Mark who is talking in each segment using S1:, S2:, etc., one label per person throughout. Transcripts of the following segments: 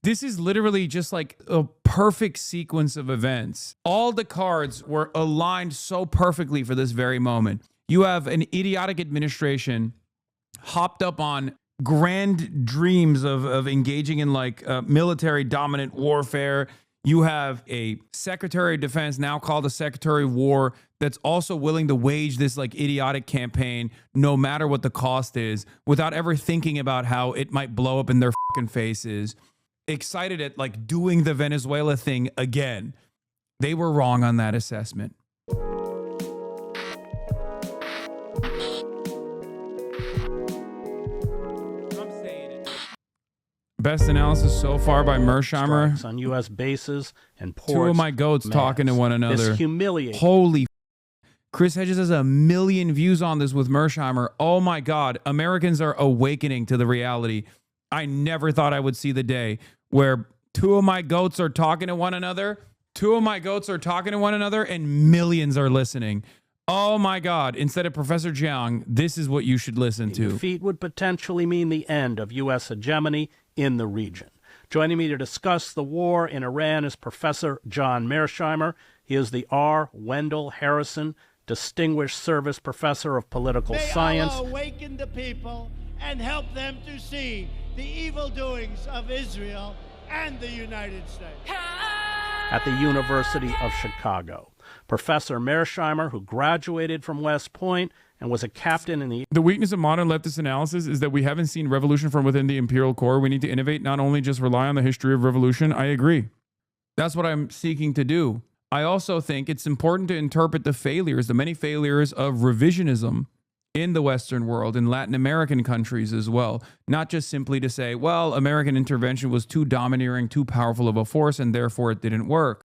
S1: This is literally just like a perfect sequence of events. All the cards were aligned so perfectly for this very moment. You have an idiotic administration hopped up on grand dreams of engaging in like military dominant warfare. You have a Secretary of Defense, now called a Secretary of War, that's also willing to wage this like idiotic campaign no matter what the cost is, without ever thinking about how it might blow up in their fucking faces. Excited at like doing the Venezuela thing again. They were wrong on that assessment. Best analysis so far by Mearsheimer.
S2: On U.S. bases and ports.
S1: Two of my goats talking to one another.
S2: This humiliating.
S1: Holy Chris Hedges has 1 million views on this with Mearsheimer. Oh my God. Americans are awakening to the reality. I never thought I would see the day where two of my goats are talking to one another. Two of my goats are talking to one another and millions are listening. Oh my God. Instead of Professor Jiang, this is what you should listen to.
S2: Defeat would potentially mean the end of U.S. hegemony in the region. Joining me to discuss the war in Iran is Professor John Mearsheimer. He is the R. Wendell Harrison Distinguished Service Professor of Political Science.
S3: May Allah awaken the people and help them to see the evil doings of Israel and the United States.
S2: At the University of Chicago. Professor Mearsheimer, who graduated from West Point and was a captain in
S1: the weakness of modern leftist analysis is that we haven't seen revolution from within the imperial core. We need to innovate, not only just rely on the history of revolution. I agree. That's what I'm seeking to do. I also think it's important to interpret the failures, the many failures of revisionism in the Western world, in Latin American countries as well. Not just simply to say, well, American intervention was too domineering, too powerful of a force, and therefore it didn't work.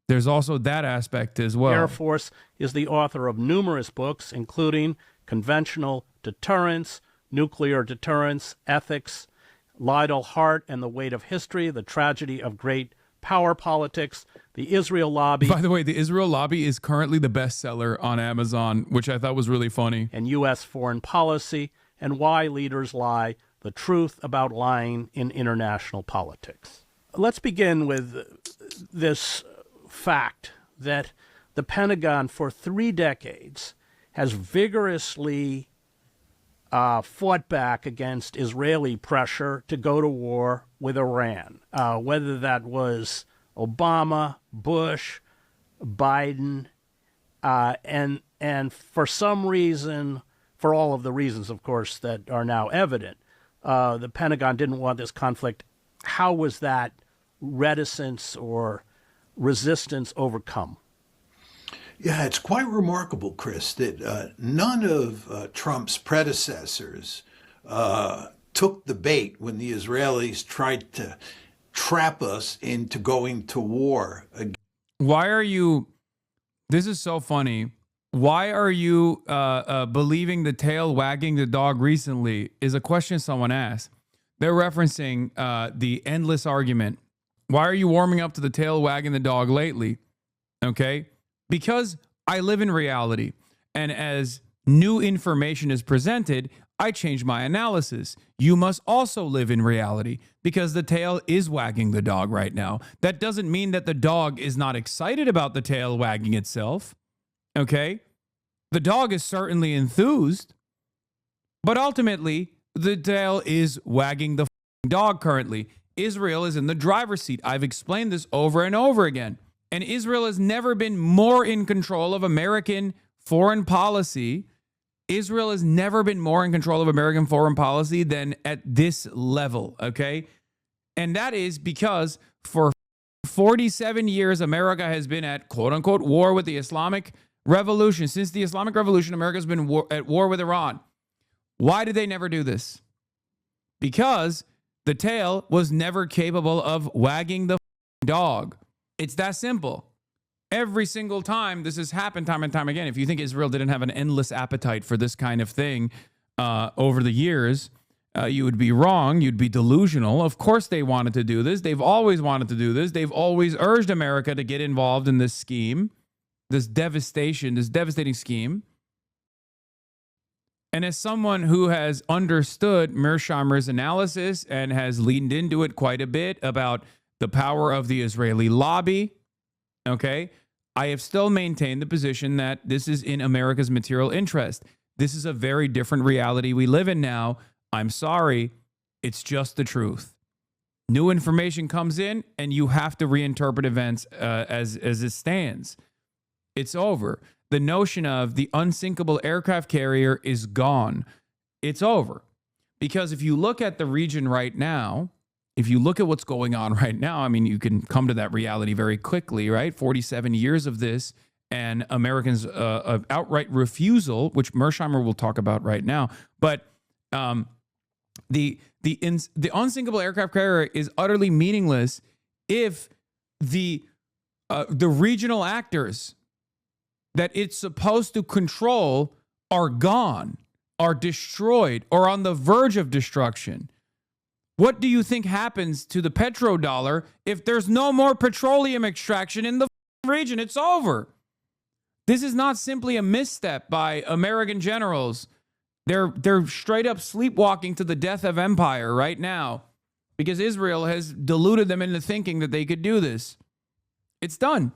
S1: There's also that aspect as well.
S2: Air Force is the author of numerous books, including Conventional Deterrence, Nuclear Deterrence, Ethics, Lytle Hart and the Weight of History, The Tragedy of Great Power Politics, The Israel Lobby.
S1: By the way, The Israel Lobby is currently the bestseller on Amazon, which I thought was really funny.
S2: And U.S. Foreign Policy, and Why Leaders Lie, The Truth About Lying in International Politics. Let's begin with this fact that the Pentagon for 3 decades has vigorously fought back against Israeli pressure to go to war with Iran, whether that was Obama, Bush, Biden, and for some reason, for all of the reasons, of course, that are now evident, the Pentagon didn't want this conflict. How was that reticence or resistance overcome?
S4: Yeah, it's quite remarkable, Chris, that none of Trump's predecessors took the bait when the Israelis tried to trap us into going to war.
S1: Why are you, this is so funny, why are you believing the tail wagging the dog recently is a question someone asked. They're referencing the endless argument. Why are you warming up to the tail wagging the dog lately? Okay? Because I live in reality. And as new information is presented, I change my analysis. You must also live in reality because the tail is wagging the dog right now. That doesn't mean that the dog is not excited about the tail wagging itself. Okay? The dog is certainly enthused. But ultimately, the tail is wagging the dog currently. Israel is in the driver's seat. I've explained this over and over again. And Israel has never been more in control of American foreign policy. Israel has never been more in control of American foreign policy than at this level, okay? And that is because for 47 years, America has been at quote-unquote war with the Islamic Revolution. Since the Islamic Revolution, America's been at war with Iran. Why did they never do this? Because the tail was never capable of wagging the dog. It's that simple. Every single time this has happened time and time again. If you think Israel didn't have an endless appetite for this kind of thing over the years, you would be wrong. You'd be delusional. Of course they wanted to do this. They've always wanted to do this. They've always urged America to get involved in this scheme, this devastating scheme. And as someone who has understood Mearsheimer's analysis and has leaned into it quite a bit about the power of the Israeli lobby, okay, I have still maintained the position that this is in America's material interest. This is a very different reality we live in now. I'm sorry. It's just the truth. New information comes in and you have to reinterpret events as it stands. It's over. The notion of the unsinkable aircraft carrier is gone. It's over. Because if you look at the region right now, if you look at what's going on right now, I mean, you can come to that reality very quickly, right? 47 years of this and Americans' of outright refusal, which Mearsheimer will talk about right now. But the unsinkable aircraft carrier is utterly meaningless if the regional actors that it's supposed to control are gone, are destroyed, or on the verge of destruction. What do you think happens to the petrodollar if there's no more petroleum extraction in the region? It's over. This is not simply a misstep by American generals. They're straight up sleepwalking to the death of empire right now because Israel has deluded them into thinking that they could do this. It's done.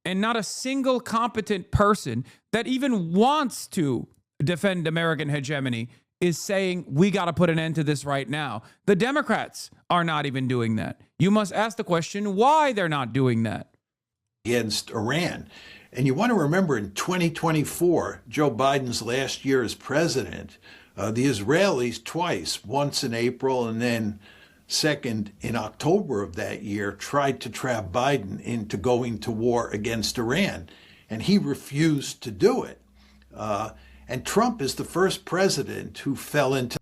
S1: And not a single competent person that even wants to defend American hegemony is saying, we got to put an end to this right now. The Democrats are not even doing that. You must ask the question why they're not doing that.
S4: Against Iran. And you want to remember in 2024, Joe Biden's last year as president, the Israelis twice, once in April and then second in October of that year, tried to trap Biden into going to war against Iran. And he refused to do it. And Trump is the first president who fell into.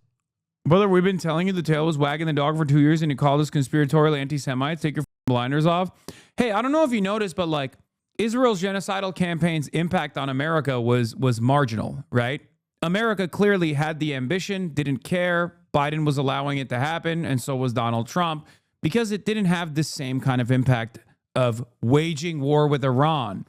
S1: Brother, we've been telling you the tail was wagging the dog for 2 years and you called us conspiratorial anti-Semites. Take your blinders off. Hey, I don't know if you noticed, but like Israel's genocidal campaign's impact on America was marginal, right? America clearly had the ambition, didn't care. Biden was allowing it to happen, and so was Donald Trump, because it didn't have the same kind of impact of waging war with Iran.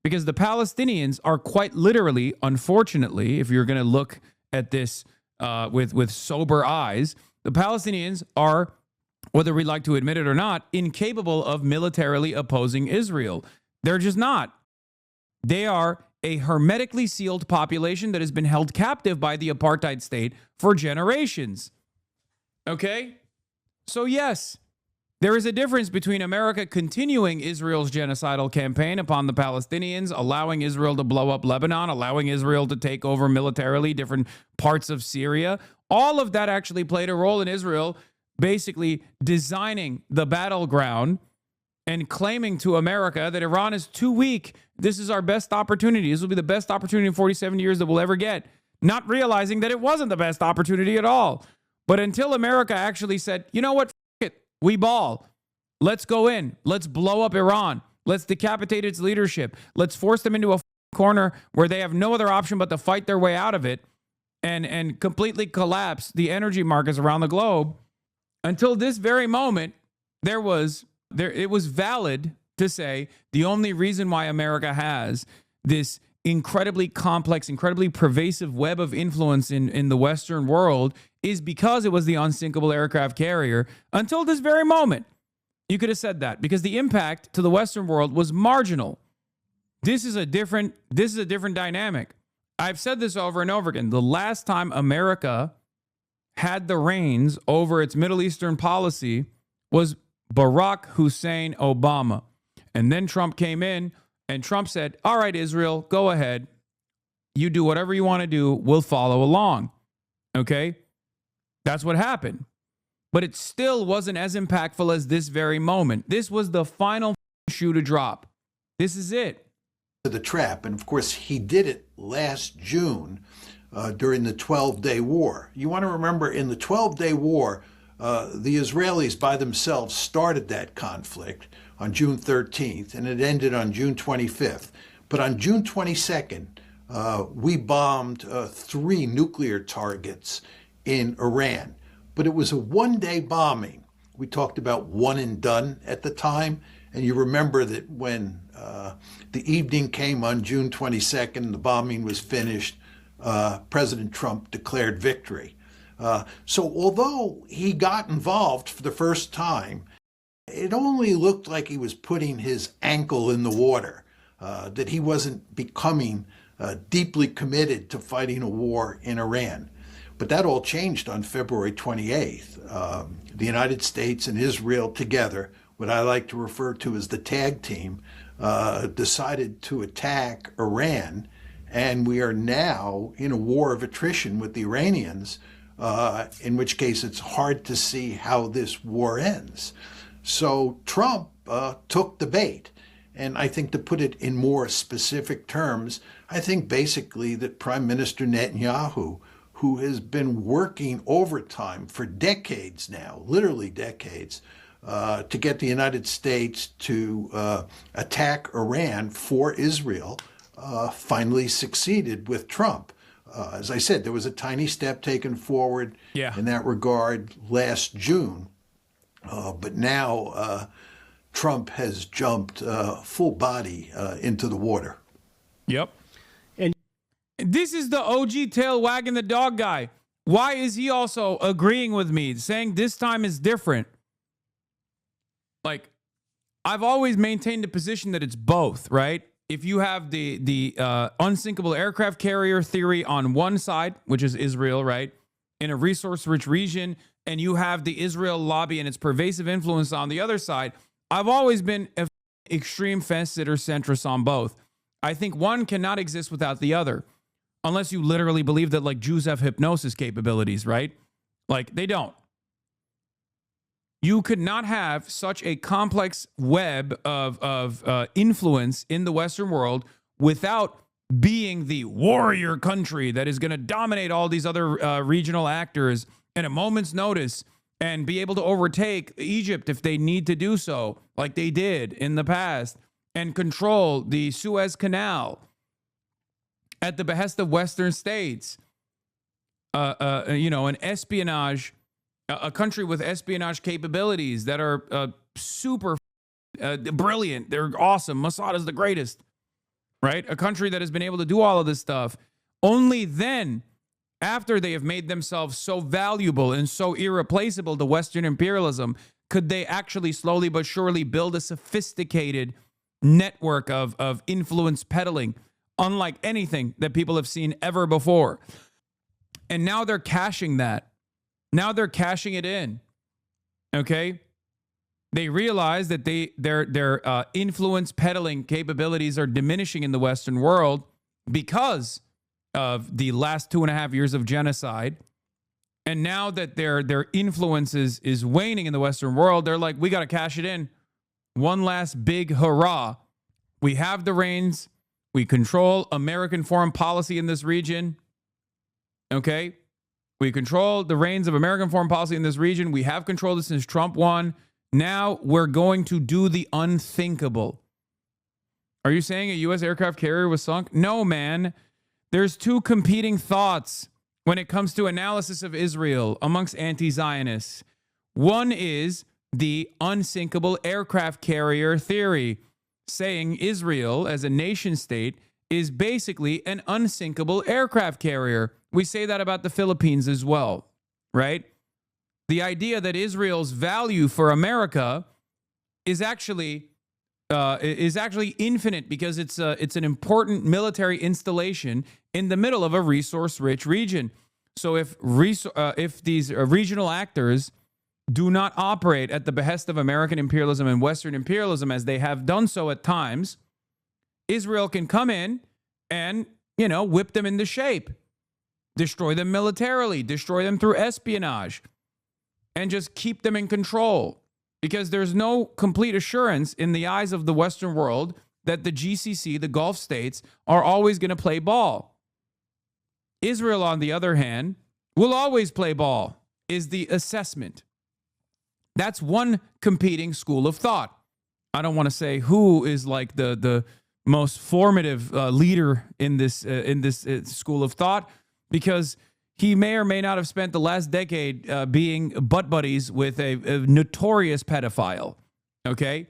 S1: Because the Palestinians are quite literally, unfortunately, if you're going to look at this with sober eyes, the Palestinians are, whether we like to admit it or not, incapable of militarily opposing Israel. They're just not. They are a hermetically sealed population that has been held captive by the apartheid state for generations. Okay? So yes, there is a difference between America continuing Israel's genocidal campaign upon the Palestinians, allowing Israel to blow up Lebanon, allowing Israel to take over militarily different parts of Syria. All of that actually played a role in Israel basically designing the battleground and claiming to America that Iran is too weak. This is our best opportunity. This will be the best opportunity in 47 years that we'll ever get. Not realizing that it wasn't the best opportunity at all. But until America actually said, you know what, f it, we ball. Let's go in. Let's blow up Iran. Let's decapitate its leadership. Let's force them into a corner where they have no other option but to fight their way out of it and completely collapse the energy markets around the globe. Until this very moment, it was valid to say the only reason why America has this incredibly complex, incredibly pervasive web of influence in the Western world is because it was the unsinkable aircraft carrier. Until this very moment, you could have said that because the impact to the Western world was marginal. This is a different dynamic. I've said this over and over again. The last time America had the reins over its Middle Eastern policy was Barack Hussein Obama. And then Trump came in and Trump said, all right, Israel, go ahead. You do whatever you want to do. We'll follow along. Okay? That's what happened. But it still wasn't as impactful as this very moment. This was the final shoe to drop. This is it.
S4: The trap. And of course, he did it last June during the 12-day war. You want to remember in the 12-day war, the Israelis by themselves started that conflict on June 13th, and it ended on June 25th. But on June 22nd, we bombed 3 nuclear targets in Iran. But it was a one-day bombing. We talked about one and done at the time. And you remember that when the evening came on June 22nd, the bombing was finished, President Trump declared victory. So although he got involved for the first time, it only looked like he was putting his ankle in the water, that he wasn't becoming deeply committed to fighting a war in Iran. But that all changed on February 28th. The United States and Israel together, what I like to refer to as the tag team, decided to attack Iran. And we are now in a war of attrition with the Iranians, in which case it's hard to see how this war ends. So Trump took the bait. And I think to put it in more specific terms, I think basically that Prime Minister Netanyahu, who has been working overtime for decades now, literally decades, to get the United States to attack Iran for Israel, finally succeeded with Trump. As I said, there was a tiny step taken forward in that regard last June. But now Trump has jumped full body into the water.
S1: Yep. And this is the OG tail wagging the dog guy. Why is he also agreeing with me, saying this time is different? Like, I've always maintained the position that it's both, right? If you have the unsinkable aircraft carrier theory on one side, which is Israel, right, in a resource-rich region, and you have the Israel lobby and its pervasive influence on the other side, I've always been an extreme fence-sitter centrist on both. I think one cannot exist without the other, unless you literally believe that, like, Jews have hypnosis capabilities, right? Like, they don't. You could not have such a complex web of influence in the Western world without being the warrior country that is going to dominate all these other regional actors at a moment's notice and be able to overtake Egypt if they need to do so, like they did in the past, and control the Suez Canal at the behest of Western states. An espionage, a country with espionage capabilities that are super brilliant. They're awesome. Mossad is the greatest, right? A country that has been able to do all of this stuff. Only then, after they have made themselves so valuable and so irreplaceable to Western imperialism, could they actually slowly but surely build a sophisticated network of influence peddling, unlike anything that people have seen ever before. And now they're cashing that. Now they're cashing it in. Okay? They realize that their influence peddling capabilities are diminishing in the Western world because of the last 2.5 years of genocide. And now that their influence is waning in the Western world, they're like, we got to cash it in. One last big hurrah. We have the reins. We control American foreign policy in this region. Okay? We control the reins of American foreign policy in this region. We have controlled it since Trump won. Now we're going to do the unthinkable. Are you saying a U.S. aircraft carrier was sunk? No, man. There's two competing thoughts when it comes to analysis of Israel amongst anti-Zionists. One is the unsinkable aircraft carrier theory, saying Israel as a nation state is basically an unsinkable aircraft carrier. We say that about the Philippines as well, right? The idea that Israel's value for America is actually infinite because it's an important military installation in the middle of a resource-rich region. So if these regional actors do not operate at the behest of American imperialism and Western imperialism as they have done so at times, Israel can come in and, whip them into shape, destroy them militarily, destroy them through espionage, and just keep them in control. Because there's no complete assurance in the eyes of the Western world that the GCC, the Gulf states, are always going to play ball. Israel, on the other hand, will always play ball, is the assessment. That's one competing school of thought. I don't want to say who is like the most formative leader in this school of thought, because he may or may not have spent the last decade being butt buddies with a notorious pedophile. Okay?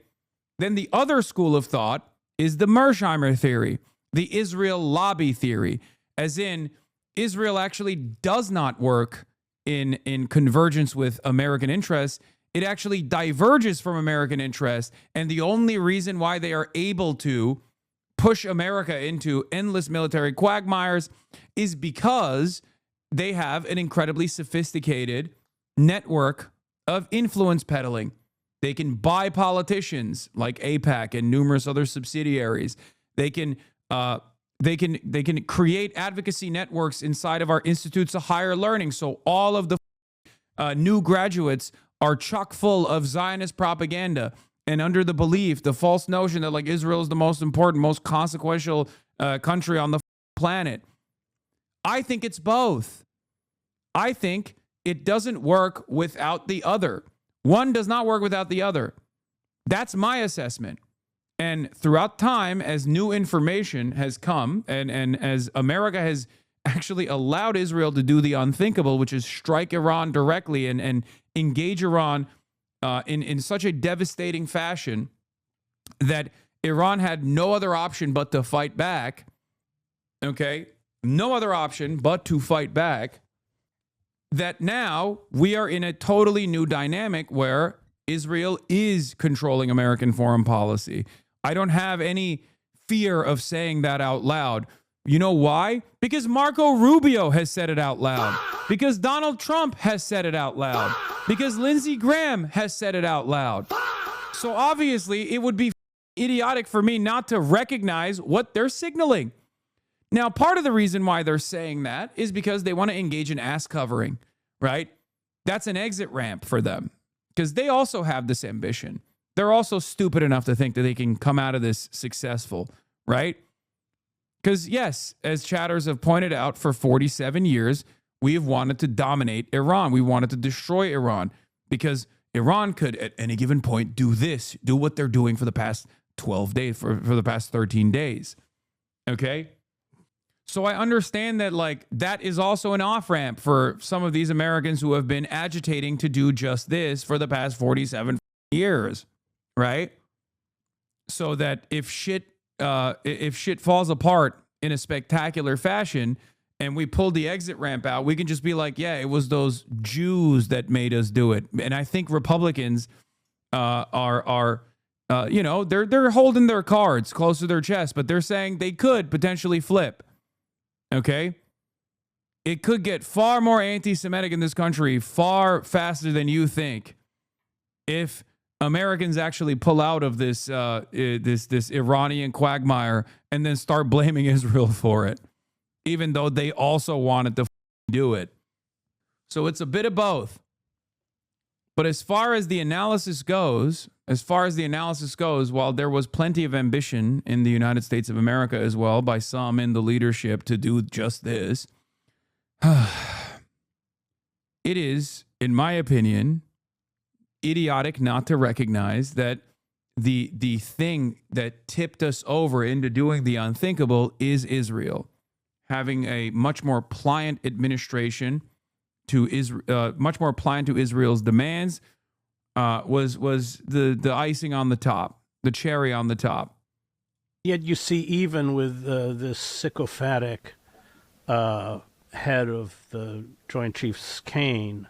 S1: Then the other school of thought is the Mearsheimer theory, the Israel lobby theory, as in Israel actually does not work in convergence with American interests. It actually diverges from American interests. And the only reason why they are able to push America into endless military quagmires is because they have an incredibly sophisticated network of influence peddling. They can buy politicians like AIPAC and numerous other subsidiaries. They can create advocacy networks inside of our institutes of higher learning. So all of the new graduates are chock full of Zionist propaganda and under the belief, the false notion that like Israel is the most important, most consequential country on the planet. I think it's both. I think it doesn't work without the other. One does not work without the other. That's my assessment. And throughout time, as new information has come and as America has actually allowed Israel to do the unthinkable, which is strike Iran directly and engage Iran in such a devastating fashion that Iran had no other option but to fight back. Okay? No other option but to fight back. That now we are in a totally new dynamic where Israel is controlling American foreign policy. I don't have any fear of saying that out loud. You know why? Because Marco Rubio has said it out loud. Because Donald Trump has said it out loud. Because Lindsey Graham has said it out loud. So obviously it would be idiotic for me not to recognize what they're signaling. Now, part of the reason why they're saying that is because they want to engage in ass covering, right? That's an exit ramp for them because they also have this ambition. They're also stupid enough to think that they can come out of this successful, right? Because yes, as chatters have pointed out, for 47 years, we have wanted to dominate Iran. We wanted to destroy Iran because Iran could at any given point do this, do what they're doing for the past 12 days, for the past 13 days. Okay? So I understand that like that is also an off-ramp for some of these Americans who have been agitating to do just this for the past 47 years, right? So that if shit falls apart in a spectacular fashion and we pull the exit ramp out, we can just be like, yeah, it was those Jews that made us do it. And I think Republicans are they're holding their cards close to their chest, but they're saying they could potentially flip. Okay? It could get far more anti-Semitic in this country far faster than you think if Americans actually pull out of this this Iranian quagmire and then start blaming Israel for it, even though they also wanted to do it. So it's a bit of both. But as far as the analysis goes, while there was plenty of ambition in the United States of America as well by some in the leadership to do just this, it is, in my opinion, idiotic not to recognize that the thing that tipped us over into doing the unthinkable is Israel. Having a much more pliant administration to Israel, much more pliant to Israel's demands, was the icing on the top, the cherry on the top.
S2: Yet you see, even with this sycophantic head of the Joint Chiefs, Kane,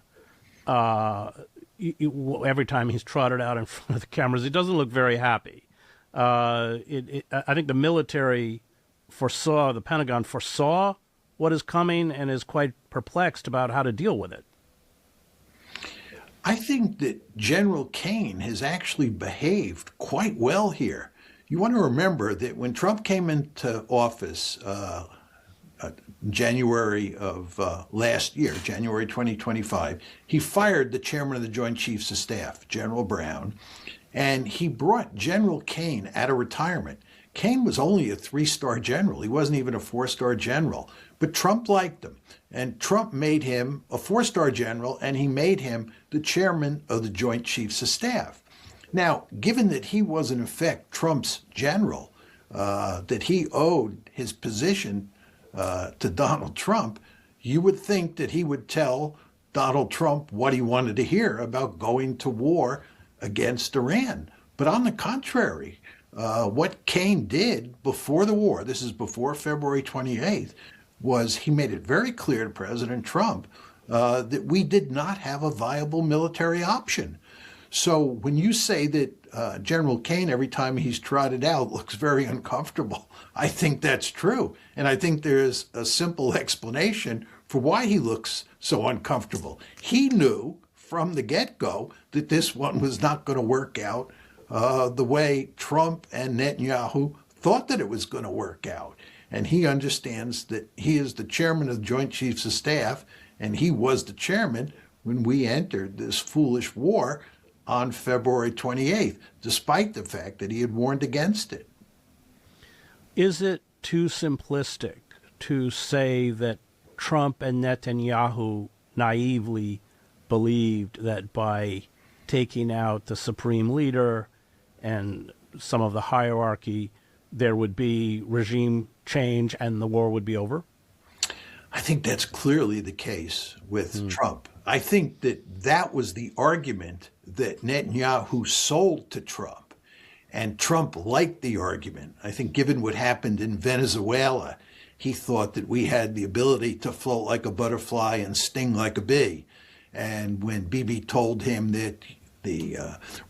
S2: every time he's trotted out in front of the cameras, he doesn't look very happy. I think the military the Pentagon foresaw what is coming and is quite perplexed about how to deal with it.
S4: I think that General Kane has actually behaved quite well here. You want to remember that when Trump came into office January of last year, January 2025, he fired the chairman of the Joint Chiefs of Staff, General Brown, and he brought General Kane out of retirement. Kane was only a 3-star general. He wasn't even a 4-star general. But Trump liked him. And Trump made him a 4-star general, and he made him the chairman of the Joint Chiefs of Staff. Now, given that he was in effect Trump's general, that he owed his position to Donald Trump, you would think that he would tell Donald Trump what he wanted to hear about going to war against Iran. But on the contrary, what Kane did before the war, this is before February 28th, was he made it very clear to President Trump that we did not have a viable military option. So when you say that General Kane, every time he's trotted out, looks very uncomfortable, I think that's true. And I think there's a simple explanation for why he looks so uncomfortable. He knew from the get-go that this one was not going to work out the way Trump and Netanyahu thought that it was going to work out. And he understands that he is the chairman of the Joint Chiefs of Staff, and he was the chairman when we entered this foolish war on February 28th, despite the fact that he had warned against it.
S2: Is it too simplistic to say that Trump and Netanyahu naively believed that by taking out the supreme leader and some of the hierarchy, there would be regime change and the war would be over?
S4: I think that's clearly the case with Trump. I think that that was the argument that Netanyahu sold to Trump, and Trump liked the argument. I think given what happened in Venezuela, he thought that we had the ability to float like a butterfly and sting like a bee. And when Bibi told him that the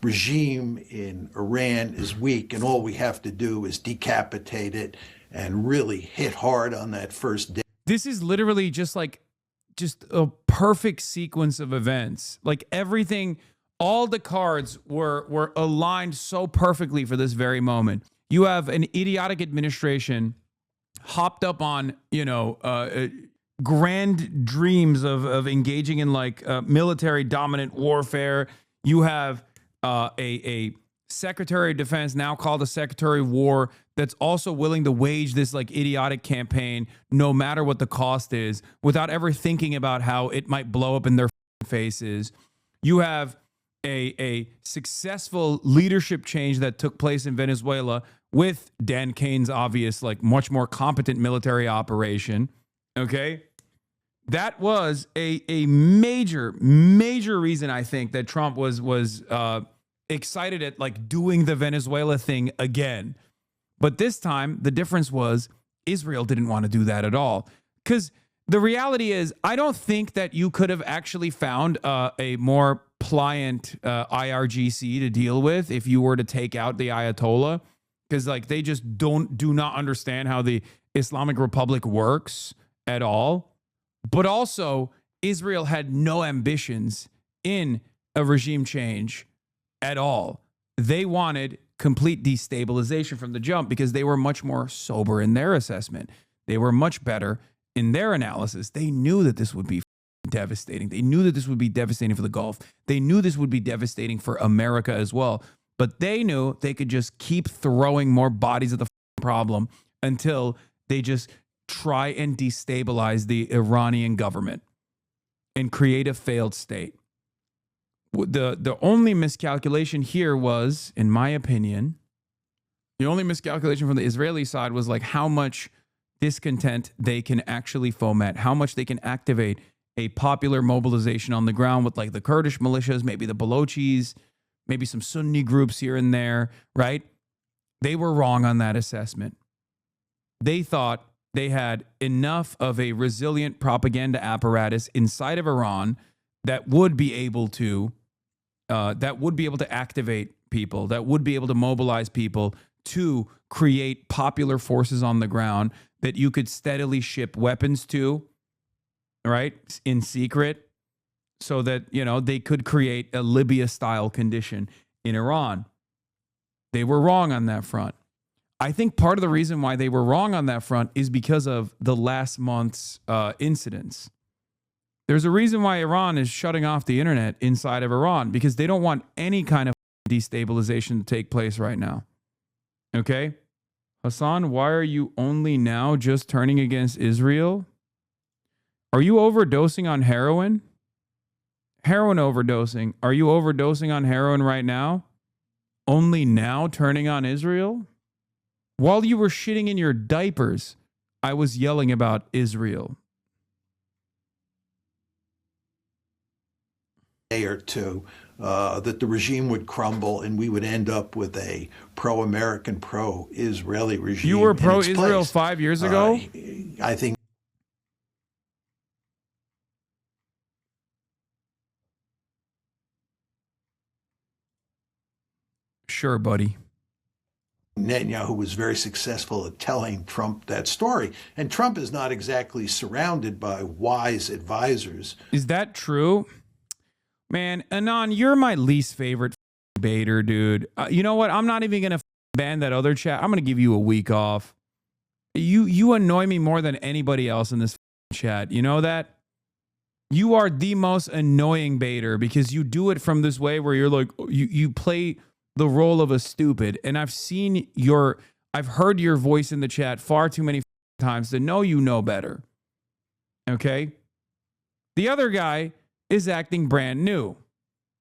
S4: regime in Iran is weak and all we have to do is decapitate it and really hit hard on that first day.
S1: This is literally just a perfect sequence of events. Like everything, all the cards were aligned so perfectly for this very moment. You have an idiotic administration hopped up on, grand dreams of engaging in military dominant warfare. You have a Secretary of Defense, now called a Secretary of War, that's also willing to wage this idiotic campaign no matter what the cost is, without ever thinking about how it might blow up in their faces. You have a successful leadership change that took place in Venezuela with Dan Kane's obvious, much more competent military operation. Okay? That was a major reason, I think, that Trump was excited at doing the Venezuela thing again. But this time, the difference was Israel didn't want to do that at all. Because the reality is, I don't think that you could have actually found a more pliant IRGC to deal with if you were to take out the Ayatollah. Because they just do not understand how the Islamic Republic works at all. But also, Israel had no ambitions in a regime change at all. They wanted complete destabilization from the jump because they were much more sober in their assessment. They were much better in their analysis. They knew that this would be devastating. They knew that this would be devastating for the Gulf. They knew this would be devastating for America as well. But they knew they could just keep throwing more bodies at the problem until they just try and destabilize the Iranian government and create a failed state. The only miscalculation here was, in my opinion, the only miscalculation from the Israeli side was how much discontent they can actually foment, how much they can activate a popular mobilization on the ground with the Kurdish militias, maybe the Balochis, maybe some Sunni groups here and there, right? They were wrong on that assessment. They thought they had enough of a resilient propaganda apparatus inside of Iran that would be able to activate people, that would be able to mobilize people to create popular forces on the ground that you could steadily ship weapons to, right, in secret, so that, they could create a Libya-style condition in Iran. They were wrong on that front. I think part of the reason why they were wrong on that front is because of the last month's incidents. There's a reason why Iran is shutting off the internet inside of Iran, because they don't want any kind of destabilization to take place right now. Okay? Hasan, why are you only now just turning against Israel? Are you overdosing on heroin? Heroin overdosing. Are you overdosing on heroin right now? Only now turning on Israel? While you were shitting in your diapers, I was yelling about Israel.
S4: Or two, that the regime would crumble and we would end up with a pro-American, pro-Israeli regime.
S1: You were pro-Israel 5 years ago?
S4: I think
S1: Sure, buddy.
S4: Netanyahu was very successful at telling Trump that story. And Trump is not exactly surrounded by wise advisors.
S1: Is that true? Man, Anon, you're my least favorite baiter, dude. You know what? I'm not even going to ban that other chat. I'm going to give you a week off. You annoy me more than anybody else in this chat. You know that? You are the most annoying baiter because you do it from this way where you're like, you play the role of a stupid. And I've heard your voice in the chat far too many times to know you know better. Okay? The other guy is acting brand new.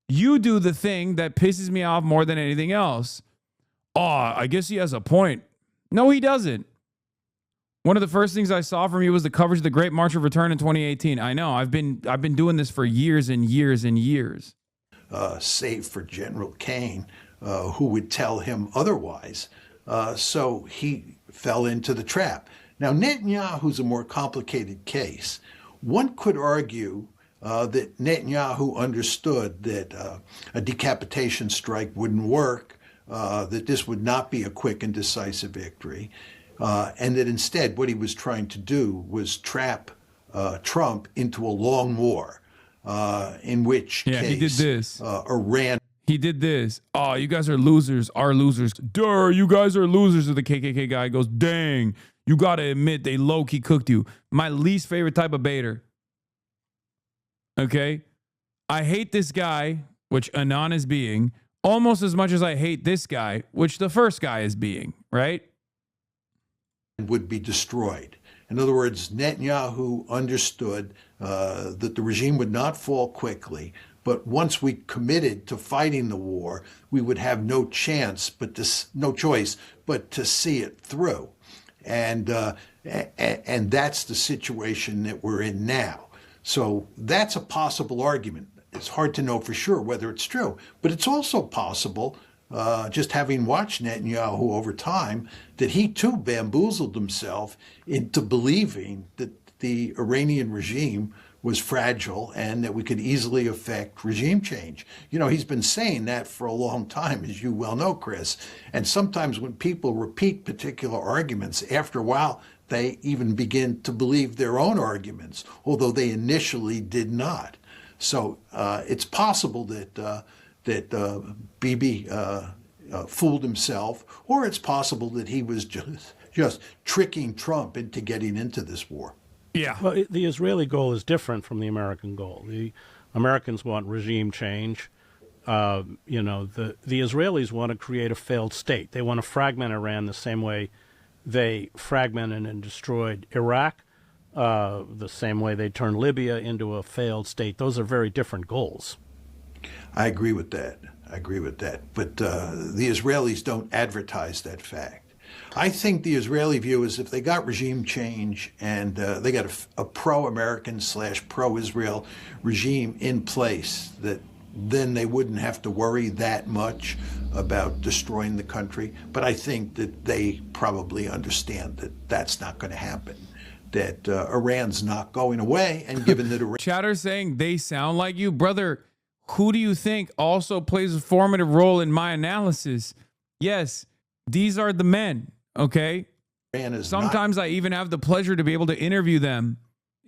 S1: You do the thing that pisses me off more than anything else. Oh, I guess he has a point. No, he doesn't. One of the first things I saw from you was the coverage of the Great March of Return in 2018. I know. I've been doing this for years and years and years.
S4: Save for General Kane, who would tell him otherwise. So he fell into the trap. Now, Netanyahu's a more complicated case. One could argue that Netanyahu understood that a decapitation strike wouldn't work, that this would not be a quick and decisive victory, and that instead what he was trying to do was trap Trump into a long war, in which case
S1: he did this.
S4: Iran.
S1: He did this. Oh, you guys are losers. Are losers. Duh, you guys are losers. The KKK guy goes, dang, you got to admit they low-key cooked you. My least favorite type of baiter. Okay? I hate this guy, which Anon is being, almost as much as I hate this guy, which the first guy is being, right?
S4: Would be destroyed. In other words, Netanyahu understood that the regime would not fall quickly, but once we committed to fighting the war, we would have no choice but to see it through. And that's the situation that we're in now. So that's a possible argument. It's hard to know for sure whether it's true, but it's also possible, just having watched Netanyahu over time, that he too bamboozled himself into believing that the Iranian regime was fragile and that we could easily affect regime change. You know, he's been saying that for a long time, as you well know, Chris. And sometimes when people repeat particular arguments, after a while, they even begin to believe their own arguments, although they initially did not. So it's possible that Bibi fooled himself, or it's possible that he was just tricking Trump into getting into this war.
S1: Yeah.
S2: Well, the Israeli goal is different from the American goal. The Americans want regime change. The Israelis want to create a failed state. They want to fragment Iran the same way they fragmented and destroyed Iraq, the same way they turned Libya into a failed state. Those are very different goals.
S4: I agree with that. But the Israelis don't advertise that fact. I think the Israeli view is if they got regime change and they got a pro-American / pro-Israel regime in place, that then they wouldn't have to worry that much about destroying the country. But I think that they probably understand that that's not going to happen, that Iran's not going away. And given that Iran...
S1: Chatter saying they sound like you. Brother, who do you think also plays a formative role in my analysis? Yes, these are the men, okay? Sometimes I even have the pleasure to be able to interview them.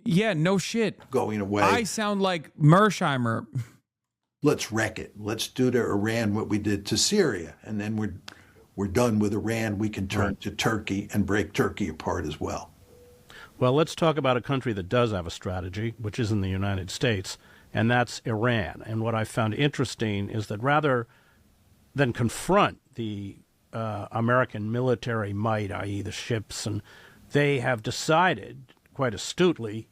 S1: Yeah, no shit.
S4: Going away.
S1: I sound like Mearsheimer.
S4: Let's wreck it. Let's do to Iran what we did to Syria. And then we're done with Iran. We can turn to Turkey and break Turkey apart as well.
S2: Well, let's talk about a country that does have a strategy, which is in the United States, and that's Iran. And what I found interesting is that rather than confront the American military might, i.e. the ships, and they have decided quite astutely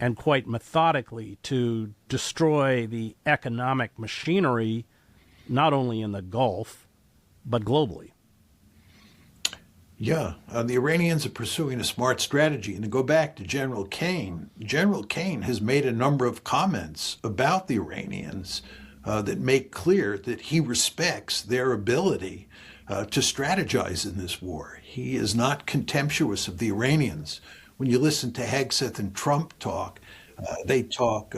S2: and quite methodically to destroy the economic machinery, not only in the Gulf, but globally.
S4: Yeah, the Iranians are pursuing a smart strategy. And to go back to General Kane has made a number of comments about the Iranians that make clear that he respects their ability to strategize in this war. He is not contemptuous of the Iranians. When you listen to Hegseth and Trump talk, they talk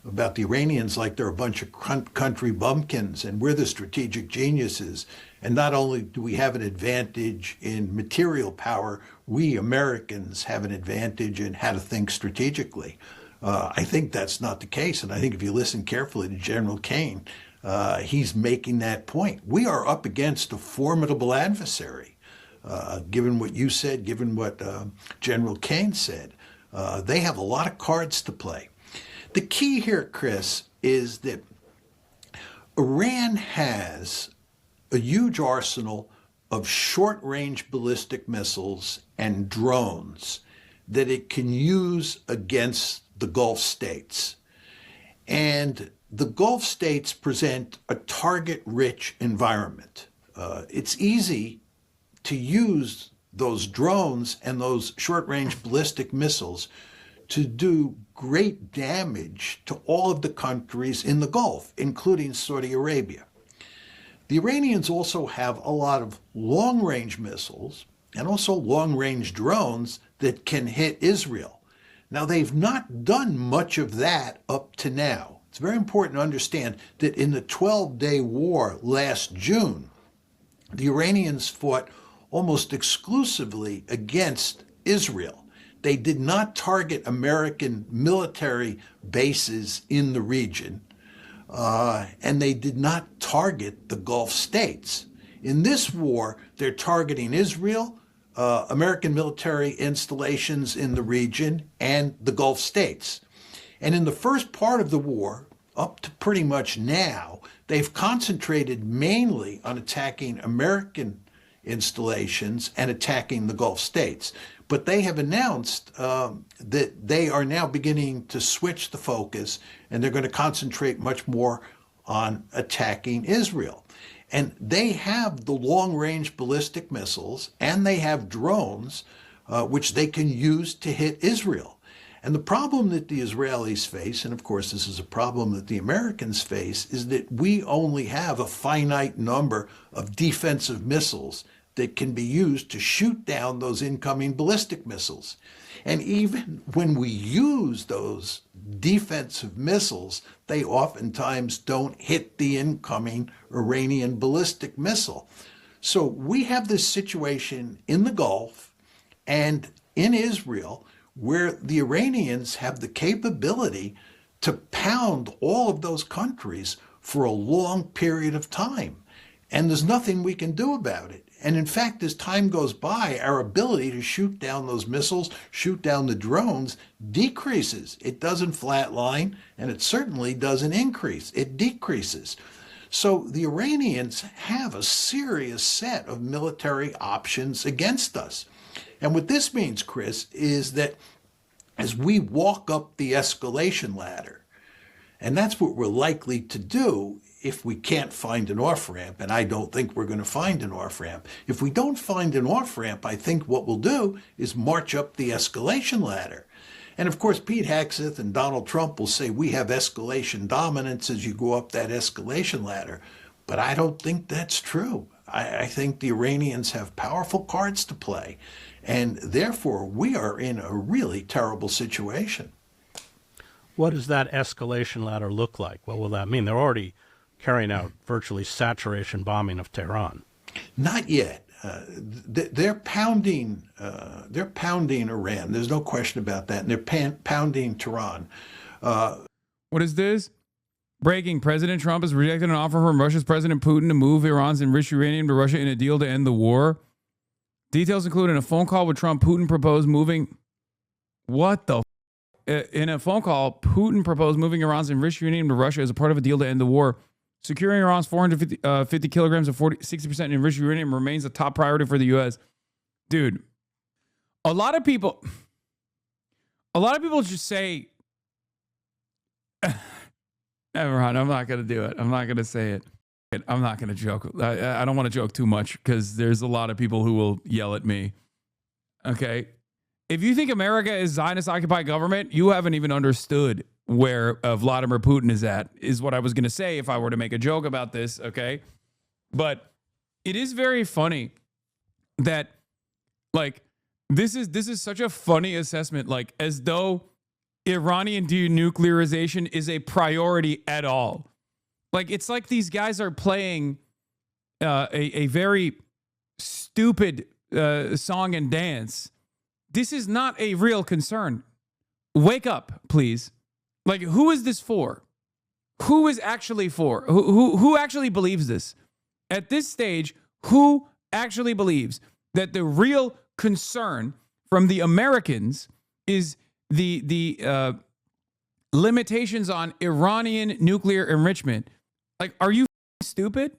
S4: about the Iranians like they're a bunch of country bumpkins and we're the strategic geniuses. And not only do we have an advantage in material power, we Americans have an advantage in how to think strategically. I think that's not the case. And I think if you listen carefully to General Kane, he's making that point. We are up against a formidable adversary. Given what you said, given what General Kane said, they have a lot of cards to play. The key here, Chris, is that Iran has a huge arsenal of short-range ballistic missiles and drones that it can use against the Gulf states. And the Gulf states present a target-rich environment. It's easy to use those drones and those short-range ballistic missiles to do great damage to all of the countries in the Gulf, including Saudi Arabia. The Iranians also have a lot of long-range missiles and also long-range drones that can hit Israel. Now, they've not done much of that up to now. It's very important to understand that in the 12-day war last June, the Iranians fought almost exclusively against Israel. They did not target American military bases in the region, and they did not target the Gulf states. In this war, they're targeting Israel, American military installations in the region, and the Gulf states. And in the first part of the war, up to pretty much now, they've concentrated mainly on attacking American installations and attacking the Gulf states. But they have announced that they are now beginning to switch the focus and they're going to concentrate much more on attacking Israel. And they have the long-range ballistic missiles and they have drones which they can use to hit Israel. And the problem that the Israelis face, and of course this is a problem that the Americans face, is that we only have a finite number of defensive missiles that can be used to shoot down those incoming ballistic missiles. And even when we use those defensive missiles, they oftentimes don't hit the incoming Iranian ballistic missile. So we have this situation in the Gulf and in Israel where the Iranians have the capability to pound all of those countries for a long period of time. And there's nothing we can do about it. And in fact, as time goes by, our ability to shoot down those missiles, shoot down the drones, decreases. It doesn't flatline, and it certainly doesn't increase. It decreases. So the Iranians have a serious set of military options against us. And what this means, Chris, is that as we walk up the escalation ladder, and that's what we're likely to do if we can't find an off-ramp, and I don't think we're going to find an off-ramp. If we don't find an off-ramp, I think what we'll do is march up the escalation ladder. And of course, Pete Hegseth and Donald Trump will say we have escalation dominance as you go up that escalation ladder. But I don't think that's true. I think the Iranians have powerful cards to play, and therefore we are in a really terrible situation.
S2: What does that escalation ladder look like? What will that mean? They're already carrying out virtually saturation bombing of Tehran.
S4: Not yet. They're pounding Iran. There's no question about that. And they're pounding Tehran.
S1: What is this? Breaking. President Trump has rejected an offer from Russia's President Putin to move Iran's enriched uranium to Russia in a deal to end the war. Details include in a phone call with Trump, Putin proposed moving... What the... In a phone call, Putin proposed moving Iran's enriched uranium to Russia as a part of a deal to end the war. Securing Iran's 450 kilograms of 60% enriched uranium remains a top priority for the U.S. Dude, a lot of people just say, never mind, I'm not going to do it. I'm not going to say it. I'm not going to joke. I don't want to joke too much because there's a lot of people who will yell at me. Okay. If you think America is Zionist-occupied government, you haven't even understood where Vladimir Putin is at, is what I was going to say if I were to make a joke about this, okay? But it is very funny that, like, this is such a funny assessment, like, as though Iranian denuclearization is a priority at all. Like, it's like these guys are playing a very stupid song and dance. This is not a real concern. Wake up, please. Like, who is this for? Who is actually for? Who actually believes this? At this stage, who actually believes that the real concern from the Americans is the limitations on Iranian nuclear enrichment? Like, are you stupid?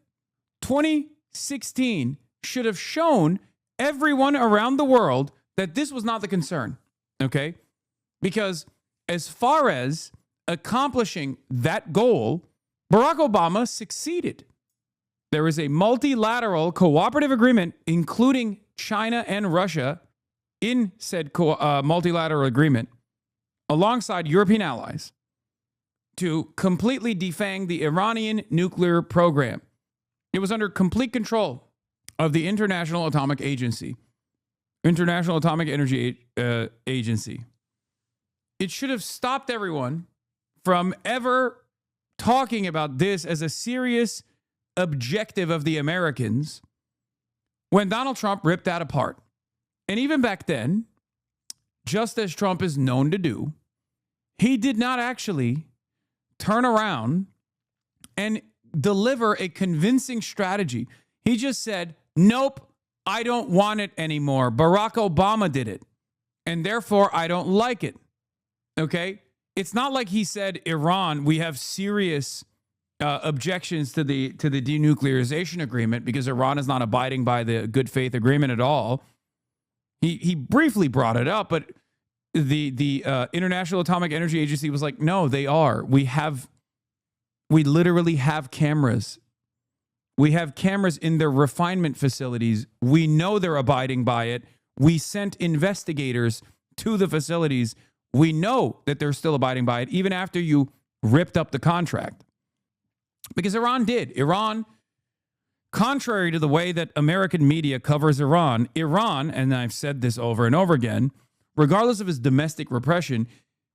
S1: 2016 should have shown everyone around the world that this was not the concern, okay? Because as far as accomplishing that goal, Barack Obama succeeded. There is a multilateral cooperative agreement, including China and Russia, in said multilateral agreement, alongside European allies, to completely defang the Iranian nuclear program. It was under complete control of the International Atomic Agency, International Atomic Energy Agency. It should have stopped everyone from ever talking about this as a serious objective of the Americans when Donald Trump ripped that apart. And even back then, just as Trump is known to do, he did not actually turn around and deliver a convincing strategy. He just said, nope, I don't want it anymore. Barack Obama did it, and therefore I don't like it. Okay? It's not like he said, Iran, we have serious objections to the denuclearization agreement because Iran is not abiding by the good faith agreement at all. He briefly brought it up, but the International Atomic Energy Agency was like, no, they are. We literally have cameras. We have cameras in their refinement facilities. We know they're abiding by it. We sent investigators to the facilities. We know that they're still abiding by it, even after you ripped up the contract. Because Iran did. Iran, contrary to the way that American media covers Iran, and I've said this over and over again, regardless of its domestic repression,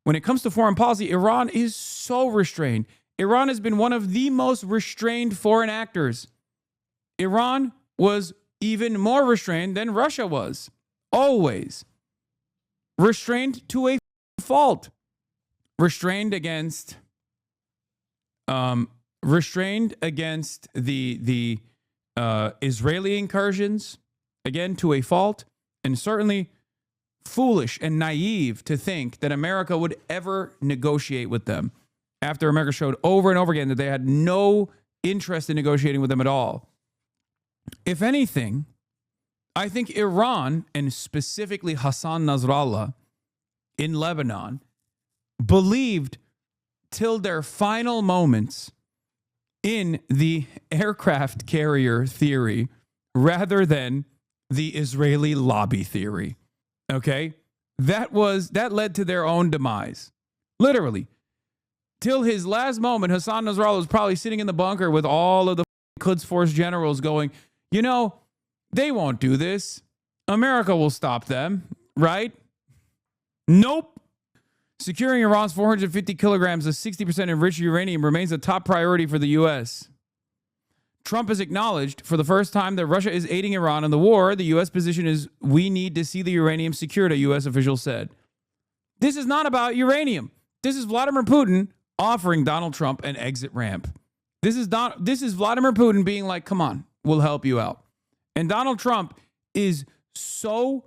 S1: when it comes to foreign policy, Iran is so restrained. Iran has been one of the most restrained foreign actors. Iran was even more restrained than Russia was. Always. Restrained to a fault. Restrained against the Israeli incursions, again, to a fault, and certainly foolish and naive to think that America would ever negotiate with them after America showed over and over again that they had no interest in negotiating with them at all. If anything, I think Iran, and specifically Hassan Nasrallah in Lebanon, believed till their final moments in the aircraft carrier theory rather than the Israeli lobby theory. Okay? That led to their own demise. Literally. Till his last moment, Hassan Nasrallah was probably sitting in the bunker with all of the Quds Force generals going, you know, they won't do this. America will stop them, right? Nope. Securing Iran's 450 kilograms of 60% enriched uranium remains a top priority for the U.S. Trump has acknowledged for the first time that Russia is aiding Iran in the war. The U.S. position is we need to see the uranium secured, a U.S. official said. This is not about uranium. This is Vladimir Putin offering Donald Trump an exit ramp. This is Vladimir Putin being like, come on, we'll help you out. And Donald Trump is so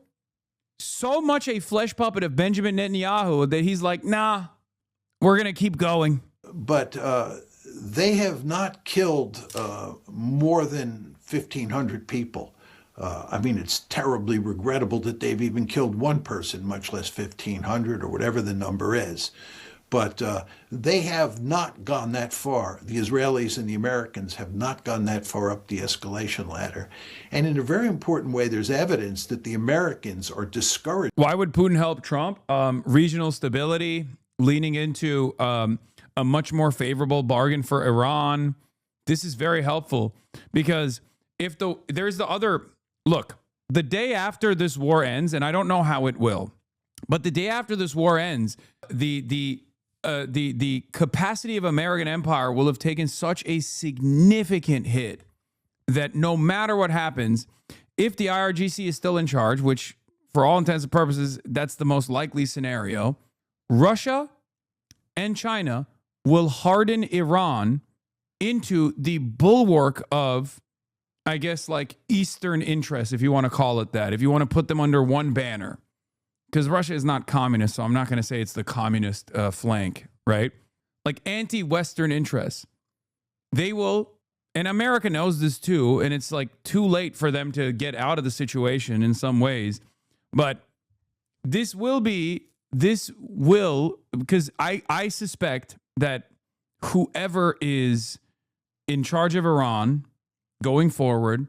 S1: much a flesh puppet of Benjamin Netanyahu that he's like, nah, we're going to keep going.
S4: But they have not killed more than 1,500 people. I mean, it's terribly regrettable that they've even killed one person, much less 1,500 or whatever the number is. But they have not gone that far. The Israelis and the Americans have not gone that far up the escalation ladder. And in a very important way, there's evidence that the Americans are discouraged.
S1: Why would Putin help Trump? Regional stability, leaning into a much more favorable bargain for Iran. This is very helpful because there's the other look, the day after this war ends, and I don't know how it will, But the day after this war ends, the capacity of American empire will have taken such a significant hit that no matter what happens, if the IRGC is still in charge, which for all intents and purposes, that's the most likely scenario, Russia and China will harden Iran into the bulwark of, I guess, like Eastern interests, if you want to call it that, if you want to put them under one banner. Because Russia is not communist, so I'm not going to say it's the communist flank, right? Like anti-Western interests. They will, and America knows this too, and it's like too late for them to get out of the situation in some ways. But this will, because I suspect that whoever is in charge of Iran going forward,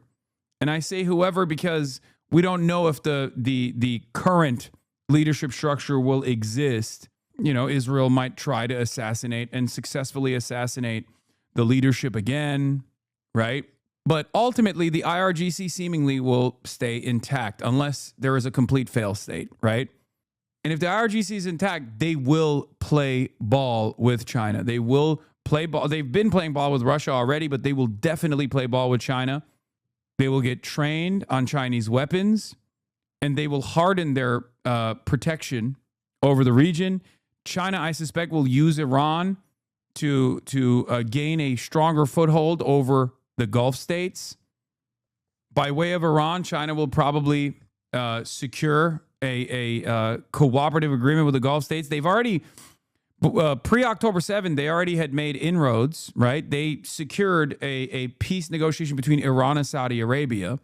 S1: and I say whoever because we don't know if the current leadership structure will exist. You know, Israel might try to assassinate and successfully assassinate the leadership again, right? But ultimately, the IRGC seemingly will stay intact unless there is a complete fail state, right? And if the IRGC is intact, they will play ball with China. They will play ball. They've been playing ball with Russia already, but they will definitely play ball with China. They will get trained on Chinese weapons, and they will harden their protection over the region. China, I suspect, will use Iran to gain a stronger foothold over the Gulf states. By way of Iran, China will probably secure a cooperative agreement with the Gulf states. They've already, pre-October 7, they already had made inroads, right? They secured a peace negotiation between Iran and Saudi Arabia.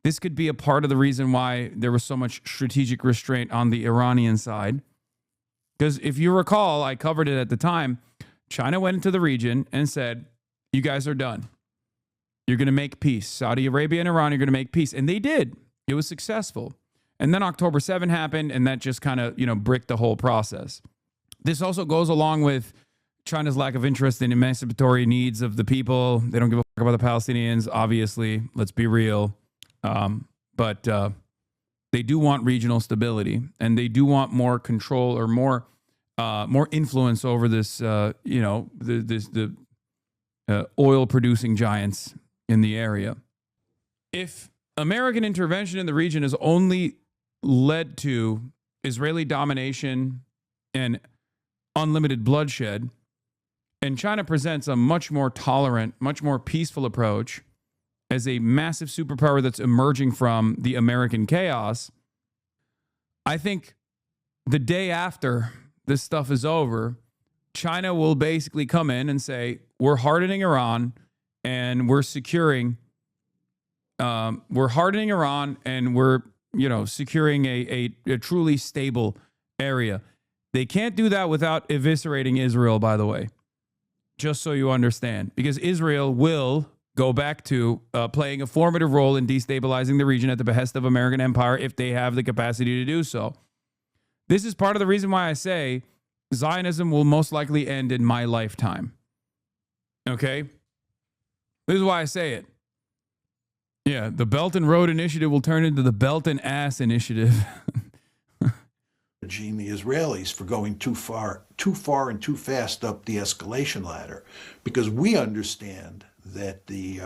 S1: This could be a part of the reason why there was so much strategic restraint on the Iranian side. Because if you recall, I covered it at the time, China went into the region and said, you guys are done. You're going to make peace. Saudi Arabia and Iran are going to make peace. And they did. It was successful. And then October 7 happened, and that just kind of, bricked the whole process. This also goes along with China's lack of interest in emancipatory needs of the people. They don't give a fuck about the Palestinians, obviously. Let's be real. But they do want regional stability, and they do want more control or more influence over this, the oil producing giants in the area. If American intervention in the region has only led to Israeli domination and unlimited bloodshed, and China presents a much more tolerant, much more peaceful approach as a massive superpower that's emerging from the American chaos, I think the day after this stuff is over, China will basically come in and say, we're hardening Iran and we're securing, securing a truly stable area. They can't do that without eviscerating Israel, by the way, just so you understand, because Israel will go back to playing a formative role in destabilizing the region at the behest of American empire if they have the capacity to do so. This is part of the reason why I say Zionism will most likely end in my lifetime. Okay? This is why I say it. Yeah, the Belt and Road Initiative will turn into the Belt and Ass Initiative.
S4: The Israelis for going too far and too fast up the escalation ladder, because we understand that the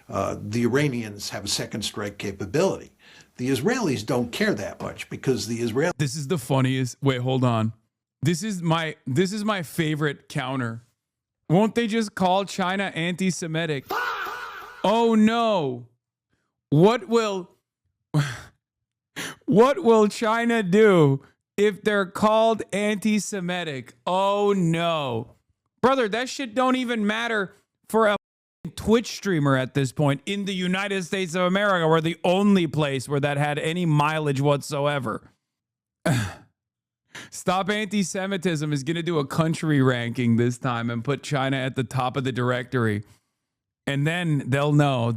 S4: Iranians have a second strike capability. The Israelis don't care that much because the Israelis.
S1: This is the funniest. Wait, hold on. This is my favorite counter. Won't they just call China anti-Semitic? Oh no. What will China do if they're called anti-Semitic? Oh no. Brother, that shit don't even matter for a Twitch streamer at this point in the United States of America. We're the only place where that had any mileage whatsoever. Stop Anti-Semitism is going to do a country ranking this time and put China at the top of the directory. And then they'll know.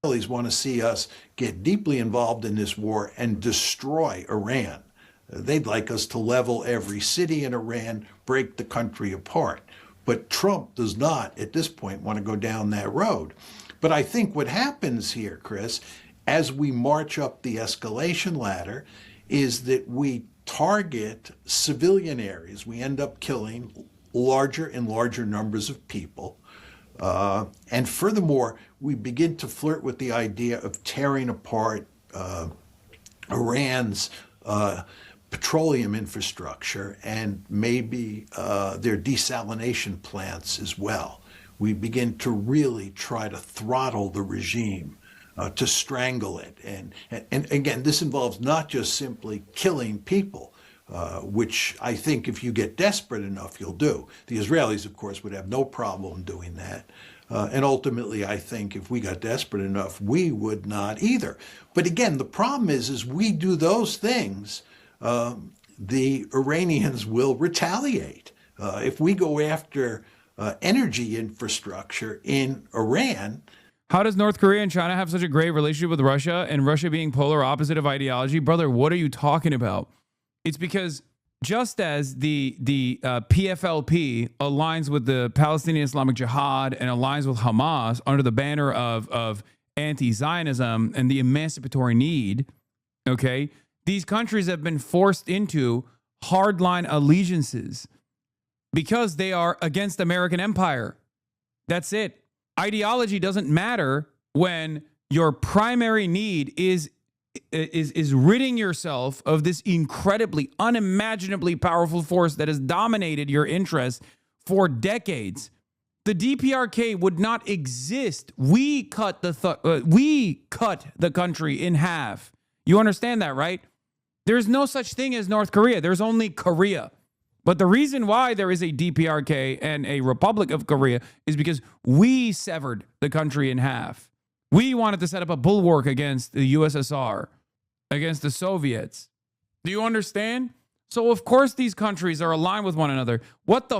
S4: Israelis want to see us get deeply involved in this war and destroy Iran. They'd like us to level every city in Iran, break the country apart. But Trump does not, at this point, want to go down that road. But I think what happens here, Chris, as we march up the escalation ladder is that we target civilian areas. We end up killing larger and larger numbers of people. And furthermore, we begin to flirt with the idea of tearing apart Iran's petroleum infrastructure and maybe their desalination plants as well. We begin to really try to throttle the regime, to strangle it. And again, this involves not just simply killing people, which I think if you get desperate enough, you'll do. The Israelis, of course, would have no problem doing that. And ultimately, I think if we got desperate enough, we would not either. But again, the problem is we do those things, the Iranians will retaliate. If we go after energy infrastructure in Iran.
S1: How does North Korea and China have such a great relationship with Russia, and Russia being polar opposite of ideology? Brother, what are you talking about? It's because just as the PFLP aligns with the Palestinian Islamic Jihad and aligns with Hamas under the banner of anti-Zionism and the emancipatory need, okay, these countries have been forced into hardline allegiances because they are against American empire. That's it. Ideology doesn't matter when your primary need is ridding yourself of this incredibly, unimaginably powerful force that has dominated your interests for decades. The DPRK would not exist. We cut the country in half. You understand that, right? There's no such thing as North Korea. There's only Korea. But the reason why there is a DPRK and a Republic of Korea is because we severed the country in half. We wanted to set up a bulwark against the USSR, against the Soviets. Do you understand? So, of course, these countries are aligned with one another. What the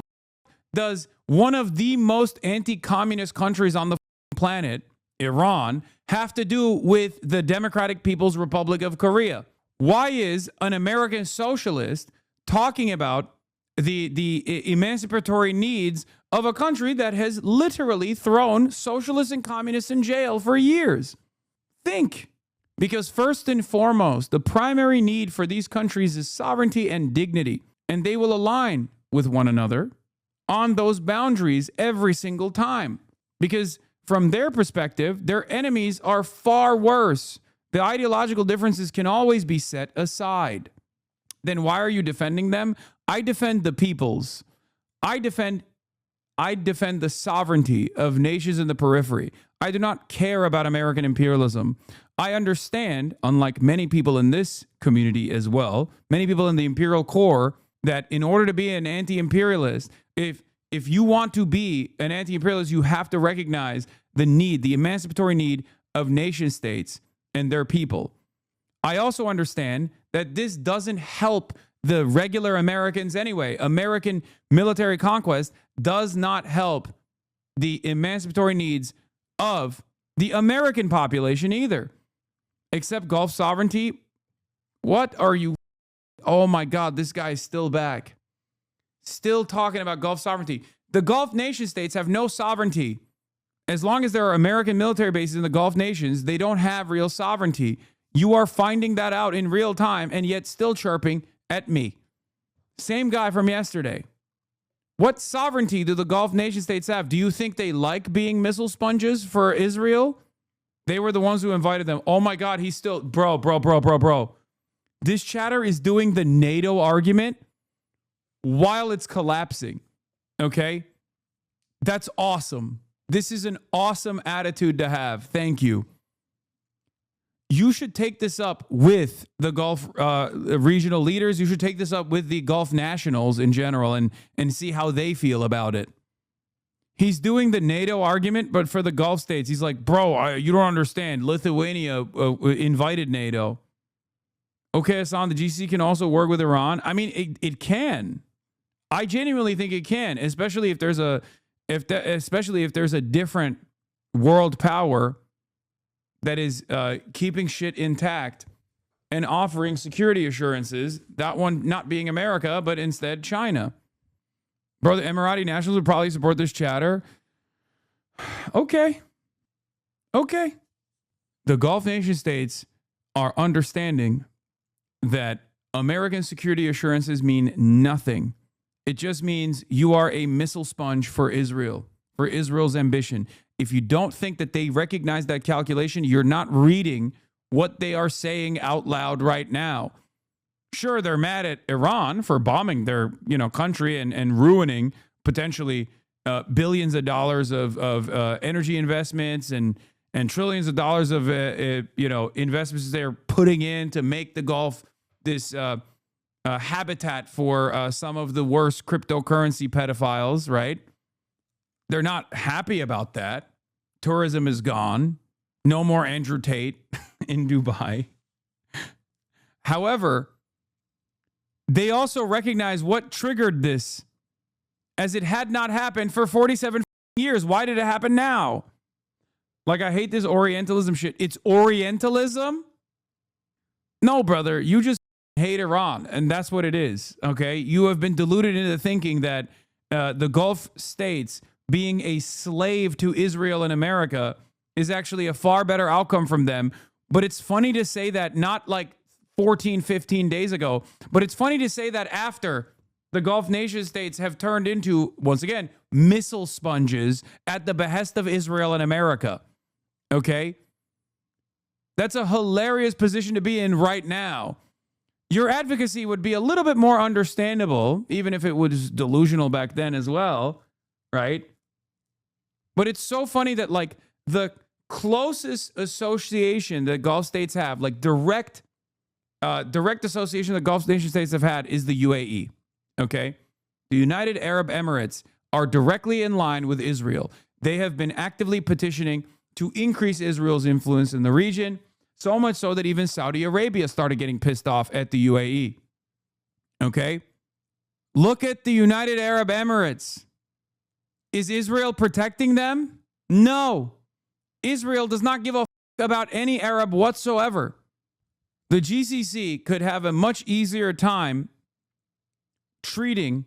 S1: does one of the most anti-communist countries on the planet, Iran, have to do with the Democratic People's Republic of Korea? Why is an American socialist talking about the emancipatory needs of a country that has literally thrown socialists and communists in jail for years? Think. Because first and foremost, the primary need for these countries is sovereignty and dignity, and they will align with one another on those boundaries every single time. Because from their perspective, their enemies are far worse. The ideological differences can always be set aside. Then why are you defending them? I defend the peoples. I defend the sovereignty of nations in the periphery. I do not care about American imperialism. I understand, unlike many people in this community as well, many people in the imperial core, that in order to be an anti-imperialist, if you want to be an anti-imperialist, you have to recognize the need, the emancipatory need of nation states and their people. I also understand that this doesn't help the regular Americans anyway. American military conquest does not help the emancipatory needs of the American population either. Except Gulf sovereignty. What are you? Oh my God, this guy is still back. Still talking about Gulf sovereignty. The Gulf nation states have no sovereignty. As long as there are American military bases in the Gulf nations, they don't have real sovereignty. You are finding that out in real time and yet still chirping at me. Same guy from yesterday. What sovereignty do the Gulf nation states have? Do you think they like being missile sponges for Israel? They were the ones who invited them. Oh my God, he's still, bro. This chatter is doing the NATO argument while it's collapsing. Okay? That's awesome. This is an awesome attitude to have. Thank you. You should take this up with the Gulf regional leaders. You should take this up with the Gulf nationals in general and see how they feel about it. He's doing the NATO argument, but for the Gulf states. He's like, bro, you don't understand. Lithuania invited NATO. Okay, Hasan, the GCC can also work with Iran. I mean, it can. I genuinely think it can, especially if there's a different world power that is keeping shit intact and offering security assurances, that one not being America, but instead China. Bro, the Emirati nationals would probably support this chatter. Okay. the Gulf nation states are understanding that American security assurances mean nothing. It just means you are a missile sponge for Israel, for Israel's ambition. If you don't think that they recognize that calculation, you're not reading what they are saying out loud right now. Sure, they're mad at Iran for bombing their country and ruining potentially billions of dollars of energy investments and trillions of dollars of investments they're putting in to make the Gulf this habitat for some of the worst cryptocurrency pedophiles, right? They're not happy about that. Tourism is gone. No more Andrew Tate in Dubai. However, they also recognize what triggered this, as it had not happened for 47 years. Why did it happen now? Like, I hate this Orientalism shit. It's Orientalism? No, brother, you just hate Iran, and that's what it is, okay? You have been deluded into thinking that the Gulf states being a slave to Israel and America is actually a far better outcome from them. But it's funny to say that not like 14, 15 days ago, but it's funny to say that after the Gulf nation states have turned into, once again, missile sponges at the behest of Israel and America. Okay? That's a hilarious position to be in right now. Your advocacy would be a little bit more understandable, even if it was delusional back then as well, right? But it's so funny that, like, the closest association that Gulf states have, like direct association that Gulf nation states have had, is the UAE, okay? The United Arab Emirates are directly in line with Israel. They have been actively petitioning to increase Israel's influence in the region, so much so that even Saudi Arabia started getting pissed off at the UAE. Okay? Look at the United Arab Emirates. Is Israel protecting them? No. Israel does not give a about any Arab whatsoever. The GCC could have a much easier time treating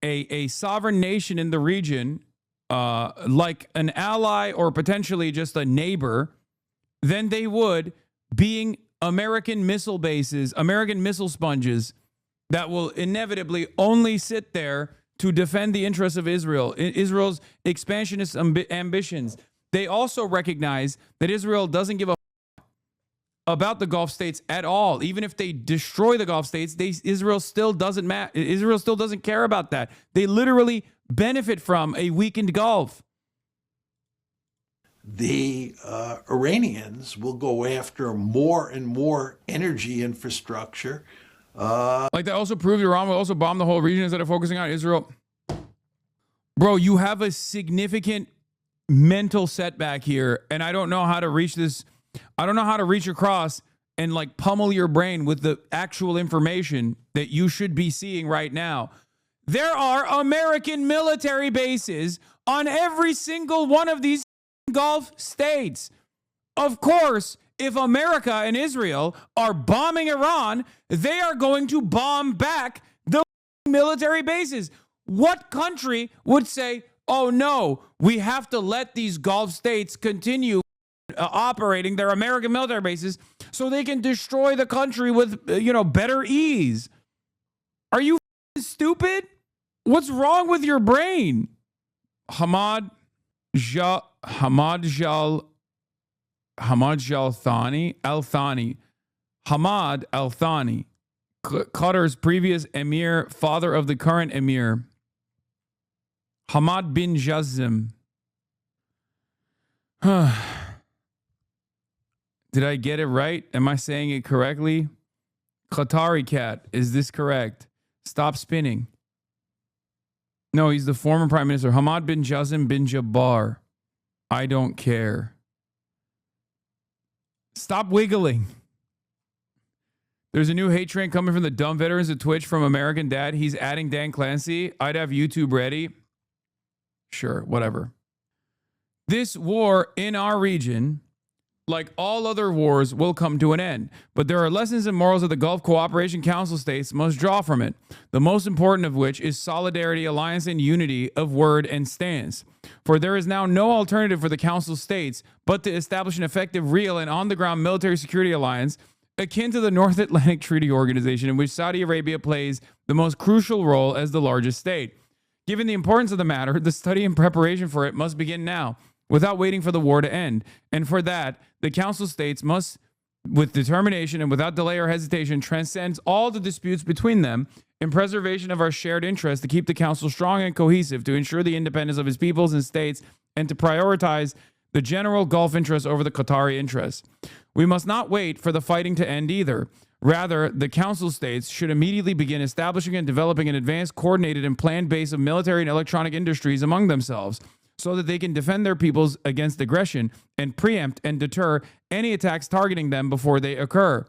S1: a sovereign nation in the region like an ally or potentially just a neighbor than they would being American missile bases, American missile sponges that will inevitably only sit there to defend the interests of Israel, Israel's expansionist ambitions. They also recognize that Israel doesn't give a about the Gulf states at all. Even if they destroy the Gulf states, Israel still doesn't Israel still doesn't care about that. They literally benefit from a weakened Gulf.
S4: The Iranians will go after more and more energy infrastructure.
S1: Like, that also proves Iran will also bomb the whole region instead of focusing on Israel. Bro, you have a significant mental setback here, and I don't know how to reach this. I don't know how to reach across and like pummel your brain with the actual information that you should be seeing right now. There are American military bases on every single one of these Gulf states. Of course, if America and Israel are bombing Iran, they are going to bomb back the military bases. What country would say, oh no, we have to let these Gulf states continue operating their American military bases so they can destroy the country with, better ease? Are you stupid? What's wrong with your brain? Hamad Al-Thani, Qatar's previous emir, father of the current emir, Hamad bin Jazim. Did I get it right? Am I saying it correctly? Qatari cat, is this correct? Stop spinning. No, he's the former prime minister. Hamad bin Jazim bin Jabbar. I don't care. Stop wiggling. There's a new hate train coming from the dumb veterans of Twitch from American Dad. He's adding Dan Clancy. I'd have YouTube ready. Sure, whatever. This war in our region, like all other wars, will come to an end. But there are lessons and morals that the Gulf Cooperation Council states must draw from it. The most important of which is solidarity, alliance, and unity of word and stance. For there is now no alternative for the Council states but to establish an effective, real, and on-the-ground military security alliance akin to the North Atlantic Treaty Organization, in which Saudi Arabia plays the most crucial role as the largest state. Given the importance of the matter, the study and preparation for it must begin now, without waiting for the war to end. And for that, the Council states must, with determination and without delay or hesitation, transcend all the disputes between them in preservation of our shared interest to keep the Council strong and cohesive, to ensure the independence of its peoples and states, and to prioritize the general Gulf interest over the Qatari interests. We must not wait for the fighting to end either. Rather, the Council states should immediately begin establishing and developing an advanced, coordinated, and planned base of military and electronic industries among themselves, so that they can defend their peoples against aggression and preempt and deter any attacks targeting them before they occur.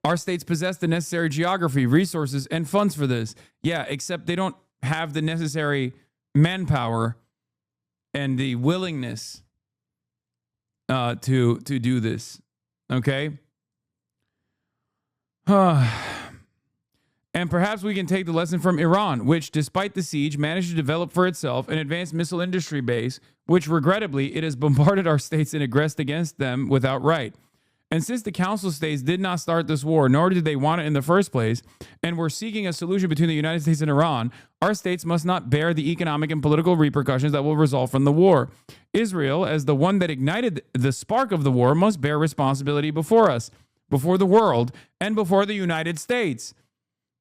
S1: Our states possess the necessary geography, resources, and funds for this. Yeah, except they don't have the necessary manpower and the willingness to do this. Okay? And perhaps we can take the lesson from Iran, which, despite the siege, managed to develop for itself an advanced missile industry base, which, regrettably, it has bombarded our states and aggressed against them without right. And since the Council states did not start this war, nor did they want it in the first place, and were seeking a solution between the United States and Iran, our states must not bear the economic and political repercussions that will result from the war. Israel, as the one that ignited the spark of the war, must bear responsibility before us, before the world, and before the United States.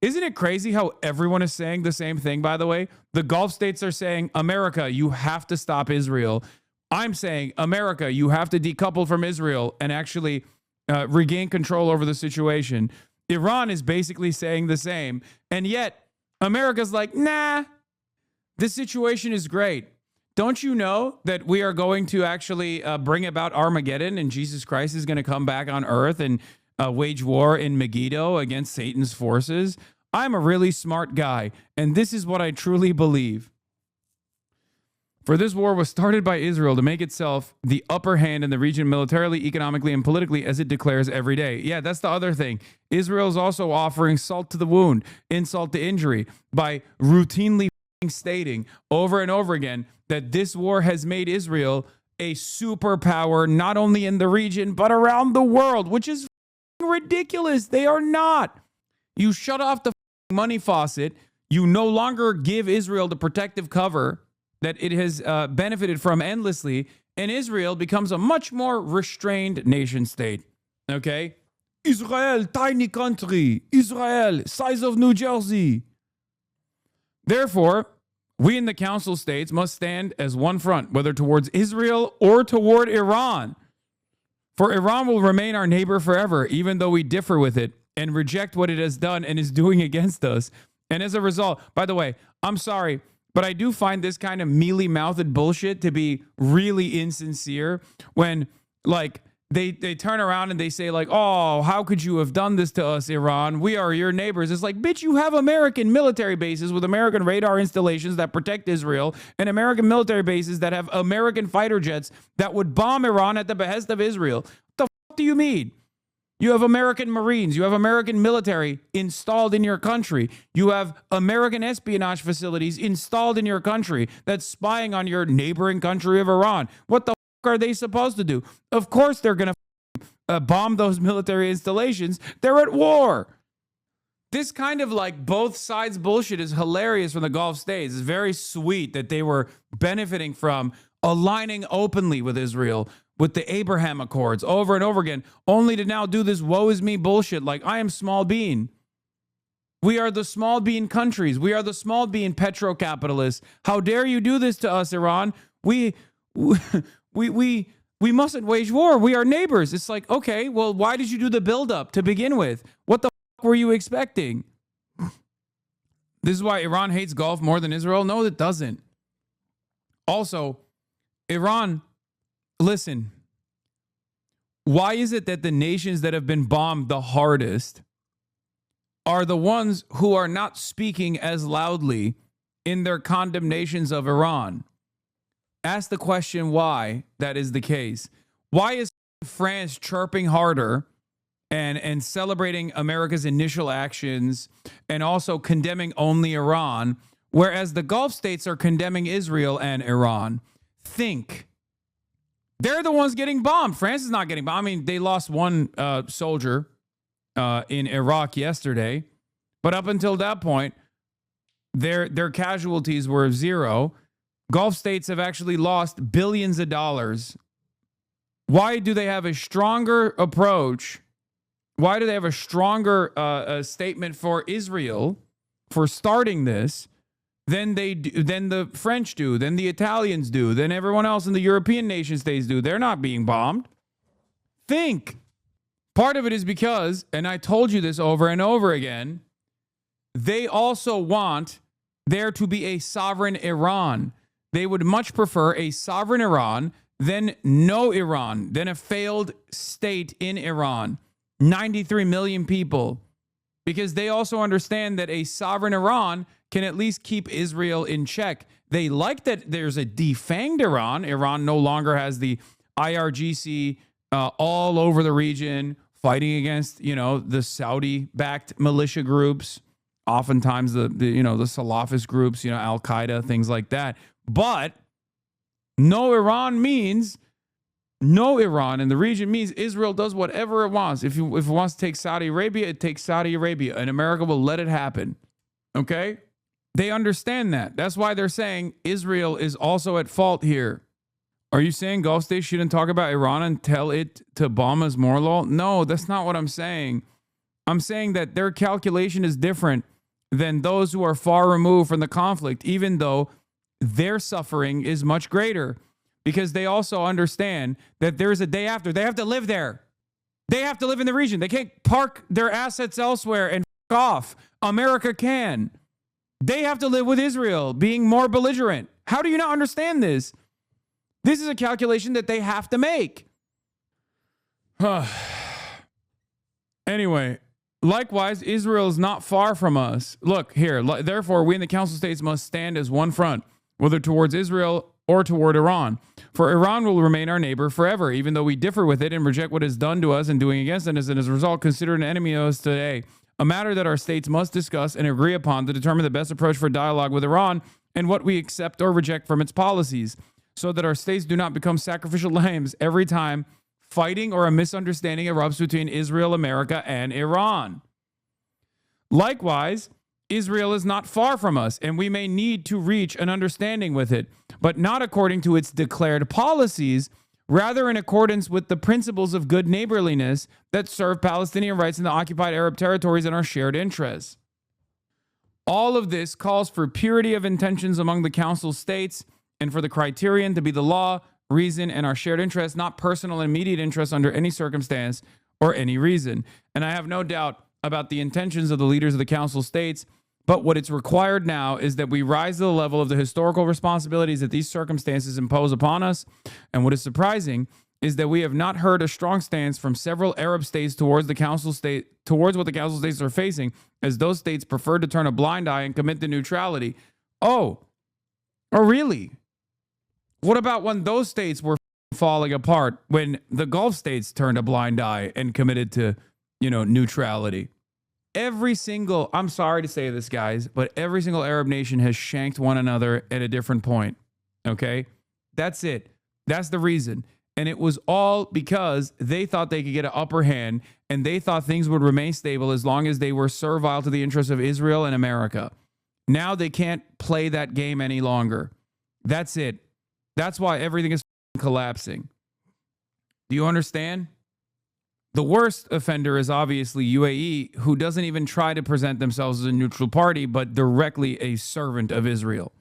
S1: Isn't it crazy how everyone is saying the same thing, by the way? The Gulf states are saying, America, you have to stop Israel. I'm saying, America, you have to decouple from Israel and actually regain control over the situation. Iran is basically saying the same. And yet, America's like, nah, this situation is great. Don't you know that we are going to actually bring about Armageddon, and Jesus Christ is going to come back on earth and wage war in Megiddo against Satan's forces? I'm a really smart guy, and this is what I truly believe. For this war was started by Israel to make itself the upper hand in the region militarily, economically, and politically, as it declares every day. Yeah, that's the other thing. Israel is also offering salt to the wound, insult to injury, by routinely stating over and over again that this war has made Israel a superpower, not only in the region, but around the world, which is ridiculous. They are not. You shut off the money faucet. You no longer give Israel the protective cover that it has benefited from endlessly, and Israel becomes a much more restrained nation state. Okay? Israel, tiny country. Israel, size of New Jersey. Therefore, we in the Council states must stand as one front, whether towards Israel or toward Iran. For Iran will remain our neighbor forever, even though we differ with it and reject what it has done and is doing against us. And as a result, by the way, I'm sorry, but I do find this kind of mealy-mouthed bullshit to be really insincere when, like, they turn around and they say, like, oh, how could you have done this to us, Iran? We are your neighbors. It's like, bitch, you have American military bases with American radar installations that protect Israel and American military bases that have American fighter jets that would bomb Iran at the behest of Israel. What the fuck do you mean? You have American Marines. You have American military installed in your country. You have American espionage facilities installed in your country that's spying on your neighboring country of Iran. What the fuck are they supposed to do? Of course they're going to bomb those military installations. They're at war. This kind of like both sides bullshit is hilarious from the Gulf states. It's very sweet that they were benefiting from aligning openly with Israel, with the Abraham Accords over and over again, only to now do this woe is me bullshit like I am small bean. We are the small bean countries. We are the small bean petro-capitalists. How dare you do this to us, Iran? We mustn't wage war. We are neighbors. It's like, okay, well, why did you do the buildup to begin with? What the fuck were you expecting? This is why Iran hates Gulf more than Israel? No, it doesn't. Also, Iran... Listen, why is it that the nations that have been bombed the hardest are the ones who are not speaking as loudly in their condemnations of Iran? Ask the question why that is the case. Why is France chirping harder and celebrating America's initial actions and also condemning only Iran, whereas the Gulf states are condemning Israel and Iran. Think. They're the ones getting bombed. France is not getting bombed. I mean, they lost one soldier in Iraq yesterday, but up until that point, their casualties were zero. Gulf states have actually lost billions of dollars. Why do they have a stronger approach? Why do they have a stronger statement for Israel for starting this than the French do, than the Italians do, than everyone else in the European nation states do? They're not being bombed. Think. Part of it is because, and I told you this over and over again, they also want there to be a sovereign Iran. They would much prefer a sovereign Iran than no Iran, than a failed state in Iran. 93 million people. Because they also understand that a sovereign Iran can at least keep Israel in check. They like that there's a defanged Iran. Iran no longer has the IRGC all over the region fighting against, the Saudi-backed militia groups, oftentimes the Salafist groups, Al-Qaeda, things like that. But no Iran means no Iran in the region means Israel does whatever it wants. If it wants to take Saudi Arabia, it takes Saudi Arabia, and America will let it happen. Okay? They understand that. That's why they're saying Israel is also at fault here. Are you saying Gulf states shouldn't talk about Iran and tell it to bomb us more, lol? No, that's not what I'm saying. I'm saying that their calculation is different than those who are far removed from the conflict, even though their suffering is much greater. Because they also understand that there's a day after. They have to live there. They have to live in the region. They can't park their assets elsewhere and f off. America can. They have to live with Israel being more belligerent. How do you not understand this? This is a calculation that they have to make. Anyway, likewise, Israel is not far from us. Look here. Therefore, we in the Council States must stand as one front, whether towards Israel or toward Iran. For Iran will remain our neighbor forever, even though we differ with it and reject what is done to us and doing against us, and as a result consider an enemy of us today. A matter that our states must discuss and agree upon to determine the best approach for dialogue with Iran and what we accept or reject from its policies, so that our states do not become sacrificial lambs every time fighting or a misunderstanding erupts between Israel, America, and Iran. Likewise, Israel is not far from us, and we may need to reach an understanding with it, but not according to its declared policies, rather in accordance with the principles of good neighborliness that serve Palestinian rights in the occupied Arab territories and our shared interests. All of this calls for purity of intentions among the Council states and for the criterion to be the law, reason, and our shared interests, not personal and immediate interests under any circumstance or any reason. And I have no doubt about the intentions of the leaders of the Council states, but what it's required now is that we rise to the level of the historical responsibilities that these circumstances impose upon us. And what is surprising is that we have not heard a strong stance from several Arab states towards what the Council states are facing, as those states prefer to turn a blind eye and commit to neutrality. Oh, really? What about when those states were falling apart, when the Gulf states turned a blind eye and committed to, neutrality? Every single, I'm sorry to say this, guys, but every single Arab nation has shanked one another at a different point. Okay? That's it. That's the reason. And it was all because they thought they could get an upper hand and they thought things would remain stable as long as they were servile to the interests of Israel and America. Now they can't play that game any longer. That's it. That's why everything is collapsing. Do you understand? The worst offender is obviously UAE, who doesn't even try to present themselves as a neutral party, but directly a servant of Israel.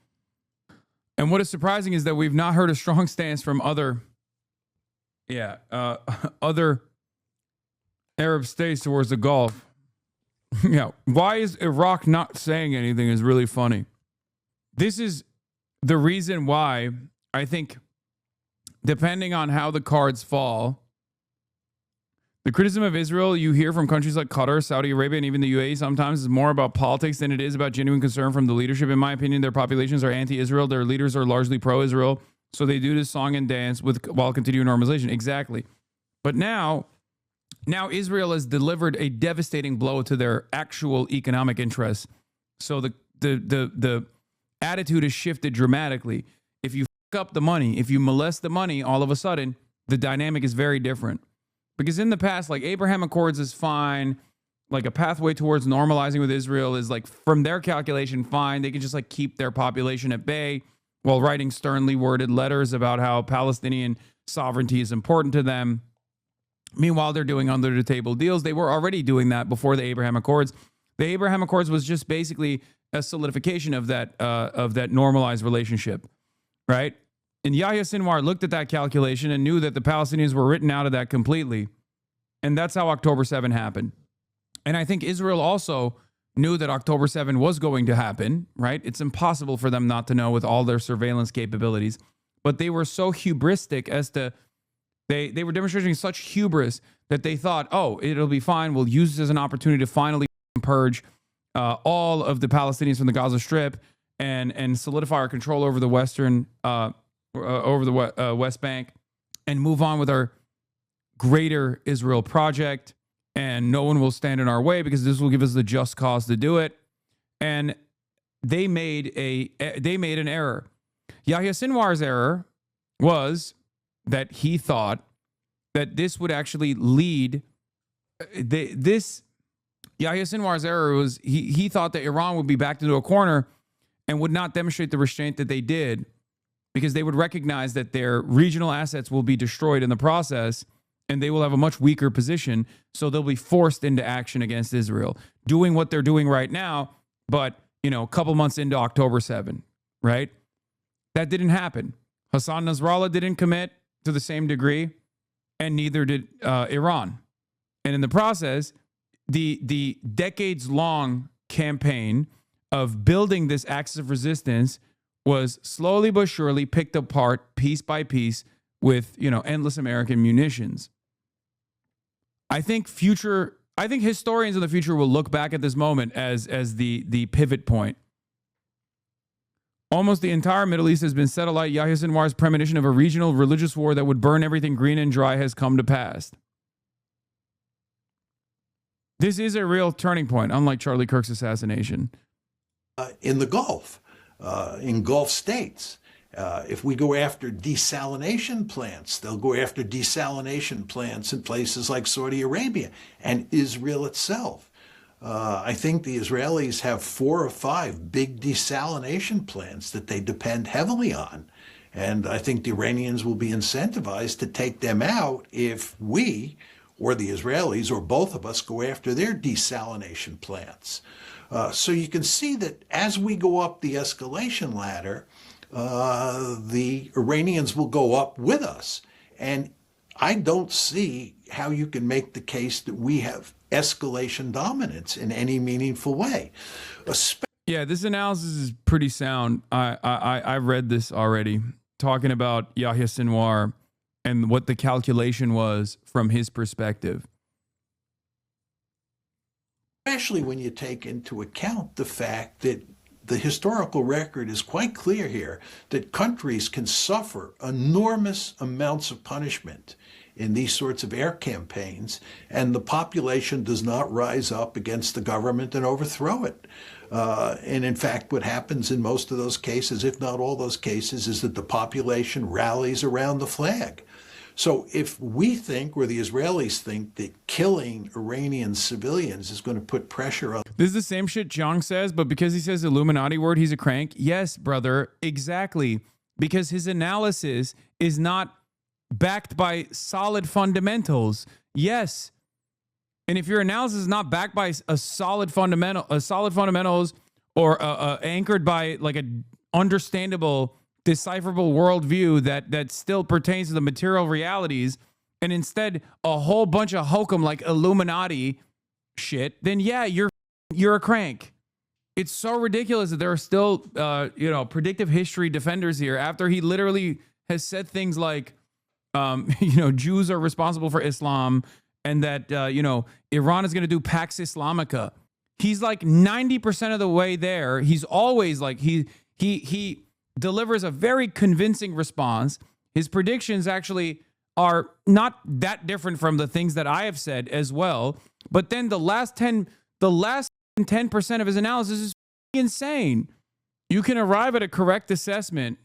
S1: And what is surprising is that we've not heard a strong stance from other Arab states towards the Gulf. Yeah, why is Iraq not saying anything is really funny. This is the reason why I think, depending on how the cards fall, the criticism of Israel you hear from countries like Qatar, Saudi Arabia, and even the UAE sometimes is more about politics than it is about genuine concern from the leadership. In my opinion, their populations are anti-Israel. Their leaders are largely pro-Israel. So they do this song and dance while continuing normalization. Exactly. But now Israel has delivered a devastating blow to their actual economic interests. So the attitude has shifted dramatically. If you fuck up the money, if you molest the money, all of a sudden, the dynamic is very different. Because in the past, like Abraham Accords is fine. Like a pathway towards normalizing with Israel is like, from their calculation, fine. They can just like keep their population at bay while writing sternly worded letters about how Palestinian sovereignty is important to them. Meanwhile, they're doing under the table deals. They were already doing that before the Abraham Accords. The Abraham Accords was just basically a solidification of that normalized relationship, right? And Yahya Sinwar looked at that calculation and knew that the Palestinians were written out of that completely. And that's how October 7 happened. And I think Israel also knew that October 7 was going to happen, right? It's impossible for them not to know with all their surveillance capabilities. But they were so hubristic as to, they were demonstrating such hubris that they thought, oh, it'll be fine. We'll use this as an opportunity to finally purge all of the Palestinians from the Gaza Strip and solidify our control over the West Bank and move on with our greater Israel project. And no one will stand in our way because this will give us the just cause to do it. And they made an error. Yahya Sinwar's error was that he thought that this would actually lead. Yahya Sinwar's error was he thought that Iran would be backed into a corner and would not demonstrate the restraint that they did, because they would recognize that their regional assets will be destroyed in the process. And they will have a much weaker position, so they'll be forced into action against Israel, doing what they're doing right now, but, a couple months into October 7, right? That didn't happen. Hassan Nasrallah didn't commit to the same degree, and neither did Iran. And in the process, the decades-long campaign of building this axis of resistance was slowly but surely picked apart piece by piece with, endless American munitions. I think historians in the future will look back at this moment as the pivot point. Almost the entire Middle East has been set alight. Yahya Sinwar's premonition of a regional religious war that would burn everything green and dry has come to pass. This is a real turning point, unlike Charlie Kirk's assassination.
S4: In the Gulf, in Gulf states, if we go after desalination plants, they'll go after desalination plants in places like Saudi Arabia and Israel itself. I think the Israelis have 4 or 5 big desalination plants that they depend heavily on. And I think the Iranians will be incentivized to take them out if we, or the Israelis, or both of us, go after their desalination plants. So you can see that as we go up the escalation ladder, the Iranians will go up with us. And I don't see how you can make the case that we have escalation dominance in any meaningful way.
S1: Yeah, this analysis is pretty sound. I read this already, talking about Yahya Sinwar and what the calculation was from his perspective.
S4: Especially when you take into account the fact that the historical record is quite clear here that countries can suffer enormous amounts of punishment in these sorts of air campaigns, and the population does not rise up against the government and overthrow it. And in fact, what happens in most of those cases, if not all those cases, is that the population rallies around the flag. So if we think, or the Israelis think, that killing Iranian civilians is going to put pressure on...
S1: This is the same shit Jong says, but because he says Illuminati word, he's a crank. Yes, brother, exactly. Because his analysis is not backed by solid fundamentals. Yes. And if your analysis is not backed by a solid fundamentals, or anchored by like an understandable, decipherable worldview that still pertains to the material realities, and instead a whole bunch of hokum like Illuminati shit, then yeah, you're a crank. It's so ridiculous that there are still predictive history defenders here after he literally has said things like Jews are responsible for Islam, and that Iran is going to do Pax Islamica. He's like 90% of the way there. He's always like he delivers a very convincing response. His predictions actually are not that different from the things that I have said as well. But then the last 10% of his analysis is insane. You can arrive at a correct assessment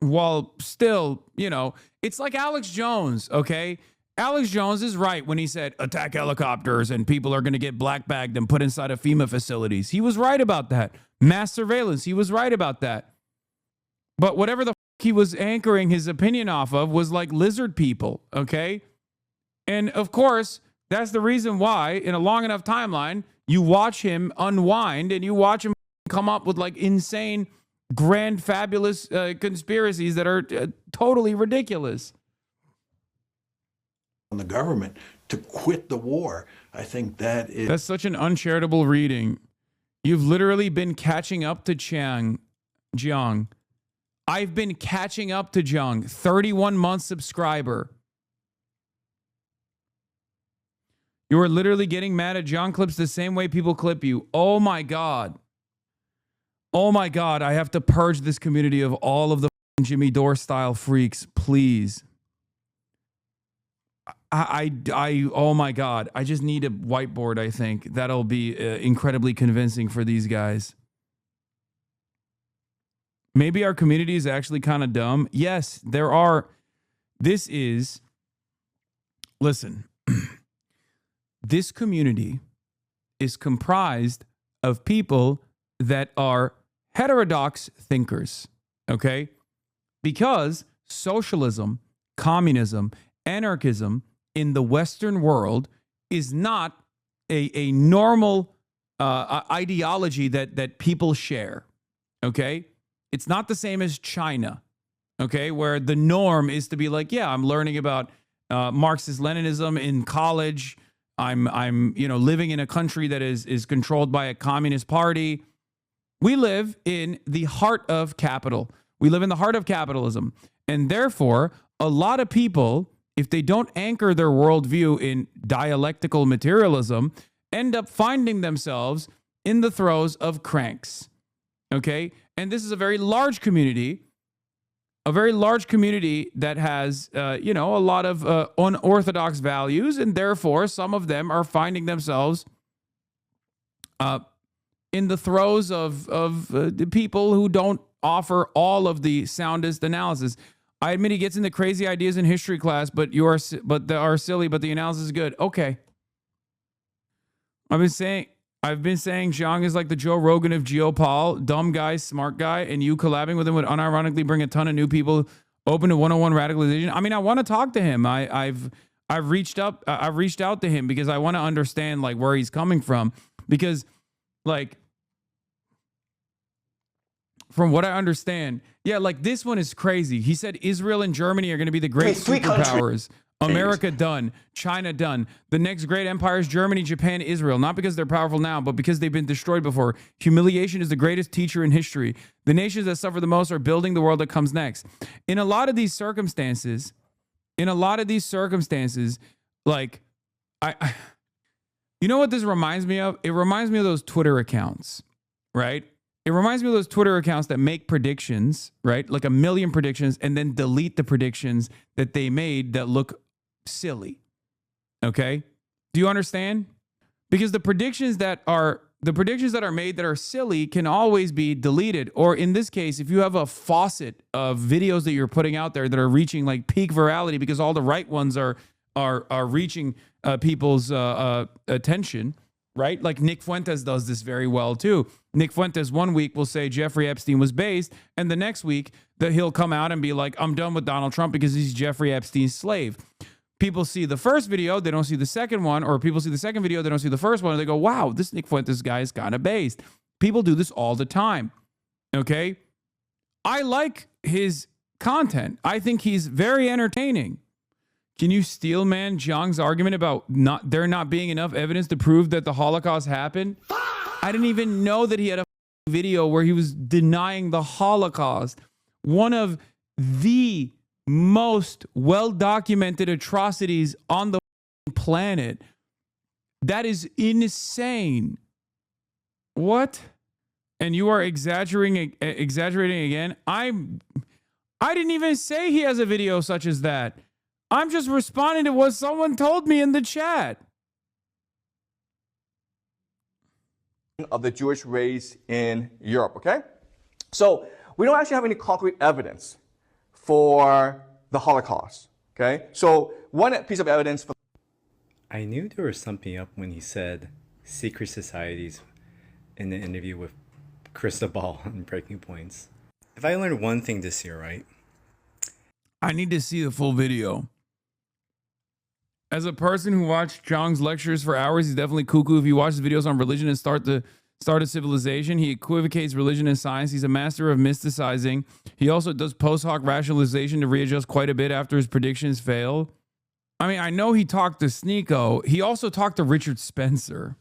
S1: while still, you know, it's like Alex Jones, okay? Alex Jones is right when he said attack helicopters and people are going to get black bagged and put inside of FEMA facilities. He was right about that. Mass surveillance, he was right about that. But whatever the he was anchoring his opinion off of was like lizard people, okay? And of course, that's the reason why in a long enough timeline, you watch him unwind and you watch him come up with like insane, grand, fabulous conspiracies that are totally ridiculous.
S4: On the government to quit the war. I think that's
S1: such an uncharitable reading. You've literally been catching up to Jiang. I've been catching up to Jiang, 31-month subscriber. You are literally getting mad at Jiang clips the same way people clip you. Oh my God. Oh my God. I have to purge this community of all of the Jimmy Dore style freaks, please. Oh my God. I just need a whiteboard, I think. That'll be incredibly convincing for these guys. Maybe our community is actually kind of dumb. Yes, there are. Listen, this community is comprised of people that are heterodox thinkers, okay? Because socialism, communism, anarchism in the Western world is not a normal ideology that people share, okay? It's not the same as China, okay, where the norm is to be like, yeah, I'm learning about Marxist-Leninism in college. I'm living in a country that is controlled by a communist party. We live in the heart of capital. We live in the heart of capitalism. And therefore, a lot of people, if they don't anchor their worldview in dialectical materialism, end up finding themselves in the throes of cranks. Okay? And this is a very large community that has, a lot of unorthodox values, and therefore some of them are finding themselves in the throes of the people who don't offer all of the soundest analysis. I admit he gets into crazy ideas in history class, but they are silly, but the analysis is good. Okay. I've been saying Jiang is like the Joe Rogan of Geopol, dumb guy, smart guy, and you collabing with him would unironically bring a ton of new people open to one-on-one radicalization. I mean, I want to talk to him. I've reached out to him because I want to understand like where he's coming from, because like from what I understand, yeah, like this one is crazy. He said Israel and Germany are going to be the great superpowers. America done. China done. The next great empire is Germany, Japan, Israel. Not because they're powerful now, but because they've been destroyed before. Humiliation is the greatest teacher in history. The nations that suffer the most are building the world that comes next. In a lot of these circumstances, like you know what this reminds me of? It reminds me of those Twitter accounts, right? It reminds me of those Twitter accounts that make predictions, right? Like 1 million predictions and then delete the predictions that they made that look silly. Okay? Do you understand? Because the predictions that are made that are silly can always be deleted. Or in this case, if you have a faucet of videos that you're putting out there that are reaching like peak virality because all the right ones are reaching people's attention, right? Like Nick Fuentes does this very well too. Nick Fuentes one week will say Jeffrey Epstein was based, and the next week that he'll come out and be like, I'm done with Donald Trump because he's Jeffrey Epstein's slave. People see the first video, they don't see the second one, or people see the second video, they don't see the first one, and they go, wow, this Nick Fuentes guy is kind of based. People do this all the time, okay? I like his content. I think he's very entertaining. Can you steel man Jiang's argument about there not being enough evidence to prove that the Holocaust happened? I didn't even know that he had a video where he was denying the Holocaust. One of the most well-documented atrocities on the planet. That is insane. What? And you are exaggerating again? I didn't even say he has a video such as that. I'm just responding to what someone told me in the chat.
S5: Of the Jewish race in Europe, okay? So we don't actually have any concrete evidence for the Holocaust. Okay, so one piece of evidence for
S6: I knew there was something up when he said secret societies in the interview with Cristobal on Breaking Points. If I learned one thing this year, right?
S1: I need to see the full video. As a person who watched Zhang's lectures for hours, he's definitely cuckoo. If you watch the videos on religion and start a civilization, he equivocates religion and science. He's a master of mysticizing. He also does post hoc rationalization to readjust quite a bit after his predictions fail. I mean, I know he talked to Sneeko. He also talked to Richard Spencer.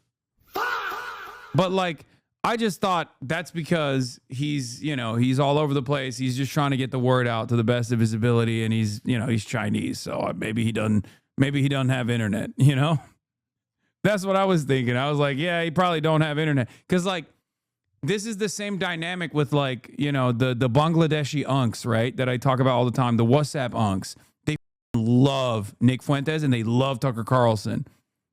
S1: But like, I just thought that's because he's, you know, he's all over the place. He's just trying to get the word out to the best of his ability, and he's, you know, he's Chinese, so maybe he doesn't have internet, you know? That's what I was thinking. I was like, yeah, he probably don't have internet. Because, like, this is the same dynamic with, like, you know, the Bangladeshi unks, right? That I talk about all the time, the WhatsApp unks. They love Nick Fuentes and they love Tucker Carlson.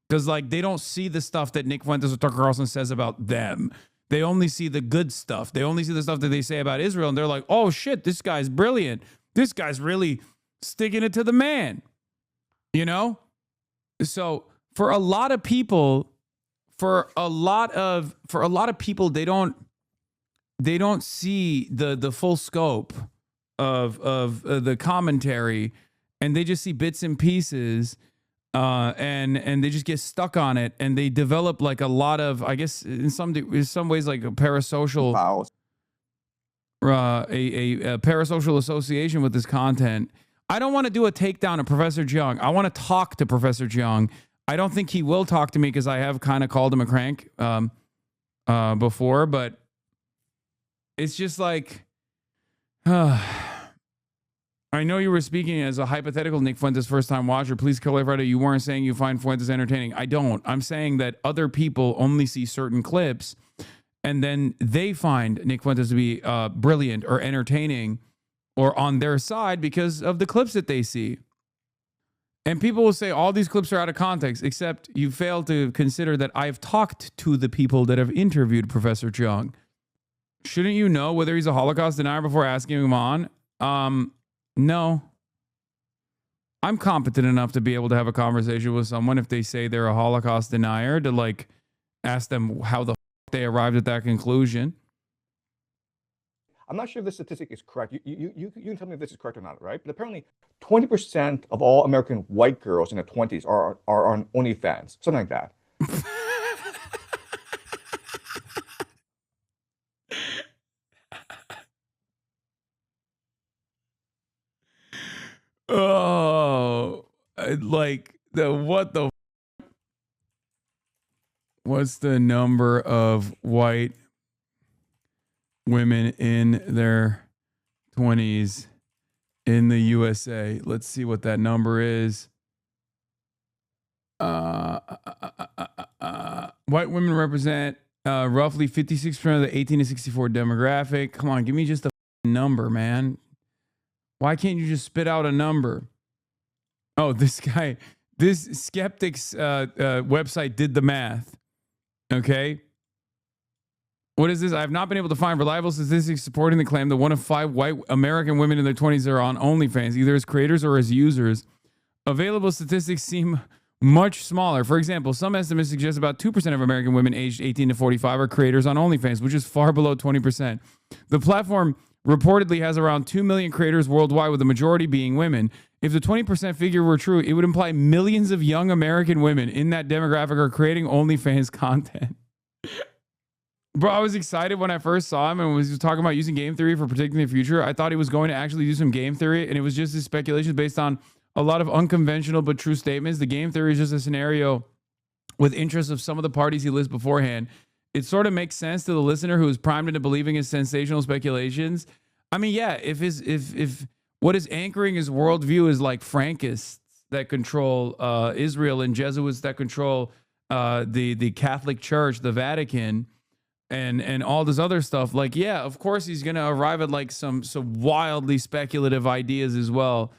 S1: Because, like, they don't see the stuff that Nick Fuentes or Tucker Carlson says about them. They only see the good stuff. They only see the stuff that they say about Israel. And they're like, oh, shit, this guy's brilliant. This guy's really sticking it to the man. You know? So for a lot of people, they don't see the full scope of the commentary, and they just see bits and pieces, and they just get stuck on it, and they develop like a lot of, I guess in some ways, like a parasocial a parasocial association with this content. I don't want to do a takedown of Professor Jiang. I want to talk to Professor Jiang. I don't think he will talk to me because I have kind of called him a crank before, but it's just like, I know you were speaking as a hypothetical Nick Fuentes first-time watcher. Please clarify that you weren't saying you find Fuentes entertaining. I don't. I'm saying that other people only see certain clips, and then they find Nick Fuentes to be brilliant or entertaining or on their side because of the clips that they see. And people will say all these clips are out of context, except you fail to consider that I've talked to the people that have interviewed Professor Jiang. Shouldn't you know whether he's a Holocaust denier before asking him on? No. I'm competent enough to be able to have a conversation with someone if they say they're a Holocaust denier, to like ask them how the they arrived at that conclusion.
S5: I'm not sure if this statistic is correct. You can tell me if this is correct or not, right? But apparently 20% of all American white girls in their 20s are on OnlyFans, something like that.
S1: Oh, like what's the number of white women in their 20s in the USA? Let's see what that number is. White women represent roughly 56% of the 18 to 64 demographic. Come on, give me just a number, man. Why can't you just spit out a number? Oh, this skeptics website did the math. Okay. What is this? I have not been able to find reliable statistics supporting the claim that 1 of 5 white American women in their 20s are on OnlyFans, either as creators or as users. Available statistics seem much smaller. For example, some estimates suggest about 2% of American women aged 18 to 45 are creators on OnlyFans, which is far below 20%. The platform reportedly has around 2 million creators worldwide, with the majority being women. If the 20% figure were true, it would imply millions of young American women in that demographic are creating OnlyFans content. Bro, I was excited when I first saw him and was talking about using game theory for predicting the future. I thought he was going to actually do some game theory, and it was just his speculations based on a lot of unconventional but true statements. The game theory is just a scenario with interests of some of the parties he lists beforehand. It sort of makes sense to the listener who is primed into believing his sensational speculations. I mean, yeah, if what is anchoring his worldview is like Frankists that control Israel and Jesuits that control the Catholic Church, the Vatican, and all this other stuff, like, yeah, of course he's gonna arrive at like some wildly speculative ideas as well.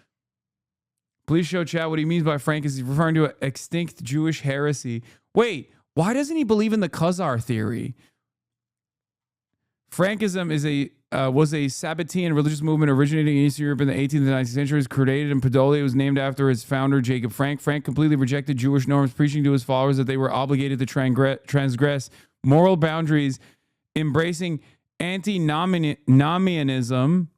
S1: Please show chat what he means by Frankist. He's referring to an extinct Jewish heresy. Wait, why doesn't he believe in the Khazar theory? Frankism is a was a Sabbatean religious movement originating in Eastern Europe in the 18th and 19th centuries, created in Podoli. It was named after its founder, Jacob Frank. Frank completely rejected Jewish norms, preaching to his followers that they were obligated to transgress moral boundaries, embracing antinomianism.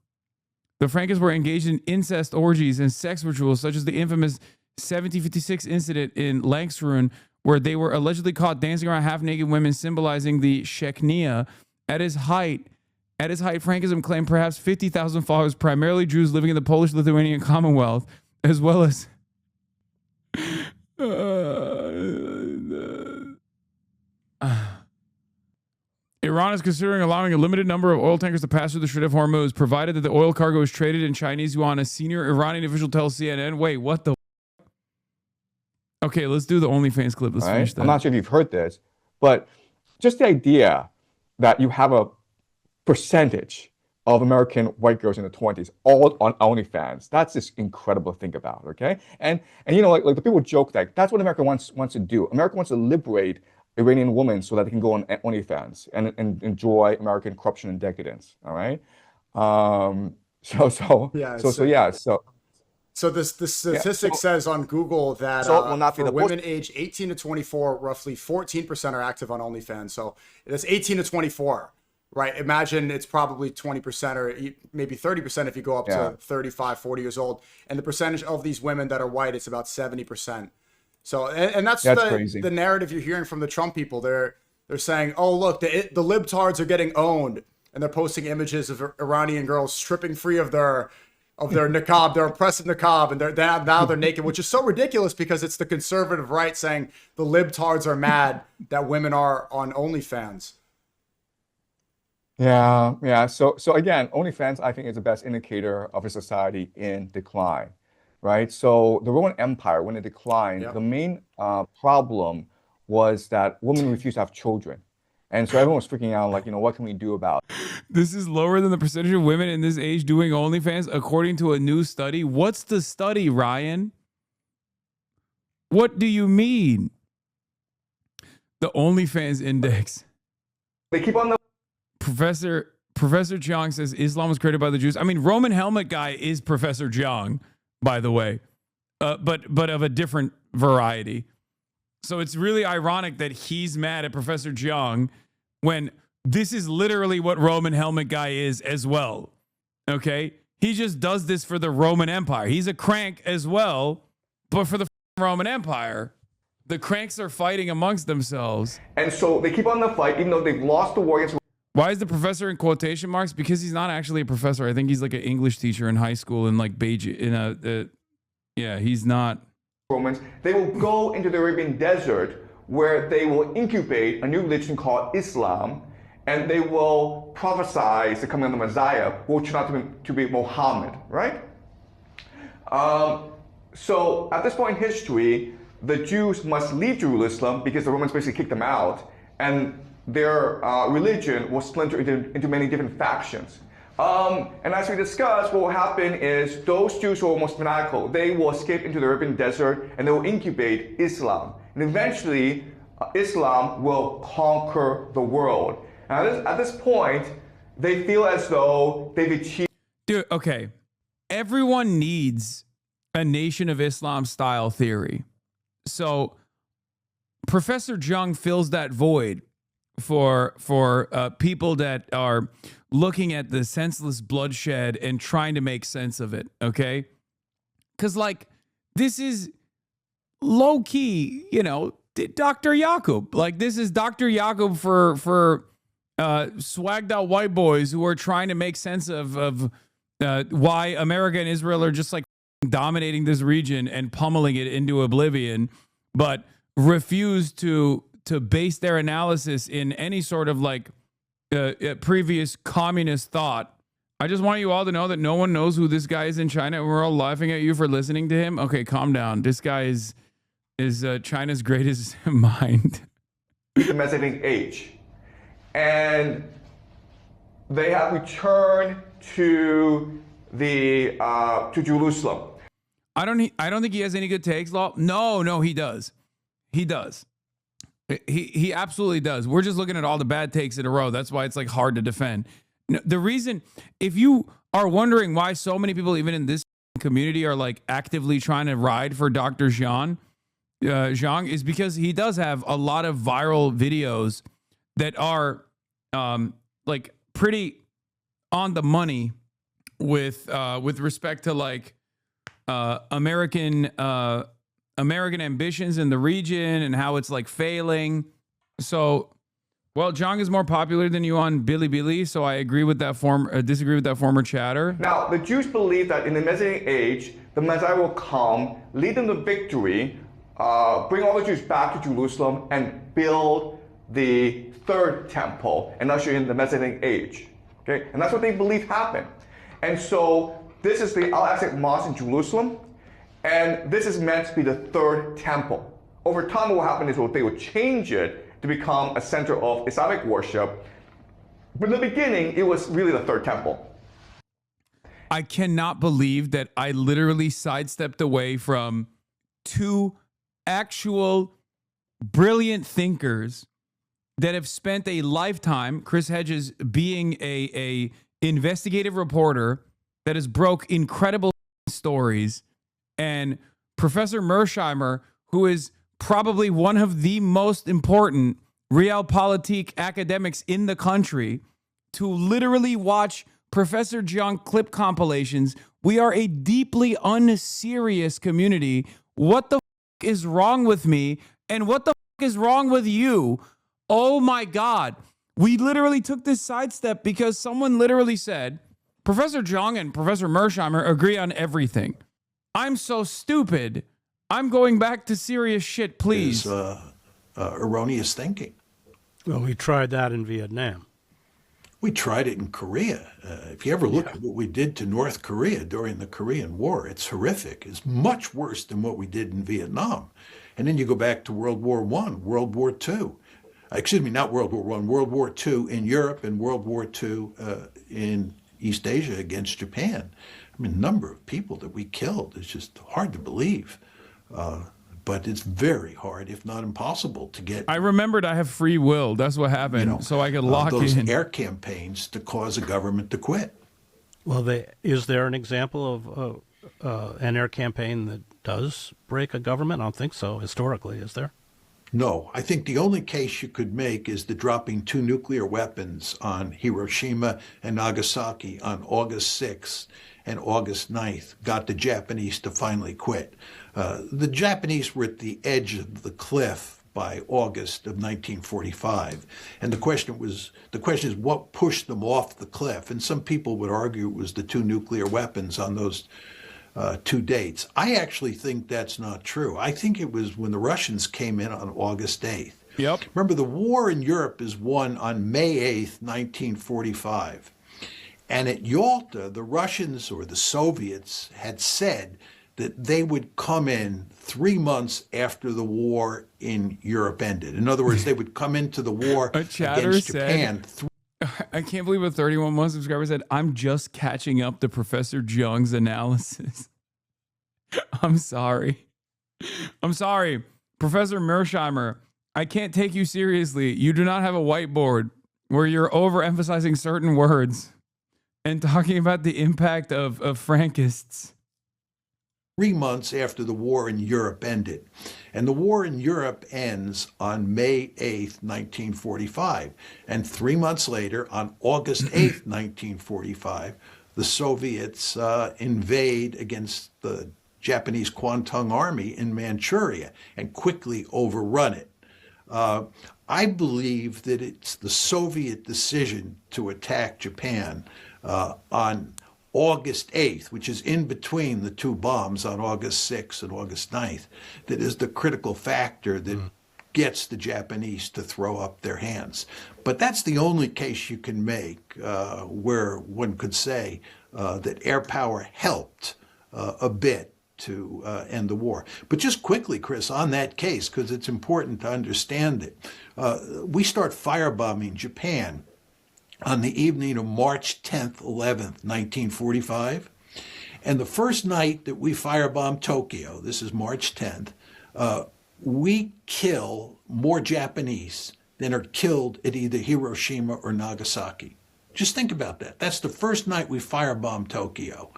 S1: The Frankists were engaged in incest orgies and sex rituals, such as the infamous 1756 incident in Langstroon, where they were allegedly caught dancing around half-naked women, symbolizing the Shechnia. At his height, Frankism claimed perhaps 50,000 followers, primarily Jews living in the Polish-Lithuanian Commonwealth, as well as Iran is considering allowing a limited number of oil tankers to pass through the Strait of Hormuz, provided that the oil cargo is traded in Chinese yuan. A senior Iranian official tells CNN, wait, what the? Okay, let's do the OnlyFans clip. Let's finish that.
S5: I'm not sure if you've heard this, but just the idea that you have a percentage of American white girls in the 20s all on OnlyFans, that's just incredible to think about, okay? And you know, like the people joke that that's what America wants to do. America wants to liberate Iranian women so that they can go on OnlyFans and enjoy American corruption and decadence. All right. So
S7: the statistic says on Google that for women aged 18 to 24, roughly 14% are active on OnlyFans. So that's 18 to 24, right? Imagine it's probably 20% or maybe 30% if you go up to 35, 40 years old. And the percentage of these women that are white, it's about 70%. So, and that's the narrative you're hearing from the Trump people. They're saying, oh, look, the libtards are getting owned. And they're posting images of Iranian girls stripping free of their niqab, their oppressive niqab, and now they're naked, which is so ridiculous because it's the conservative right saying the libtards are mad that women are on OnlyFans.
S5: Yeah. So again, OnlyFans, I think, is the best indicator of a society in decline. Right. So the Roman Empire, when it declined, the main problem was that women refused to have children. And so everyone was freaking out, like, what can we do about it?
S1: This is lower than the percentage of women in this age doing OnlyFans, according to a new study. What's the study, Ryan? What do you mean? The OnlyFans index.
S5: They keep on the...
S1: Professor Jiang says Islam was created by the Jews. I mean, Roman helmet guy is Professor Jiang, by the way, but of a different variety. So it's really ironic that he's mad at Professor Jiang when this is literally what Roman helmet guy is as well. Okay? He just does this for the Roman Empire. He's a crank as well, but for the Roman Empire. The cranks are fighting amongst themselves.
S5: And so they keep on the fight, even though they've lost the war against...
S1: Why is the professor in quotation marks? Because he's not actually a professor. I think he's like an English teacher in high school in like Beijing. He's not.
S5: Romans, they will go into the Arabian desert where they will incubate a new religion called Islam, and they will prophesy the coming of the Messiah, who will turn out to be Muhammad, right? So at this point in history, the Jews must leave Jerusalem because the Romans basically kicked them out, and their religion will splinter into many different factions. And as we discussed, what will happen is those Jews who are most fanatical, they will escape into the Arabian desert and they will incubate Islam. And eventually, Islam will conquer the world. And at this point, they feel as though they've achieved...
S1: Dude, okay. Everyone needs a Nation of Islam style theory. So Professor Jiang fills that void for people that are looking at the senseless bloodshed and trying to make sense of it, okay? Because, like, this is low-key, Dr. Yakub. Like, this is Dr. Yakub for swagged-out white boys who are trying to make sense of why America and Israel are just, like, dominating this region and pummeling it into oblivion, but refuse to base their analysis in any sort of like previous communist thought. I just want you all to know that no one knows who this guy is in China, and we're all laughing at you for listening to him. Okay, calm down. This guy is China's greatest mind.
S5: The Messianic age, and they have returned to Jerusalem.
S1: I don't think he has any good takes, Law. No, he does. He does. He absolutely does. We're just looking at all the bad takes in a row. That's why it's like hard to defend. The reason, if you are wondering why so many people, even in this community, are like actively trying to ride for Dr. Zhang, is because he does have a lot of viral videos that are like pretty on the money with respect to like American ambitions in the region and how it's like failing. So, well, Zhang is more popular than you on Bilibili, so I agree with that disagree with that former chatter.
S5: Now, the Jews believe that in the Messianic age, the Messiah will come, lead them to victory, bring all the Jews back to Jerusalem, and build the third temple and usher in the Messianic age. Okay, and that's what they believe happened. And so this is the Al-Aqsa Mosque in Jerusalem, and this is meant to be the third temple. Over time, what will happen is they will change it to become a center of Islamic worship. But in the beginning, it was really the third temple.
S1: I cannot believe that I literally sidestepped away from two actual brilliant thinkers that have spent a lifetime, Chris Hedges being a investigative reporter that has broke incredible stories, and Professor Mearsheimer, who is probably one of the most important realpolitik academics in the country, to literally watch Professor Zhang clip compilations. We are a deeply unserious community. What the is wrong with me? And what the is wrong with you? Oh my God. We literally took this sidestep because someone literally said, Professor Zhang and Professor Mearsheimer agree on everything. I'm so stupid. I'm going back to serious shit, please.
S4: Erroneous thinking.
S2: Well, we tried that in Vietnam.
S4: We tried it in Korea. If you ever look at what we did to North Korea during the Korean War, it's horrific. It's much worse than what we did in Vietnam. And then you go back to World War I, World War II. Excuse me, not World War I, World War II in Europe and World War II in East Asia against Japan. I mean, the number of people that we killed is just hard to believe. But it's very hard, if not impossible, to get.
S1: I remembered I have free will. That's what happened. So I could lock
S4: those
S1: in.
S4: air campaigns to cause a government to quit.
S2: Well, is there an example of an air campaign that does break a government? I don't think so, historically, is there?
S4: No, I think the only case you could make is the dropping 2 nuclear weapons on Hiroshima and Nagasaki on August 6th and August 9th got the Japanese to finally quit. The Japanese were at the edge of the cliff by August of 1945. And the question is what pushed them off the cliff? And some people would argue it was the 2 nuclear weapons on those 2 dates. I actually think that's not true. I think it was when the Russians came in on August 8th.
S1: Yep.
S4: Remember, the war in Europe is won on May 8th, 1945. And at Yalta, the Russians or the Soviets had said that they would come in 3 months after the war in Europe ended. In other words, they would come into the war against Japan.
S1: I can't believe a 31 subscriber said, I'm just catching up to Professor Zhang's analysis. I'm sorry. Professor Mearsheimer, I can't take you seriously. You do not have a whiteboard where you're overemphasizing certain words and talking about the impact of Frankists.
S4: 3 months after the war in Europe ended. And the war in Europe ends on May 8th, 1945. And 3 months later, on August 8th, 1945, the Soviets invade against the Japanese Kwantung Army in Manchuria and quickly overrun it. I believe that it's the Soviet decision to attack Japan on August 8th, which is in between the 2 bombs on August 6th and August 9th, that is the critical factor that gets the Japanese to throw up their hands. But that's the only case you can make where one could say that air power helped a bit to end the war. But just quickly, Chris, on that case, because it's important to understand it, we start firebombing Japan on the evening of March 10th, 11th, 1945. And the first night that we firebombed Tokyo, this is March 10th, we kill more Japanese than are killed at either Hiroshima or Nagasaki. Just think about that. That's the first night we firebombed Tokyo.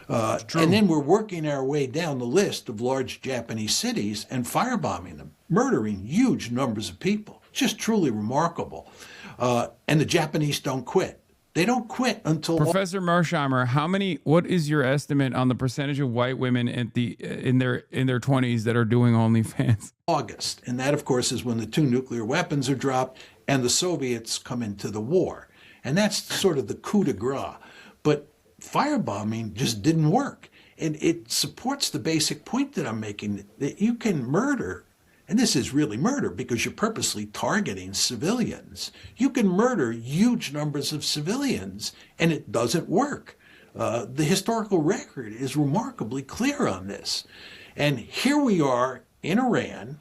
S4: And then we're working our way down the list of large Japanese cities and firebombing them, murdering huge numbers of people. Just truly remarkable. And the Japanese don't quit. They don't quit until
S1: Professor Mearsheimer, what is your estimate on the percentage of white women at in their 20s that are doing OnlyFans?
S4: August. And that, of course, is when the 2 nuclear weapons are dropped and the Soviets come into the war. And that's sort of the coup de grace. But firebombing just didn't work. And it supports the basic point that I'm making, that you can murder, and this is really murder because you're purposely targeting civilians. You can murder huge numbers of civilians and it doesn't work. The historical record is remarkably clear on this. And here we are in Iran.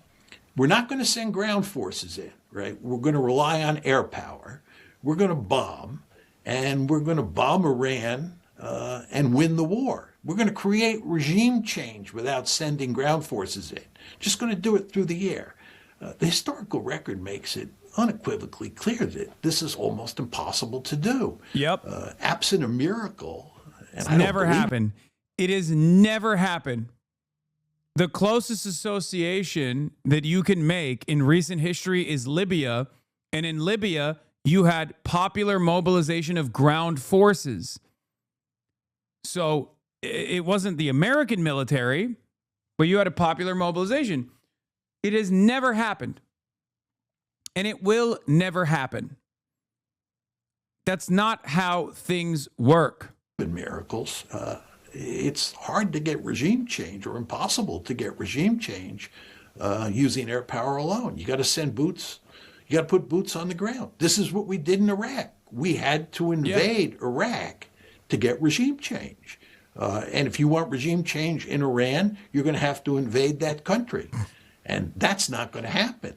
S4: We're not going to send ground forces in, right? We're going to rely on air power. We're going to bomb, and we're going to bomb Iran and win the war. We're going to create regime change without sending ground forces in. Just going to do it through the air. The historical record makes it unequivocally clear that this is almost impossible to do.
S1: Yep.
S4: Absent a miracle.
S1: It's never happened. It has never happened. The closest association that you can make in recent history is Libya. And in Libya, you had popular mobilization of ground forces. So it wasn't the American military, but you had a popular mobilization. It has never happened. And it will never happen. That's not how things work.
S4: Miracles. It's hard to get regime change, or impossible to get regime change using air power alone. You got to send boots. You got to put boots on the ground. This is what we did in Iraq. We had to invade Iraq to get regime change. And if you want regime change in Iran, you're going to have to invade that country. And that's not going to happen.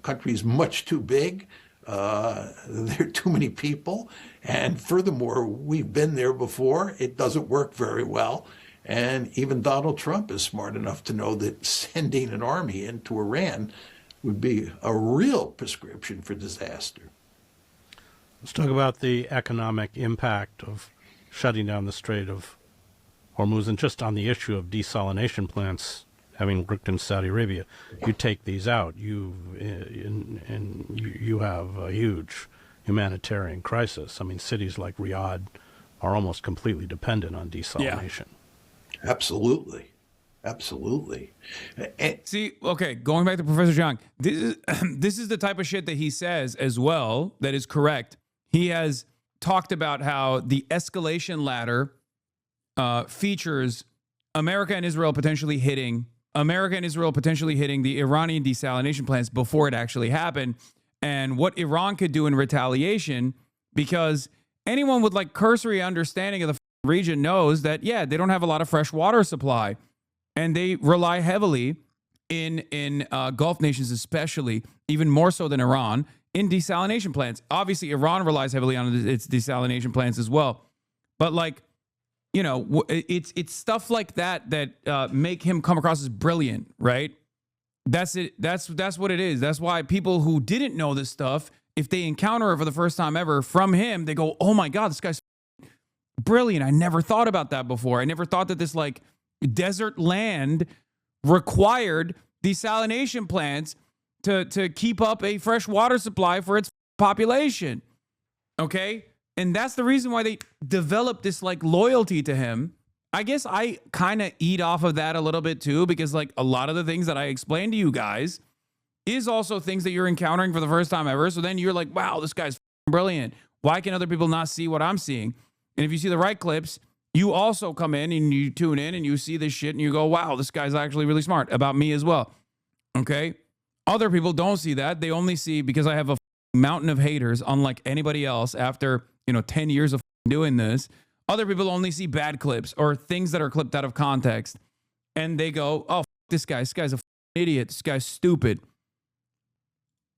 S4: Country's much too big. There are too many people. And furthermore, we've been there before. It doesn't work very well. And even Donald Trump is smart enough to know that sending an army into Iran would be a real prescription for disaster.
S2: Let's talk about the economic impact of shutting down the Strait of Hormuz, and just on the issue of desalination plants having worked in Saudi Arabia. You take these out, you have a huge humanitarian crisis. I mean, cities like Riyadh are almost completely dependent on desalination.
S4: Yeah. Absolutely. Absolutely.
S1: See, okay, going back to Professor Zhang, this is the type of shit that he says as well that is correct. He has talked about how the escalation ladder features America and Israel potentially hitting the Iranian desalination plants before it actually happened, and what Iran could do in retaliation, because anyone with like cursory understanding of the region knows that, yeah, they don't have a lot of fresh water supply. And they rely heavily in Gulf nations, especially, even more so than Iran, in desalination plants. Obviously, Iran relies heavily on its desalination plants as well. But like, you know, it's stuff like that that make him come across as brilliant, right? That's it. That's what it is. That's why people who didn't know this stuff, if they encounter it for the first time ever from him, they go, "Oh my God, this guy's brilliant. I never thought about that before. I never thought that this like desert land required desalination plants to keep up a fresh water supply for its population." Okay? And that's the reason why they developed this like loyalty to him. I guess I kind of eat off of that a little bit too, because like a lot of the things that I explained to you guys is also things that you're encountering for the first time ever. So then you're like, wow, this guy's brilliant. Why can other people not see what I'm seeing? And if you see the right clips, you also come in and you tune in and you see this shit and you go, wow, this guy's actually really smart about me as well. Okay? Other people don't see that. They only see, because I have a mountain of haters, unlike anybody else after, 10 years of doing this. Other people only see bad clips or things that are clipped out of context. And they go, oh, this guy's a idiot. This guy's stupid.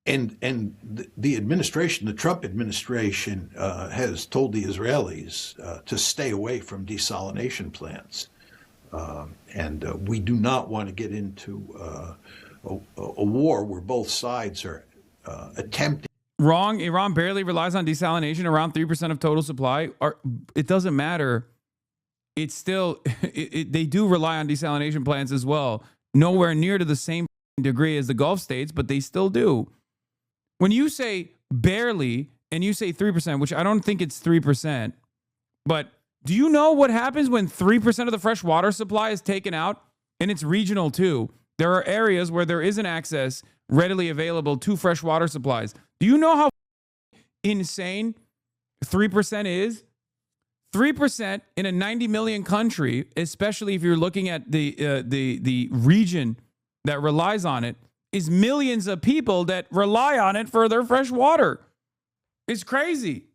S4: And the administration, the Trump administration, has told the Israelis to stay away from desalination plants. And we do not want to get into a war where both sides are attempting
S1: Wrong. Iran barely relies on desalination, around 3% of total supply. It doesn't matter. It's still, they do rely on desalination plants as well. Nowhere near to the same degree as the Gulf states, but they still do. When you say barely and you say 3%, which I don't think it's 3%, but do you know what happens when 3% of the fresh water supply is taken out? And it's regional too. There are areas where there isn't access readily available to fresh water supplies. Do you know how insane 3% is? 3% in a 90 million country, especially if you're looking at the region that relies on it, is millions of people that rely on it for their fresh water. It's crazy.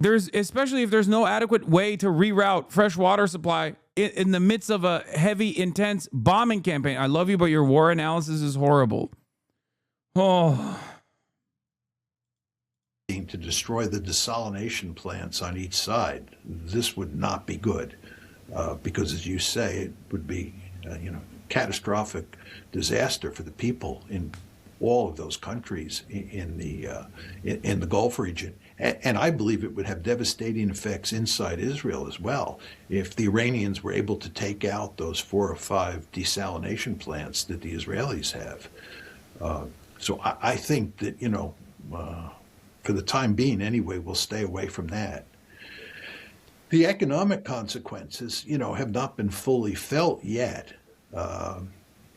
S1: Especially if there's no adequate way to reroute fresh water supply in the midst of a heavy, intense bombing campaign. I love you, but your war analysis is horrible. Oh.
S4: To destroy the desalination plants on each side. This would not be good because, as you say, it would be, catastrophic disaster for the people in all of those countries in the Gulf region. And I believe it would have devastating effects inside Israel as well if the Iranians were able to take out those 4 or 5 desalination plants that the Israelis have. So I think that, for the time being anyway, we'll stay away from that. The economic consequences, have not been fully felt yet.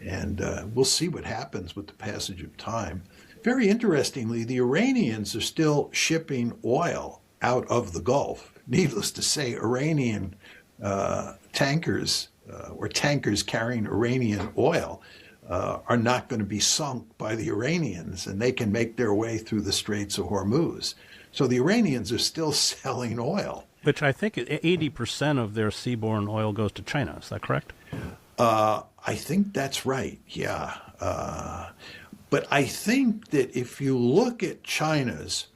S4: And we'll see what happens with the passage of time. Very interestingly, the Iranians are still shipping oil out of the Gulf. Needless to say, Iranian tankers or tankers carrying Iranian oil are not going to be sunk by the Iranians, and they can make their way through the Straits of Hormuz. So the Iranians are still selling oil.
S2: Which I think 80% of their seaborne oil goes to China. Is that correct?
S4: I think that's right, yeah. But I think that if you look at China's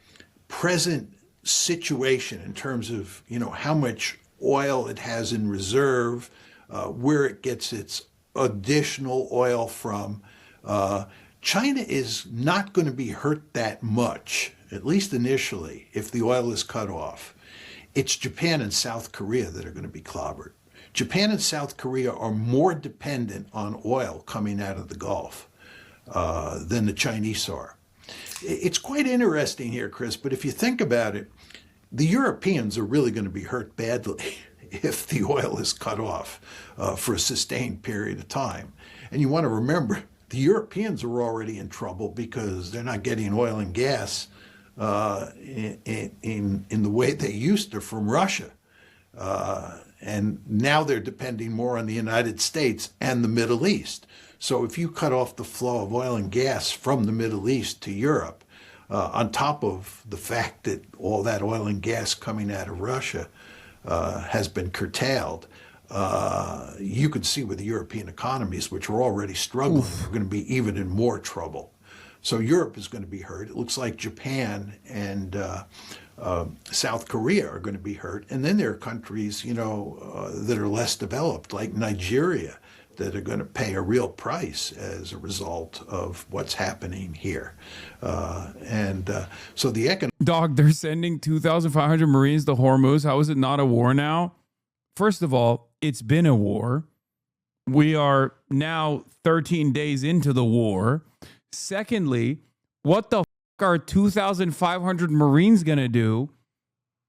S4: present situation in terms of, how much oil it has in reserve, where it gets its additional oil from, China is not going to be hurt that much, at least initially, if the oil is cut off. It's Japan and South Korea that are going to be clobbered. Japan and South Korea are more dependent on oil coming out of the Gulf than the Chinese are. It's quite interesting here, Chris, but if you think about it, the Europeans are really going to be hurt badly if the oil is cut off for a sustained period of time. And you want to remember, the Europeans are already in trouble because they're not getting oil and gas in the way they used to from Russia. And now they're depending more on the United States and the Middle East. So if you cut off the flow of oil and gas from the Middle East to Europe, on top of the fact that all that oil and gas coming out of Russia has been curtailed, you could see with the European economies, which are already struggling, are going to be even in more trouble. So Europe is going to be hurt. It looks like Japan and South Korea are going to be hurt. And then there are countries, that are less developed, like Nigeria, that are going to pay a real price as a result of what's happening here. So the economic...
S1: Dog, they're sending 2,500 Marines to Hormuz. How is it not a war now? First of all, it's been a war. We are now 13 days into the war. Secondly, what the are 2,500 Marines going to do?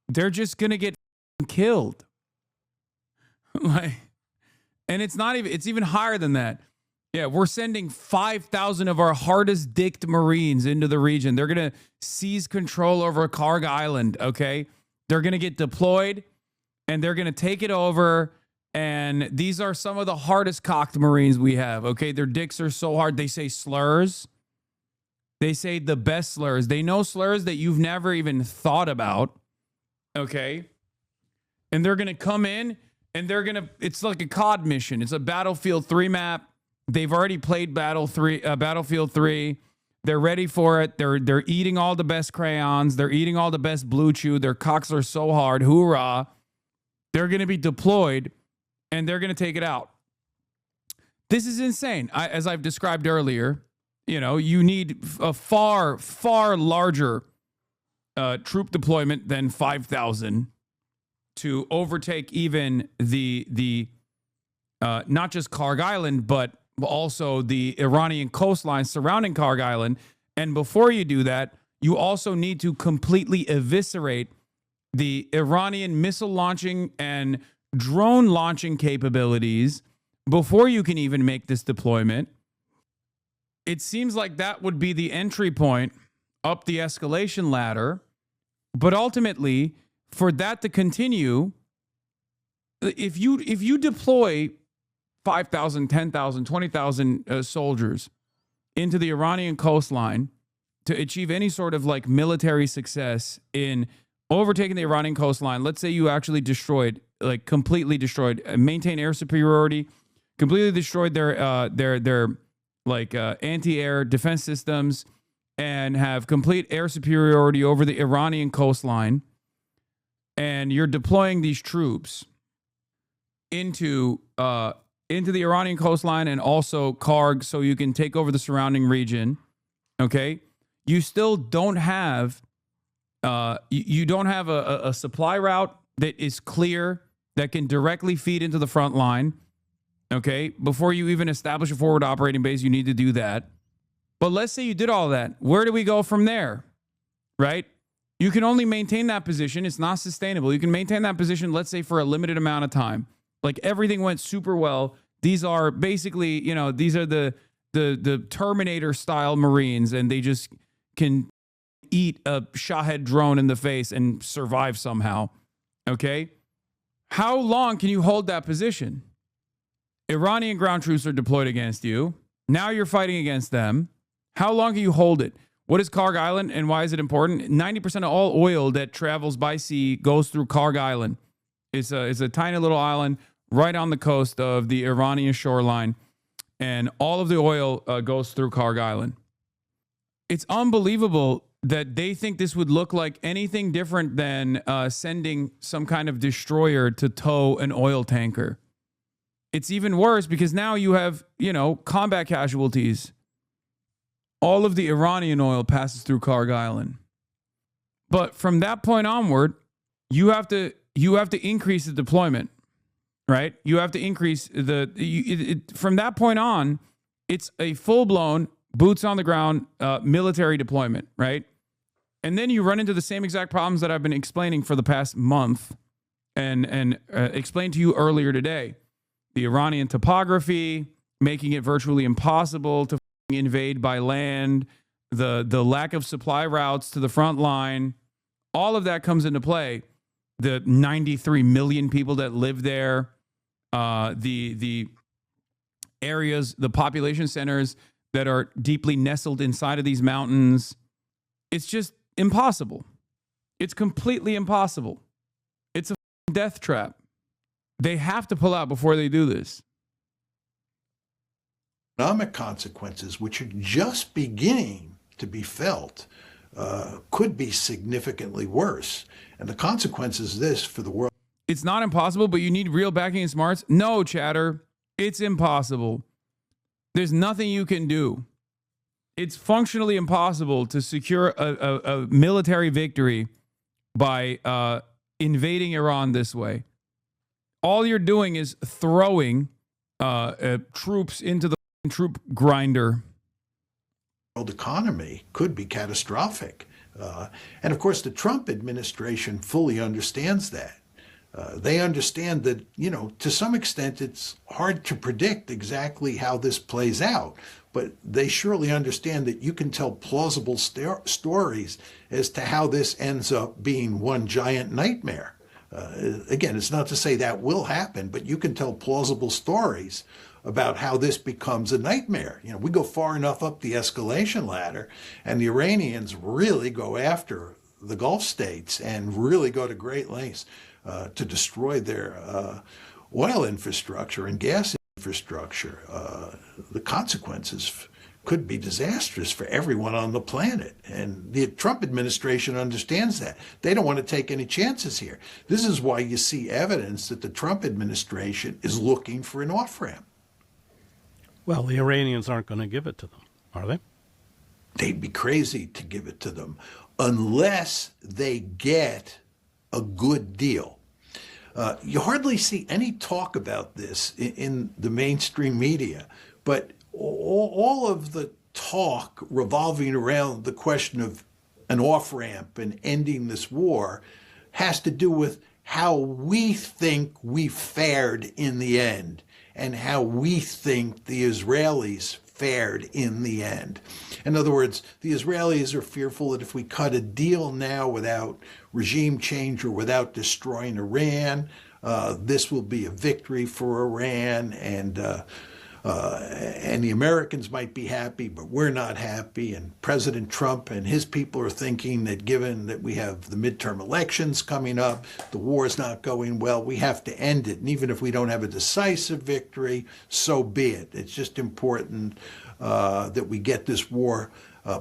S1: They're just going to get killed. And it's not even, it's even higher than that. Yeah, we're sending 5,000 of our hardest dicked Marines into the region. They're going to seize control over Karg Island, okay? They're going to get deployed and they're going to take it over. And these are some of the hardest cocked Marines we have, okay? Their dicks are so hard. They say slurs. They say the best slurs. They know slurs that you've never even thought about, okay? And they're going to come in and they're going to, it's like a COD mission. It's a Battlefield 3 map. They've already played Battlefield 3. They're ready for it. They're eating all the best crayons. They're eating all the best Blue Chew. Their cocks are so hard. Hoorah. They're going to be deployed and they're going to take it out. This is insane. As I've described earlier, You know, you need a far, far larger troop deployment than 5,000 to overtake even the not just Karg Island, but also the Iranian coastline surrounding Karg Island. And before you do that, you also need to completely eviscerate the Iranian missile launching and drone launching capabilities before you can even make this deployment. It seems like that would be the entry point up the escalation ladder. But ultimately, for that to continue, if you deploy 5,000, 10,000, 20,000 soldiers into the Iranian coastline to achieve any sort of like military success in overtaking the Iranian coastline, let's say you actually destroyed, like completely destroyed, maintain air superiority, completely destroyed their like anti-air defense systems, and have complete air superiority over the Iranian coastline, and you're deploying these troops into the Iranian coastline and also Karg so you can take over the surrounding region, okay? You still don't have you don't have a supply route that is clear that can directly feed into the front line, okay? Before you even establish a forward operating base, you need to do that. But let's say you did all that. Where do we go from there, right? You can only maintain that position. It's not sustainable. You can maintain that position, let's say, for a limited amount of time. Like everything went super well. These are basically, you know, these are the Terminator style Marines, and they just can eat a Shahed drone in the face and survive somehow. Okay? How long can you hold that position? Iranian ground troops are deployed against you. Now you're fighting against them. How long can you hold it? What is Karg Island and why is it important? 90% of all oil that travels by sea goes through Karg Island. It's a tiny little island right on the coast of the Iranian shoreline, and all of the oil goes through Karg Island. It's unbelievable that they think this would look like anything different than sending some kind of destroyer to tow an oil tanker. It's even worse because now you have, you know, combat casualties. All of the Iranian oil passes through Karg Island. But from that point onward, you have to increase the deployment, right? You have to increase from that point on, it's a full-blown boots on the ground military deployment, right? And then you run into the same exact problems that I've been explaining for the past month and explained to you earlier today. The Iranian topography, making it virtually impossible to invade by land, the lack of supply routes to the front line, all of that comes into play. The 93 million people that live there, the areas, the population centers that are deeply nestled inside of these mountains. It's just impossible. It's completely impossible. It's a death trap. They have to pull out before they do this.
S4: Economic consequences, which are just beginning to be felt, could be significantly worse. And the consequences of this for the world.
S1: It's not impossible, but you need real backing and smarts. No, chatter. It's impossible. There's nothing you can do. It's functionally impossible to secure a military victory by invading Iran this way. All you're doing is throwing troops into the troop grinder.
S4: World economy could be catastrophic. And of course, the Trump administration fully understands that. They understand that, you know, to some extent, it's hard to predict exactly how this plays out, but they surely understand that you can tell plausible stories as to how this ends up being one giant nightmare. Again, it's not to say that will happen, but you can tell plausible stories about how this becomes a nightmare. You know, we go far enough up the escalation ladder, and the Iranians really go after the Gulf states and really go to great lengths to destroy their oil infrastructure and gas infrastructure. The consequences could be disastrous for everyone on the planet. And the Trump administration understands that. They don't want to take any chances here. This is why you see evidence that the Trump administration is looking for an off-ramp.
S2: Well, the Iranians aren't going to give it to them, are they?
S4: they'd be crazy to give it to them unless they get a good deal. You hardly see any talk about this in the mainstream media, but all of the talk revolving around the question of an off-ramp and ending this war has to do with how we think we fared in the end and how we think the Israelis fared in the end. In other words, the Israelis are fearful that if we cut a deal now without regime change or without destroying Iran, this will be a victory for Iran, and the Americans might be happy, but we're not happy. And President Trump and his people are thinking that given that we have the midterm elections coming up, the war is not going well, we have to end it. And even if we don't have a decisive victory, so be it. It's just important that we get this war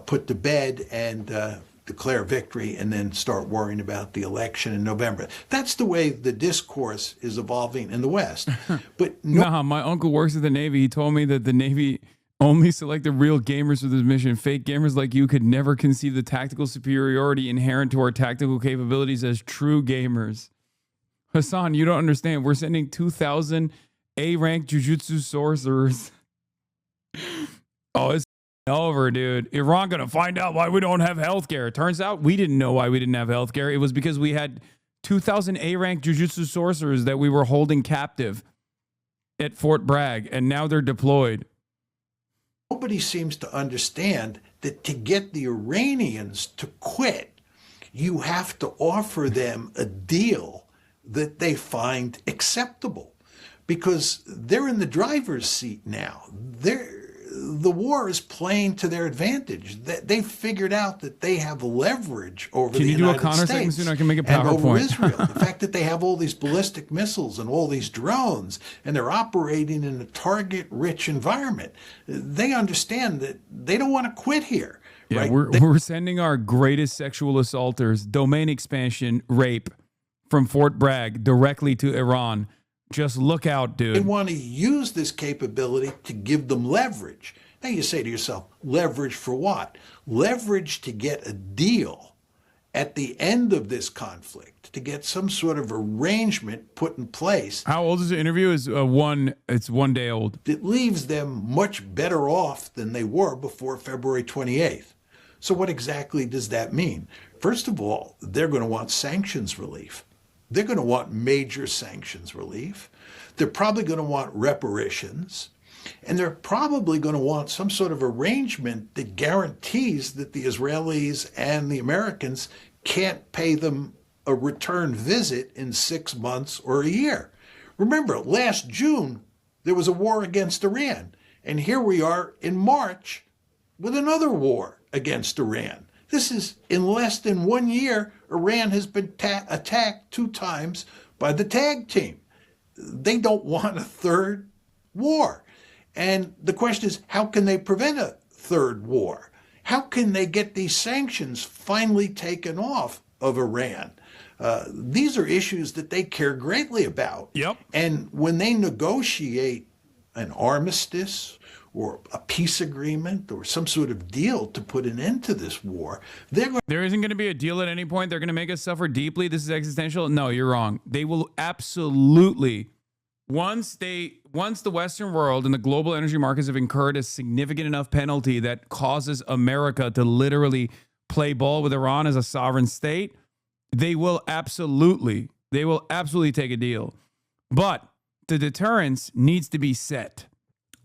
S4: put to bed and declare victory and then start worrying about the election in November. That's the way the discourse is evolving in the West. But
S1: nah, my uncle works at the Navy. He told me that the Navy only selected real gamers for this mission. Fake gamers like you could never conceive the tactical superiority inherent to our tactical capabilities as true gamers. Hasan, you don't understand. We're sending 2,000 A-rank jujutsu sorcerers. Oh, it's over, dude. Iran gonna find out why we don't have healthcare. It turns out we didn't know why we didn't have healthcare. It was because we had 2,000 A-rank jujutsu sorcerers that we were holding captive at Fort Bragg, and now they're deployed.
S4: Nobody seems to understand that to get the Iranians to quit, you have to offer them a deal that they find acceptable, because they're in the driver's seat now. The war is playing to their advantage. They've figured out that they have leverage over the United States.
S1: Can you do a Connor segment soon? I can make a PowerPoint.
S4: And over Israel. The fact that they have all these ballistic missiles and all these drones, and they're operating in a target-rich environment. They understand that they don't want to quit here.
S1: Yeah,
S4: right?
S1: we're sending our greatest sexual assaulters, domain expansion, rape from Fort Bragg directly to Iran. Just look out, dude.
S4: They want to use this capability to give them leverage. Now you say to yourself, leverage for what? Leverage to get a deal at the end of this conflict, to get some sort of arrangement put in place.
S1: How old is the interview? It's 1 day old.
S4: It leaves them much better off than they were before February 28th. So what exactly does that mean? First of all, they're going to want sanctions relief. They're going to want major sanctions relief. They're probably going to want reparations. And they're probably going to want some sort of arrangement that guarantees that the Israelis and the Americans can't pay them a return visit in 6 months or a year. Remember, last June, there was a war against Iran. And here we are in March with another war against Iran. This is, in less than 1 year, Iran has been attacked 2 times by the tag team. They don't want a third war. And the question is, how can they prevent a third war? How can they get these sanctions finally taken off of Iran? These are issues that they care greatly about.
S1: Yep.
S4: And when they negotiate an armistice or a peace agreement or some sort of deal to put an end to this war,
S1: there isn't going to be a deal at any point. They're going to make us suffer deeply. This is existential. No, you're wrong. They will absolutely, once the Western world and the global energy markets have incurred a significant enough penalty that causes America to literally play ball with Iran as a sovereign state, they will absolutely take a deal. But the deterrence needs to be set.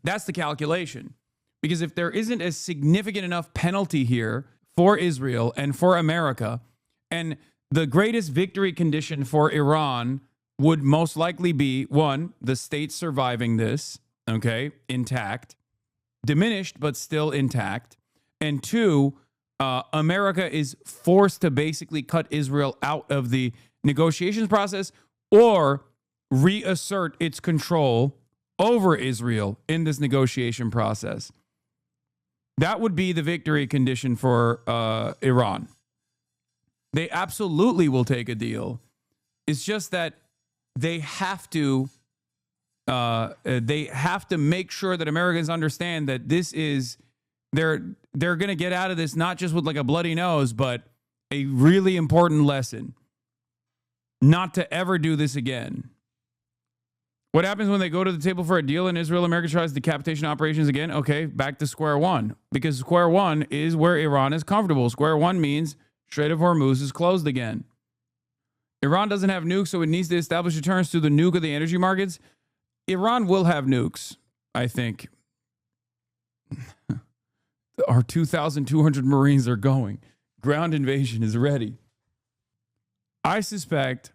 S1: That's the calculation. Because if there isn't a significant enough penalty here for Israel and for America, and the greatest victory condition for Iran would most likely be, 1, the state surviving this, okay, intact, diminished, but still intact. And 2, America is forced to basically cut Israel out of the negotiations process or reassert its control over Israel in this negotiation process. That would be the victory condition for Iran. They absolutely will take a deal. It's just that they have to make sure that Americans understand that this is they're going to get out of this not just with like a bloody nose, but a really important lesson. Not to ever do this again. What happens when they go to the table for a deal and Israel, America tries decapitation operations again? Okay, back to square one. Because square one is where Iran is comfortable. Square one means Strait of Hormuz is closed again. Iran doesn't have nukes, so it needs to establish deterrence through the nuke of the energy markets. Iran will have nukes, I think. Our 2,200 Marines are going. Ground invasion is ready. I suspect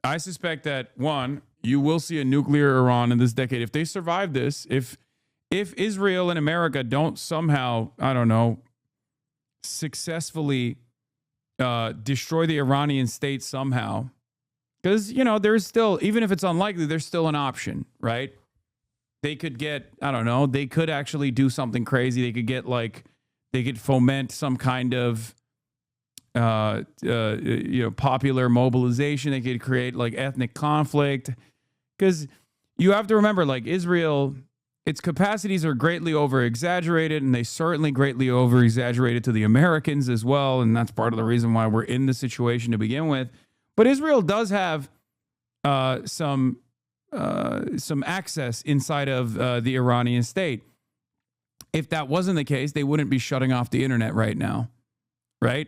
S1: that, one, you will see a nuclear Iran in this decade. If they survive this, if Israel and America don't somehow, I don't know, successfully destroy the Iranian state somehow, because, you know, there's still, even if it's unlikely, there's still an option, right? They could get, I don't know, they could actually do something crazy. They could get like, they could foment some kind of, popular mobilization. They could create like ethnic conflict, because you have to remember, like, Israel, its capacities are greatly over exaggerated, and they certainly greatly over exaggerated to the Americans as well. And that's part of the reason why we're in the situation to begin with. But Israel does have some access inside of the Iranian state. If that wasn't the case, they wouldn't be shutting off the internet right now, right?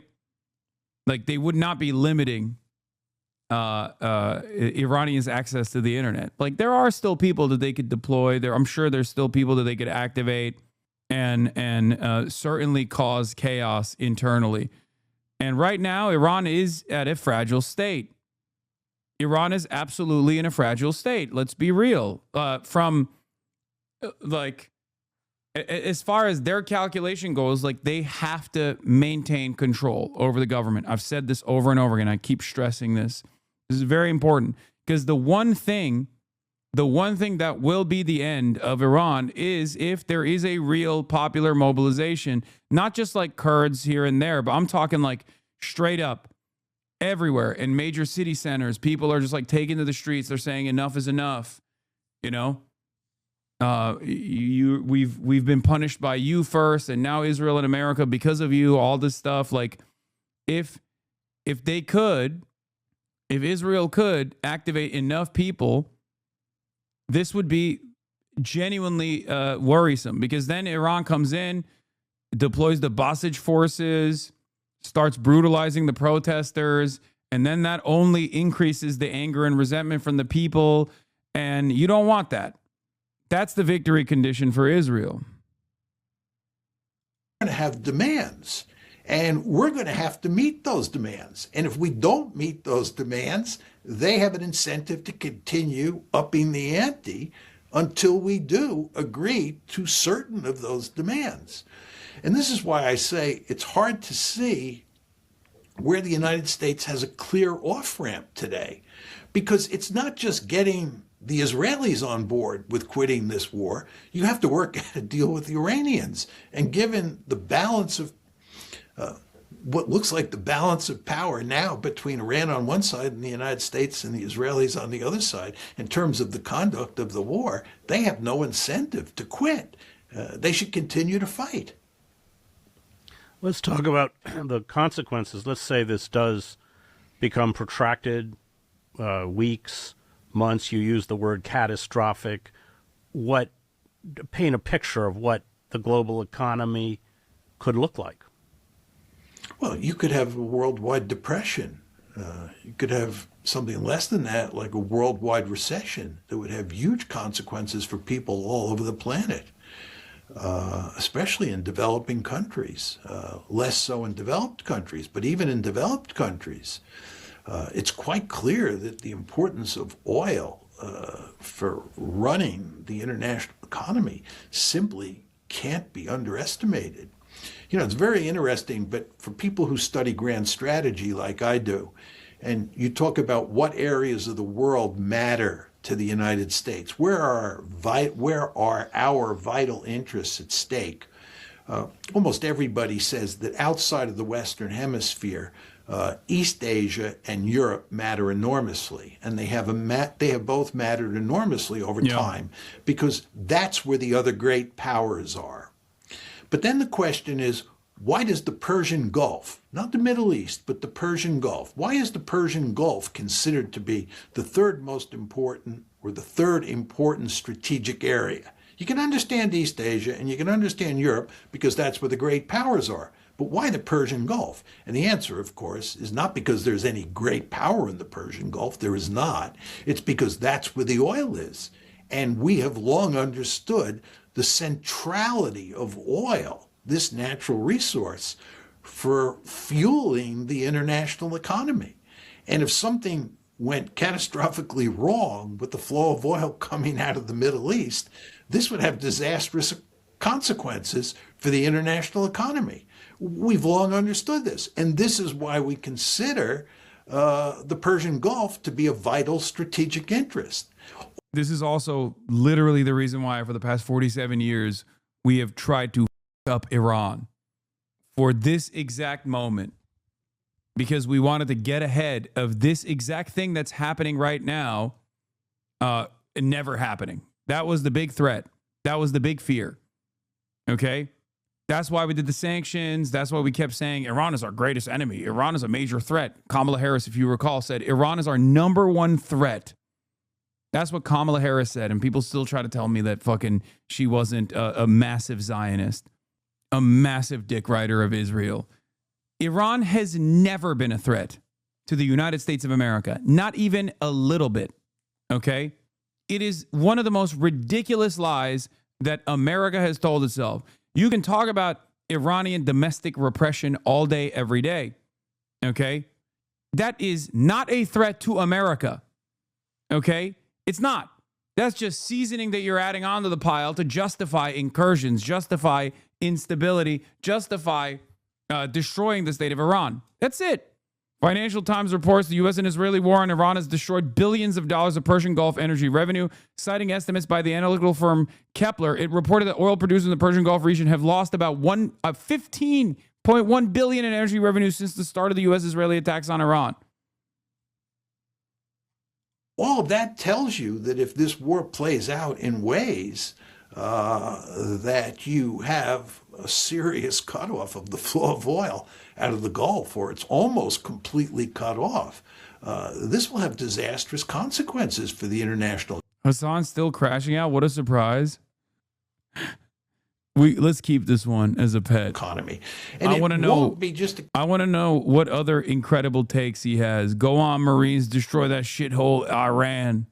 S1: Like, they would not be limiting Iranians' access to the internet. Like, there are still people that they could deploy there. I'm sure there's still people that they could activate and certainly cause chaos internally. And right now, Iran is at a fragile state. Iran is absolutely in a fragile state. Let's be real. As far as their calculation goes, like, they have to maintain control over the government. I've said this over and over again. I keep stressing this. This is very important, because the one thing that will be the end of Iran is if there is a real popular mobilization, not just like Kurds here and there, but I'm talking like straight up everywhere in major city centers. People are just like taking to the streets. They're saying enough is enough, you know? We've been punished by you first, and now Israel and America because of you, all this stuff. Like, if Israel could activate enough people, this would be genuinely worrisome, because then Iran comes in, deploys the Basij forces, starts brutalizing the protesters, and then that only increases the anger and resentment from the people, and you don't want that. That's the victory condition for Israel.
S4: We're going to have demands, and we're going to have to meet those demands. And if we don't meet those demands, they have an incentive to continue upping the ante until we do agree to certain of those demands. And this is why I say it's hard to see where the United States has a clear off-ramp today, because it's not just getting the Israelis on board with quitting this war. You have to work out a deal with the Iranians. And given the balance of what looks like the balance of power now between Iran on one side and the United States and the Israelis on the other side, in terms of the conduct of the war, they have no incentive to quit. They should continue to fight.
S2: Let's talk about the consequences. Let's say this does become protracted, weeks, months. You use the word catastrophic. Paint a picture of what the global economy could look like.
S4: Well, you could have a worldwide depression. You could have something less than that, like a worldwide recession that would have huge consequences for people all over the planet, especially in developing countries, less so in developed countries, but even in developed countries. It's quite clear that the importance of oil for running the international economy simply can't be underestimated. You know, it's very interesting, but for people who study grand strategy like I do, and you talk about what areas of the world matter to the United States, where are our vital interests at stake, almost everybody says that outside of the Western Hemisphere, East Asia and Europe matter enormously, and they have both mattered enormously over time, because that's where the other great powers are. But then the question is, why does the Persian Gulf, not the Middle East, but the Persian Gulf, why is the Persian Gulf considered to be the third most important or the third important strategic area? You can understand East Asia and you can understand Europe because that's where the great powers are. But why the Persian Gulf? And the answer, of course, is not because there's any great power in the Persian Gulf. There is not. It's because that's where the oil is. And we have long understood the centrality of oil, this natural resource, for fueling the international economy. And if something went catastrophically wrong with the flow of oil coming out of the Middle East, this would have disastrous consequences for the international economy. We've long understood this. And this is why we consider the Persian Gulf to be a vital strategic interest.
S1: This is also literally the reason why for the past 47 years, we have tried to f up Iran for this exact moment, because we wanted to get ahead of this exact thing that's happening right now, never happening. That was the big threat. That was the big fear. Okay? That's why we did the sanctions. That's why we kept saying Iran is our greatest enemy. Iran is a major threat. Kamala Harris, if you recall, said Iran is our number one threat. That's what Kamala Harris said. And people still try to tell me that fucking she wasn't a massive Zionist, a massive dick rider of Israel. Iran has never been a threat to the United States of America. Not even a little bit. Okay? It is one of the most ridiculous lies that America has told itself. You can talk about Iranian domestic repression all day, every day. Okay? That is not a threat to America. Okay? It's not. That's just seasoning that you're adding onto the pile to justify incursions, justify instability, justify destroying the state of Iran. That's it. Financial Times reports the U.S. and Israeli war on Iran has destroyed billions of dollars of Persian Gulf energy revenue. Citing estimates by the analytical firm Kepler, it reported that oil producers in the Persian Gulf region have lost about 15.1 billion in energy revenue since the start of the U.S.-Israeli attacks on Iran.
S4: All of that tells you that if this war plays out in ways that you have a serious cutoff of the flow of oil out of the Gulf, or it's almost completely cut off, this will have disastrous consequences for the international.
S1: Hasan's still crashing out. What a surprise. Let's keep this one as a pet.
S4: Economy. And
S1: I want to know.
S4: I
S1: want to know what other incredible takes he has. Go on, Marines, destroy that shithole Iran.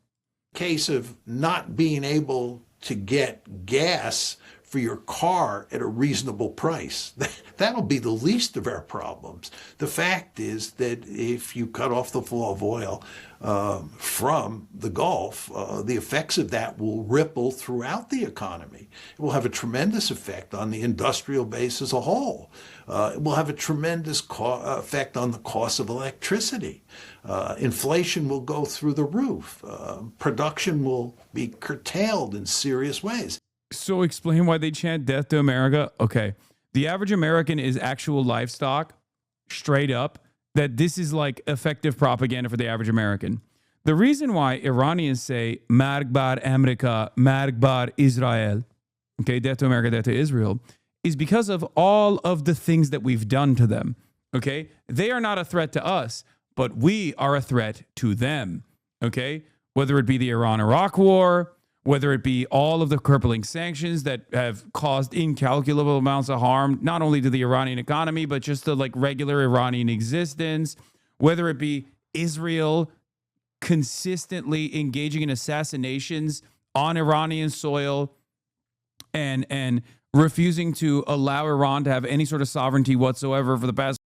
S4: Case of not being able to get gas for your car at a reasonable price. That'll be the least of our problems. The fact is that if you cut off the flow of oil from the Gulf, the effects of that will ripple throughout the economy. It will have a tremendous effect on the industrial base as a whole. It will have a tremendous effect on the cost of electricity. Inflation will go through the roof. Production will be curtailed in serious ways.
S1: So explain why they chant death to America. Okay. The average American is actual livestock, straight up, that this is like effective propaganda for the average American. The reason why Iranians say Marg bar America, Marg bar Israel, okay, death to America, death to Israel, is because of all of the things that we've done to them. Okay. They are not a threat to us, but we are a threat to them. Okay. Whether it be the Iran-Iraq war, whether it be all of the crippling sanctions that have caused incalculable amounts of harm, not only to the Iranian economy, but just to like regular Iranian existence, whether it be Israel consistently engaging in assassinations on Iranian soil and refusing to allow Iran to have any sort of sovereignty whatsoever for the past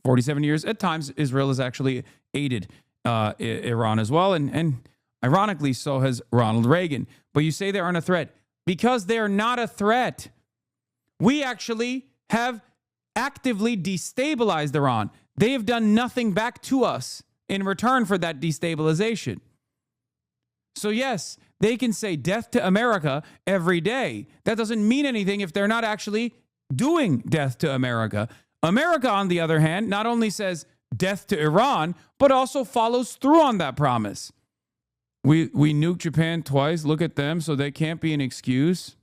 S1: 47 years. At times, Israel has actually aided Iran as well. And ironically, so has Ronald Reagan. But you say they aren't a threat because they're not a threat. We actually have actively destabilized Iran. They have done nothing back to us in return for that destabilization. So yes, they can say death to America every day. That doesn't mean anything if they're not actually doing death to America. America, on the other hand, not only says death to Iran, but also follows through on that promise. We nuked Japan twice. Look at them. So they can't be an excuse.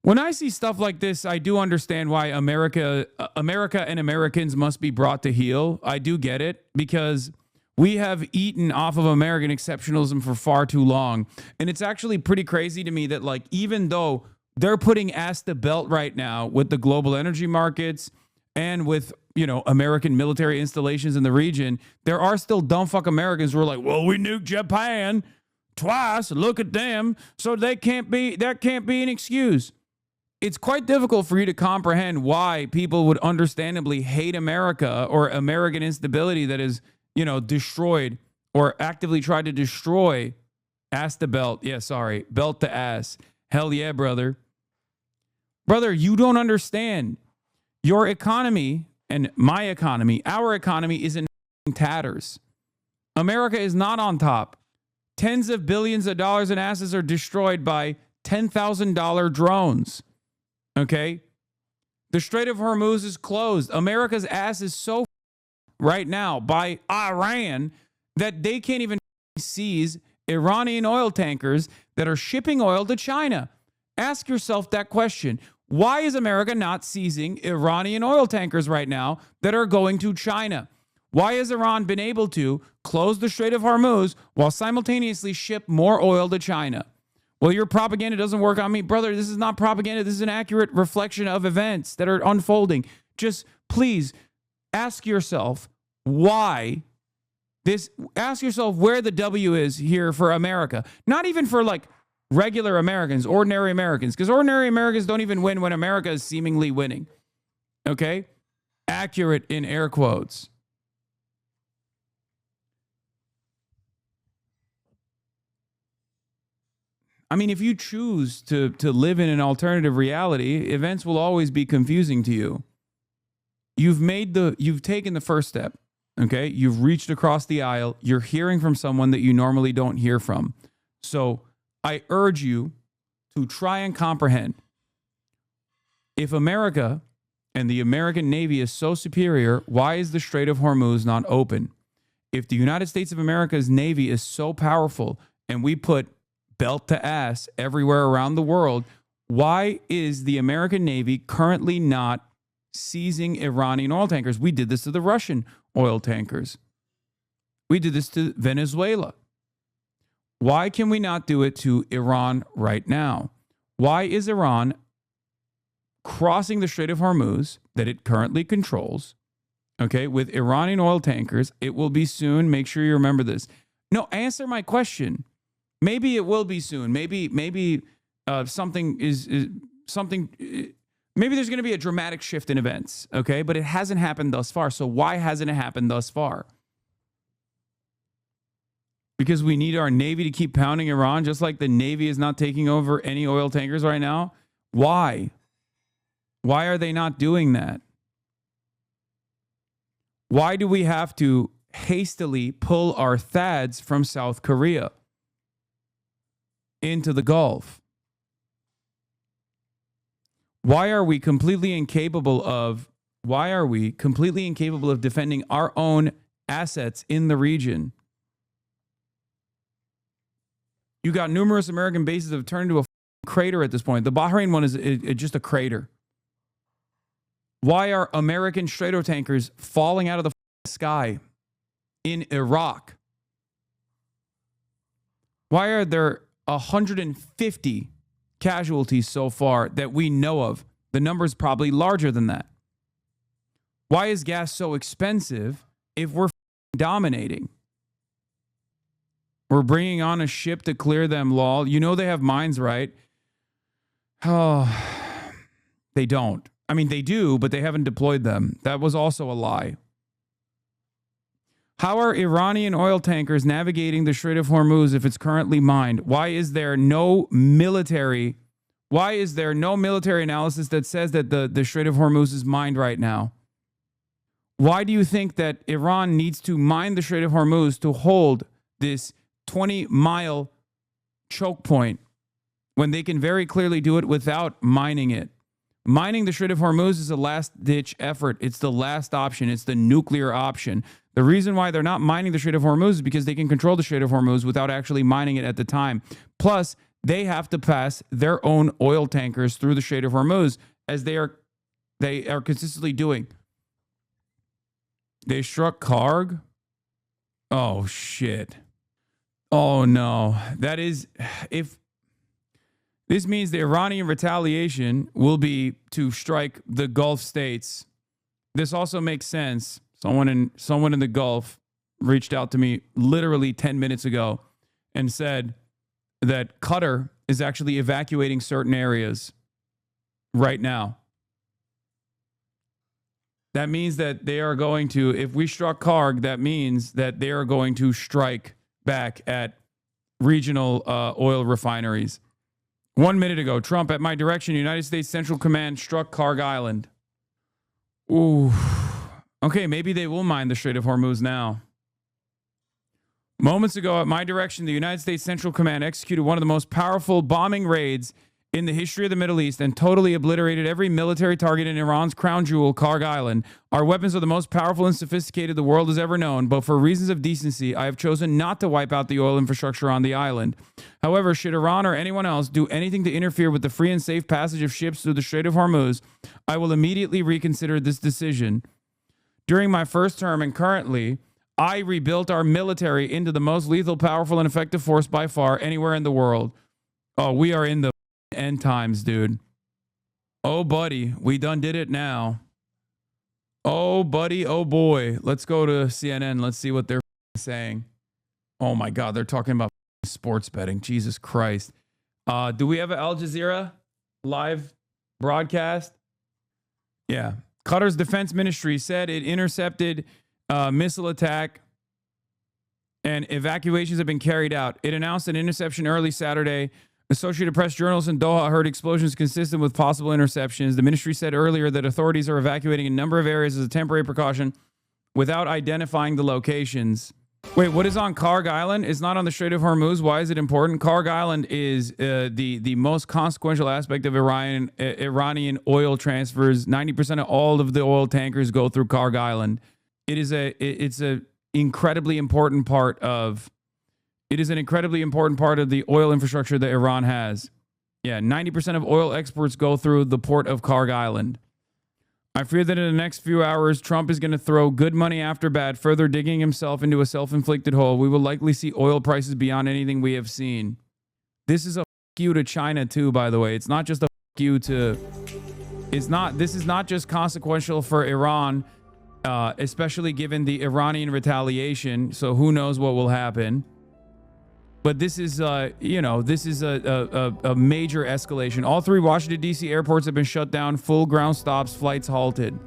S1: When I see stuff like this, I do understand why America and Americans must be brought to heel. I do get it, because we have eaten off of American exceptionalism for far too long. And it's actually pretty crazy to me that, like, even though they're putting ass to belt right now with the global energy markets and with, you know, American military installations in the region, there are still dumb fuck Americans who are like, well, we nuked Japan twice, look at them, so that can't be an excuse. It's quite difficult for you to comprehend why people would understandably hate America or American instability that is, you know, destroyed or actively tried to destroy ass to belt. Yeah, sorry, belt to ass. Hell yeah, brother. Brother, you don't understand. Your economy and my economy, our economy is in tatters. America is not on top. Tens of billions of dollars in assets are destroyed by $10,000 drones. Okay? The Strait of Hormuz is closed. America's ass is so right now by Iran that they can't even seize Iranian oil tankers that are shipping oil to China. Ask yourself that question. Why is America not seizing Iranian oil tankers right now that are going to China? Why has Iran been able to close the Strait of Hormuz while simultaneously ship more oil to China? Well, your propaganda doesn't work on me. Brother, this is not propaganda. This is an accurate reflection of events that are unfolding. Just please ask yourself why this, ask yourself where the W is here for America. Not even for like regular Americans, ordinary Americans, because ordinary Americans don't even win when America is seemingly winning. Okay? Accurate in air quotes. I mean, if you choose to live in an alternative reality, events will always be confusing to you. You've taken the first step, okay? You've reached across the aisle. You're hearing from someone that you normally don't hear from. So I urge you to try and comprehend. If America and the American Navy is so superior, why is the Strait of Hormuz not open? If the United States of America's Navy is so powerful and we put belt to ass everywhere around the world, why is the American Navy currently not seizing Iranian oil tankers? We did this to the Russian oil tankers. We did this to Venezuela. Why can we not do it to Iran right now? Why is Iran crossing the Strait of Hormuz that it currently controls, okay, with Iranian oil tankers? It will be soon. Make sure you remember this. No, answer my question. Maybe it will be soon. Maybe something is something. Maybe there's going to be a dramatic shift in events, okay? But it hasn't happened thus far. So why hasn't it happened thus far? Because we need our Navy to keep pounding Iran, just like the Navy is not taking over any oil tankers right now. Why? Why are they not doing that? Why do we have to hastily pull our THAADs from South Korea into the Gulf? Why are we completely incapable of defending our own assets in the region? You got numerous American bases that have turned into a crater at this point. The Bahrain one is just a crater. Why are American Strato tankers falling out of the sky in Iraq? Why are there 150 casualties so far that we know of? The number's probably larger than that. Why is gas so expensive if we're dominating? We're bringing on a ship to clear them, lol. You know they have mines, right? Oh, they don't. I mean, they do, but they haven't deployed them. That was also a lie. How are Iranian oil tankers navigating the Strait of Hormuz if it's currently mined? Why is there no military analysis that says that the Strait of Hormuz is mined right now? Why do you think that Iran needs to mine the Strait of Hormuz to hold this 20-mile choke point when they can very clearly do it without mining it? Mining the Strait of Hormuz is a last-ditch effort. It's the last option. It's the nuclear option. The reason why they're not mining the Strait of Hormuz is because they can control the Strait of Hormuz without actually mining it at the time. Plus, they have to pass their own oil tankers through the Strait of Hormuz, as they are consistently doing. They struck Karg. Oh shit. Oh no. That is, if this means the Iranian retaliation will be to strike the Gulf states. This also makes sense. Someone in the Gulf reached out to me literally 10 minutes ago and said that Qatar is actually evacuating certain areas right now. That means that they are going to, if we struck Karg, that means that they are going to strike back at regional oil refineries. 1 minute ago, Trump, at my direction, United States Central Command struck Karg Island. Ooh. Okay, maybe they will mine the Strait of Hormuz now. Moments ago, at my direction, the United States Central Command executed one of the most powerful bombing raids in the history of the Middle East and totally obliterated every military target in Iran's crown jewel, Karg Island. Our weapons are the most powerful and sophisticated the world has ever known, but for reasons of decency, I have chosen not to wipe out the oil infrastructure on the island. However, should Iran or anyone else do anything to interfere with the free and safe passage of ships through the Strait of Hormuz, I will immediately reconsider this decision. During my first term and currently, I rebuilt our military into the most lethal, powerful, and effective force by far anywhere in the world. Oh, we are in the end times, dude. Oh, buddy, we done did it now. Oh, buddy, oh boy. Let's go to CNN. Let's see what they're saying. Oh my God, they're talking about sports betting. Jesus Christ. Do we have an Al Jazeera live broadcast? Yeah. Qatar's defense ministry said it intercepted missile attack and evacuations have been carried out. It announced an interception early Saturday. Associated Press journalists in Doha heard explosions consistent with possible interceptions. The ministry said earlier that authorities are evacuating a number of areas as a temporary precaution without identifying the locations. Wait, what is on Karg Island? It's not on the Strait of Hormuz. Why is it important? Karg Island is the most consequential aspect of Iranian oil transfers. 90% of all of the oil tankers go through Karg Island. It's an incredibly important part of the oil infrastructure that Iran has. Yeah, 90% of oil exports go through the port of Karg Island. I fear that in the next few hours, Trump is going to throw good money after bad, further digging himself into a self-inflicted hole. We will likely see oil prices beyond anything we have seen. This is a you to China too, by the way. It's not just a you to... This is not just consequential for Iran, especially given the Iranian retaliation. So who knows what will happen. But this is, a major escalation. All 3 Washington, D.C. airports have been shut down. Full ground stops, flights halted.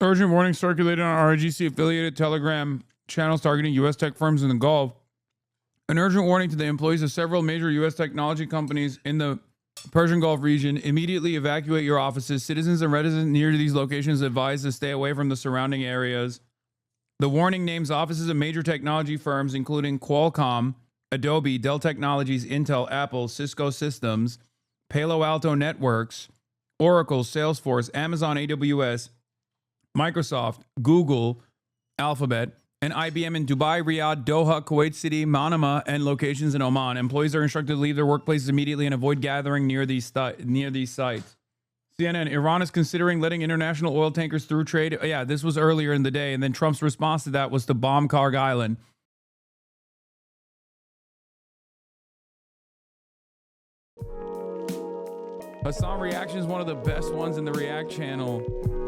S1: Urgent warning circulated on RIGC-affiliated Telegram channels targeting U.S. tech firms in the Gulf. An urgent warning to the employees of several major U.S. technology companies in the Persian Gulf region. Immediately evacuate your offices. Citizens and residents near to these locations advised to stay away from the surrounding areas. The warning names offices of major technology firms, including Qualcomm, Adobe, Dell Technologies, Intel, Apple, Cisco Systems, Palo Alto Networks, Oracle, Salesforce, Amazon AWS, Microsoft, Google, Alphabet, and IBM in Dubai, Riyadh, Doha, Kuwait City, Manama, and locations in Oman. Employees are instructed to leave their workplaces immediately and avoid gathering near these sites. CNN, Iran is considering letting international oil tankers through trade. Yeah, this was earlier in the day, and then Trump's response to that was to bomb Karg Island. Hasan Reactions, one of the best ones in the React channel.